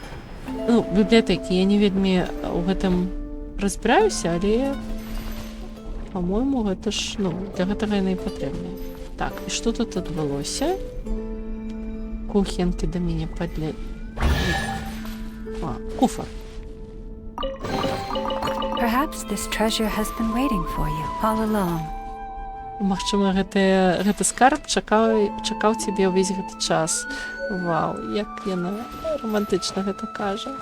Бібліятэкі, я не вельмі ў гэтым разбіраюся, але па-мойму, гэта ж, для гэтага яны і патрэбныя. Так, і што тут адбылося? Кухенкі да мяне падлі... Куфар. Perhaps this treasure has been waiting for you all along. Магчыма, гэты скарб чакаў цябе ўвесь гэты час. Вау, як яна романтычна гэта кажа.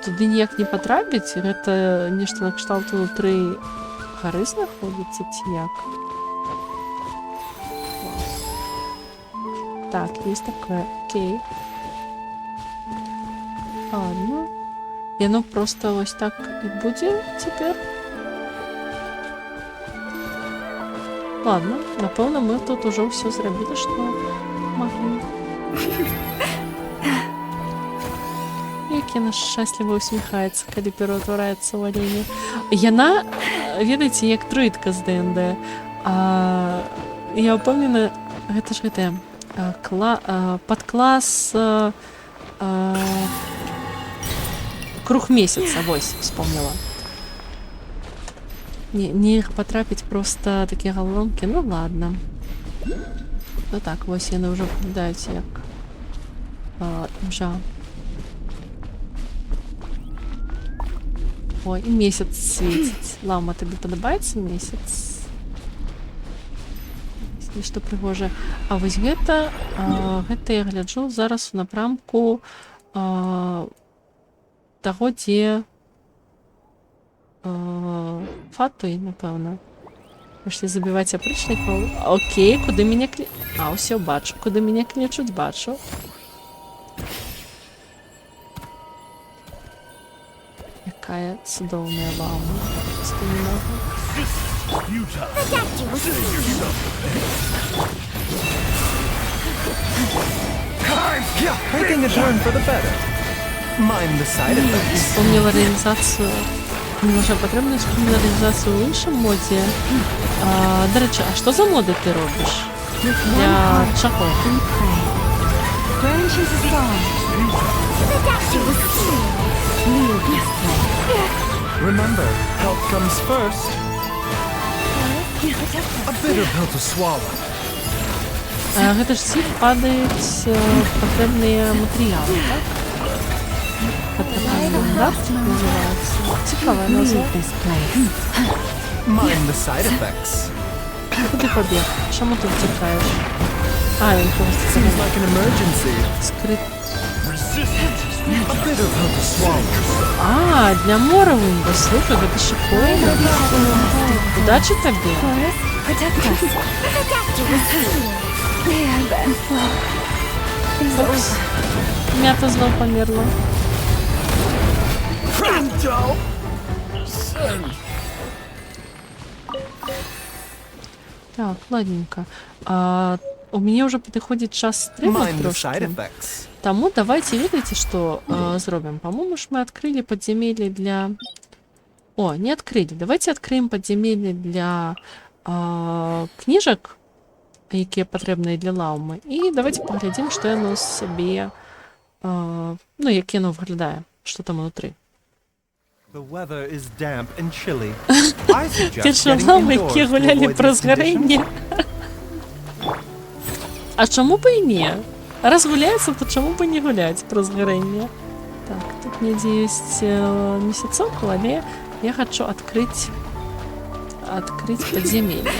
Туды ніяк не патрапіць? Гэта нешта накшталт унутры гары знаходзіцца ці як? Так, есть такое. Окей. Ладно. Яно просто ось так і будзе цяпер. Ладно, напэўна, мы тут ужо ўсё зрабілі, што маглі. Як яна шчасліва усміхаецца, калі пераўтвараецца ў аленя. Яна, ведаеце, як друідка з ДНД. Я ўпэўнена, гэта ж гэтая падклас круг месяца, вось, вспомнила. Нельга потрапіць просто такія галонкі, ну ладно. Ну так, ось яны ўжо выглядаюць як імжа. Ой, і месяц свеціць. Лама, табе падабаецца месяц? Нешта прыгожае. А вось гэта я гляджу зараз у напрамку таго, дзе Фатуй, напэўна. Пашлі забіваць апрычнікаў. Окей, куды мяне А, ўсё бачу. Куды мяне клічуць, бачу. Якая цудоўная лама. Просто не могу. Futile. Protect you. Save yourself the pain. Taking a turn for the better. Mind the side effects. Вспомнила реалізацію. Може, потрібно вспомнила реалізацію в іншому моді. До речі, а що за моди ти робиш? Для чого? Branches is gone. Protect you. Leave this place. Remember, health comes first. A bitter pill to swallow. Гэта ж всі падаюць патрэбныя матэрыялы, так? Патрэбны гафт называецца. Цікавая назва. Leave this place. Mind the side effects. Куди побіг? Чому ти втікаєш? А, він просто Seems like an emergency. скрит. Resistance is A futile. bitter pill to swallow. А, для моровинга, слухай, гэта шикарно. Удачі тобі. Forest, protect us. Protect you. There, then. It's Упс. Мята знов померла. Crypto. Send. Так, ладненько. У меня уже подходит час стріма Mind the side трошки. effects. Тому давайте, видите, что зробим. По-моему, ж мы открыли подземелье для... О, не открыли. Давайте откроем подземелье для книжек, які потрібні для лауми. І давайте поглядим, що воно собі... ну, як воно виглядає. Що там внутри. The weather is damp and chilly. I suggest Перші getting лами, indoors які to гуляли avoid про these conditions. згорення. А чому б і ні? Раз гуляється, то чому б і не гулять про згорення? Так, тут недзе есть месяцок, але я хочу открыть подземелье.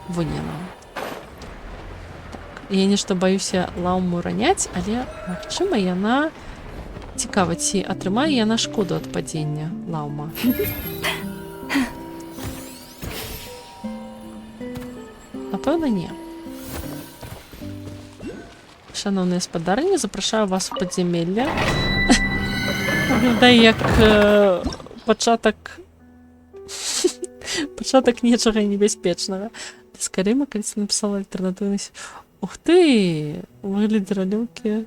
Вынено. Так, я нешта баюся лауму раняць, але магчыма яна... Цікава, ці атрымае яна шкоду ад падзення лаума. Напэўна, не. Шановныя спадарыні, запрашаю вас у падзямелле. Выглядае як пачатак нечага небяспечнага. Скарыма, калі напісала альтэрнатыўны... Ух ты! Выглядзе ралёўкі.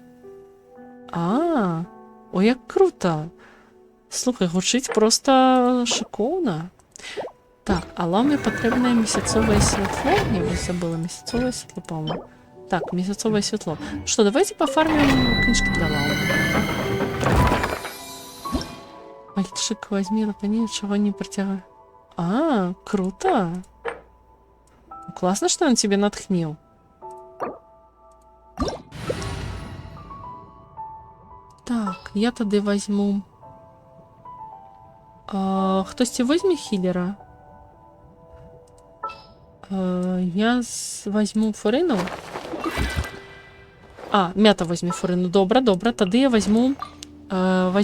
Ой, як круто! Слухай, гучыць просто шыкоўна. Так, а ламе патрэбнае месяцовае святло. Я вось забыла месяцовае святло, по-моему. Так, месяцовое святло. Что, давайте пофармим книжки для лаумы. Мальчик, возьми лапани, ничего не протягивай. Круто! Классно, что он тебе натхнил. Так, я тады возьму... Хтосьці возьме хілера? Я возьму фурину. Мята возьме фурину. Добра, тады я возьму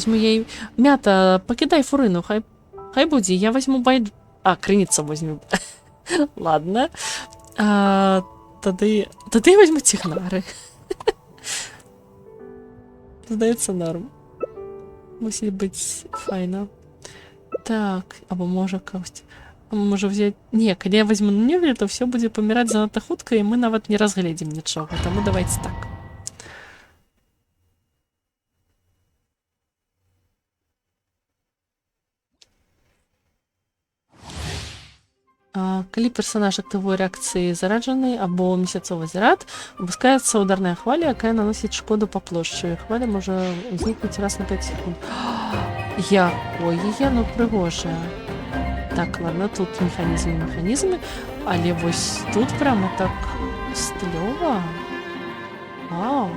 ей... Мята, покидай фурину, хай будзе. Я возьму крыніца возьму. Ладно. Тады я возьму цігнары. Здаецца, норм. Мусіць быць файна. Так, або можа кагосьці... Можа взять... Не, калі я возьму на нього, то все будзе паміраць занадта хутка, і мы нават не разгледзім нічога. Таму давайте так. Калі персонаж актывуе рэакцыі зараджаны або месяцовы зарад, выпускаецца ударная хваля, якая наносіць шкоду па плошчы. Хваля можа ўзнікнуць раз на 5 секунд. Ой, ну прыгожая. Так, ладно, тут механізмы. Але ось тут прямо так стильово. Вау.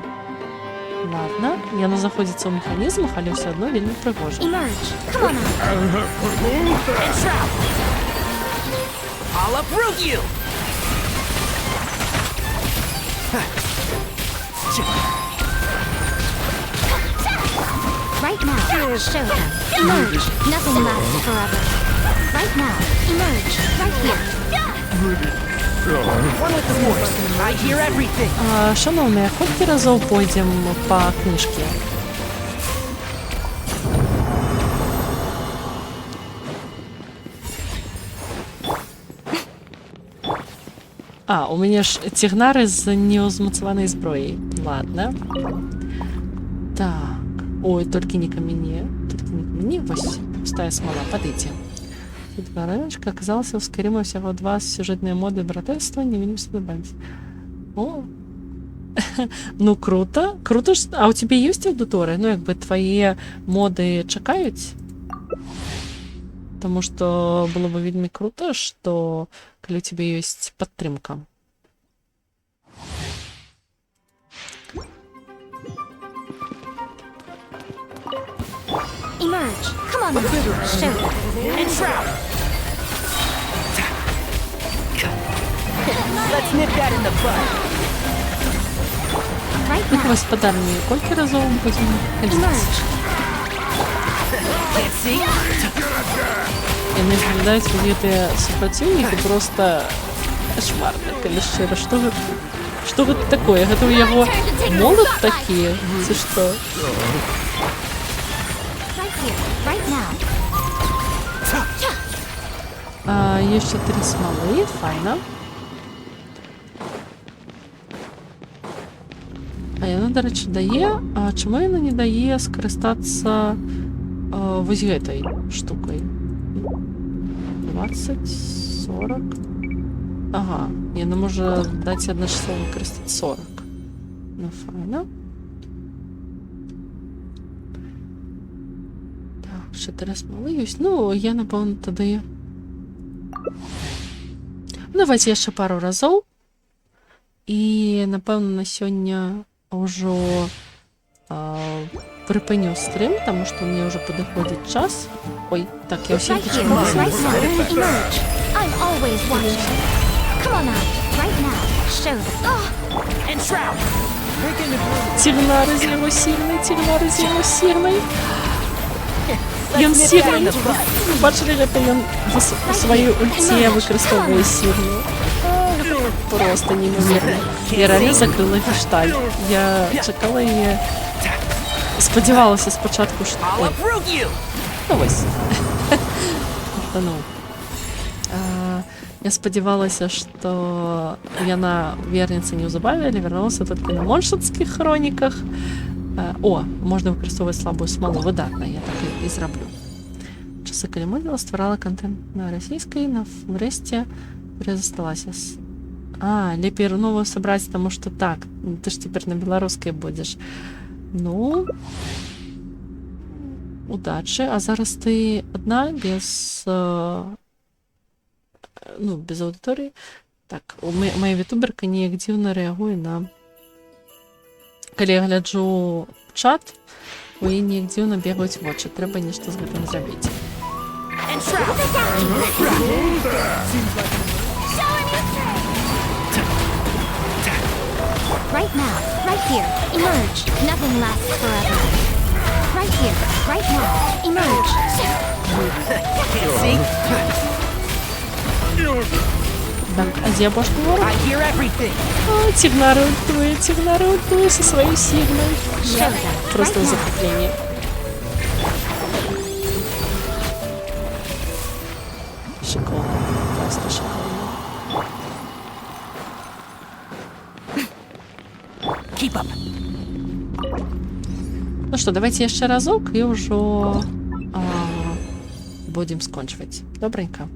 Ладно, яно знаходзіцца ў механізмах, але ўсё адно вельмі прыгожа. Emerge. Come on out. I'll uproot you! Right now. Show them. Emerge. Nothing lasts forever. Right now. Emerge. Right here. One with the force. I hear everything. Шановныя, колькі разоў пойдзем па кніжкі? У мяне ж цігнары з неўзмацаванай зброяй. Ладно. Так. Ой, толькі не ко мне. Толькі не ко мне. Вось, пустая смола. Падыце. Рыночка оказался у Скайрима всего 2 сюжетные моды братерства, не вельмі сподобались. О! Ну, круто. Круто, что... А у тебя есть аудитория? Ну, якби твои моды чакаюць? Потому что было бы вельмі круто, что коли у тебя есть подтримка. Emerge. Come on out. Show them. And shroud. Let's nip that in the bud. Right Так, now. господарні, колькі разоў будзем хадзіць? Emerge. Can't see? Яны выглядаюць як гэтыя супраціўнікі просто кашмарна, калі шчыра. Што гэта такое? Гэта ў яго молот такі? Ці што? Right here. Right now. Есть 4 смолы, файна. Яна, дарэчы, дае... Чаму яна не дае скарыстацца вось гэтай штукай? 20, 40... Ага, яна можа даць адначасова выкарыстаць 40. Ну, файна. Так, 4 смолы ёсць. Ну, я, напэўна, тады... Давайте яшчэ пару разоў. І, напэўна, на сёння ўжо прыпыню стрым, таму што мне ўжо падыходзіць час. Ой, так, я ўсім Right here. пачакала. Right now. Emerge. I'm always watching. Come on out. Right now. Show them. And shroud. Цігнары з яго сігнай, цігнары з яго сігнай. Ён Let's nip that сігнай. in the bud. Бачылі, гэта ён сваю ульце выкарыстоўвае сігну. Просто неимоверно. Я реально закрыла гештальт. Я чакала яе... Спадзявалася спачатку, што... I'll Ой, uproot you. ну вось. Я спадзявалася, што яна вернецца неўзабаве, але вярнулася толькі на моншанскіх хроніках. О, можна выкарыстоўваць слабую смалу. Выдатна, я так і зраблю. Часы, калі модила, стварала контент на расійскай, на фмрэсце засталася. Лепей новую сабраць, таму што так, ты ж цяпер на беларускай будзеш. Ну, удачы. А зараз ты адна, без без аўдыторыі. Так, моя вітуберка неяк дзіўна рэагуе на... Калі я гляджу чат, у яе неяк дзіўна бегаюць вочы. Трэба нешта з гэтым зрабіць. And shroud. Right now. Right here. Emerge. Nothing lasts forever. Right here. Right now. Emerge. Can't see? Так, а дзе апошні ворог? I hear everything. Цігнары ультуе со сваёй сігнай. Show them. Просто Right now. захопление. Шикарно. Просто шикарно. Keep up. Ну што, давайте яшчэ разок і ўжо будзем скончваць. Добренька.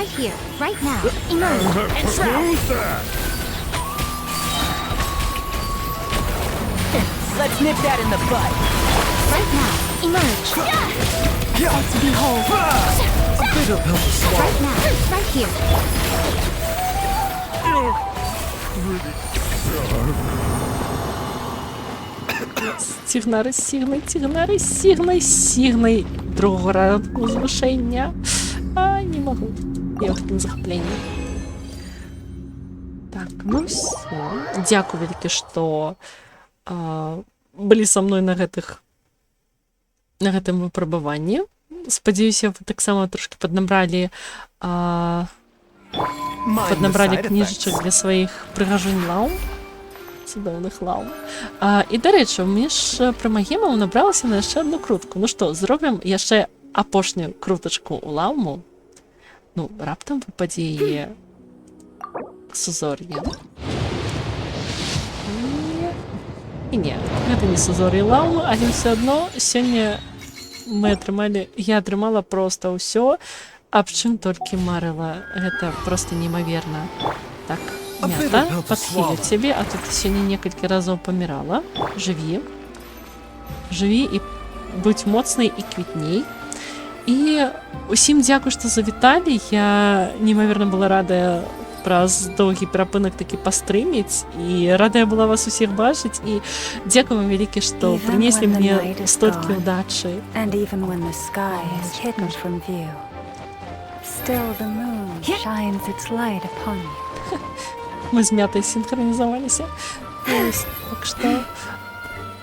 Right here, right now. Emerge and trap. Who's that? Let's nip that in the bud. Right now. Emerge. As behold. A bit of help is swallowed. Right now. Right here. Сігнай. Другого ранку звишення. А, не могу. Я в такому захопленні. Так, ну все. Дякую велике, що былі са мной на гэтым выпрабаванні. Спадзяюся, вы таксама трошки паднабралі Mind the side кніжачак effects. для сваіх прыгажунь лаум. Цудоўных лаум. І, дарэчы, між прымагемаў набралася на яшчэ одну крутку. Ну што, зробім яшчэ апошнюю крутачку ў лауму. Ну, раптам выпадзе яе сузор'е. І не, гэта не сузор'е лаумы, але ўсё адно сёння я атрымала проста ўсё, аб чым толькі марыла. Гэта проста немаверна. Так, мята, падхілю цябе, а тут сёння некалькі разоў памірала. Жыві. Жыві і будь моцнай і квітней. І усім дзякуй, што завіталі. Я немаверна была радая праз доўгі перапынак такі пастрыміць, і радая была вас усіх бачыць, і дзякуй вам вялікі, што Even прынеслі when the мне night is столькі gone. ўдачы. And even when the sky is hidden from view, still the moon shines its light upon you. Мы з мятай сінхранізаваліся. Ось, так што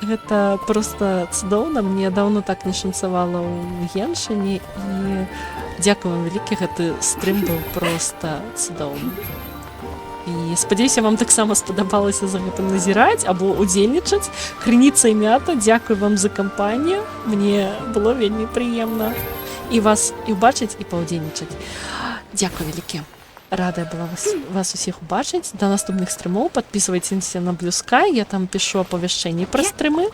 гэта проста цудоўна. Мне даўно так не шанцавала ў Геншыне, і дзякуй вам вялікі, гэты стрым быў проста цудоўны. І спадзяюся, вам таксама спадабалася за гэтым назіраць або удзельнічаць. Крыніца і мята, дзякуй вам за кампанію. Мне было вельмі прыемна і вас і ўбачыць, і паўдзельнічаць. Дзякуй вялікі. Радая была вас усіх убачыць. Да наступных стрымоў. Падпісвайцеся на Blue Sky. Я там пішу апавяшчэнні пра стрымы.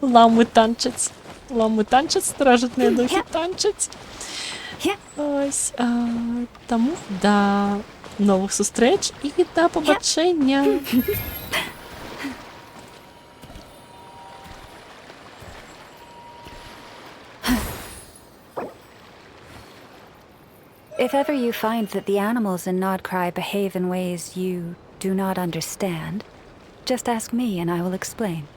Ламы танчаць. Ламы танчаць, старажытныя духі танчаць. Ось, таму да новых сустрэч і да пабачэння. If ever you find that the animals in Nodcry behave in ways you do not understand, just ask me and I will explain.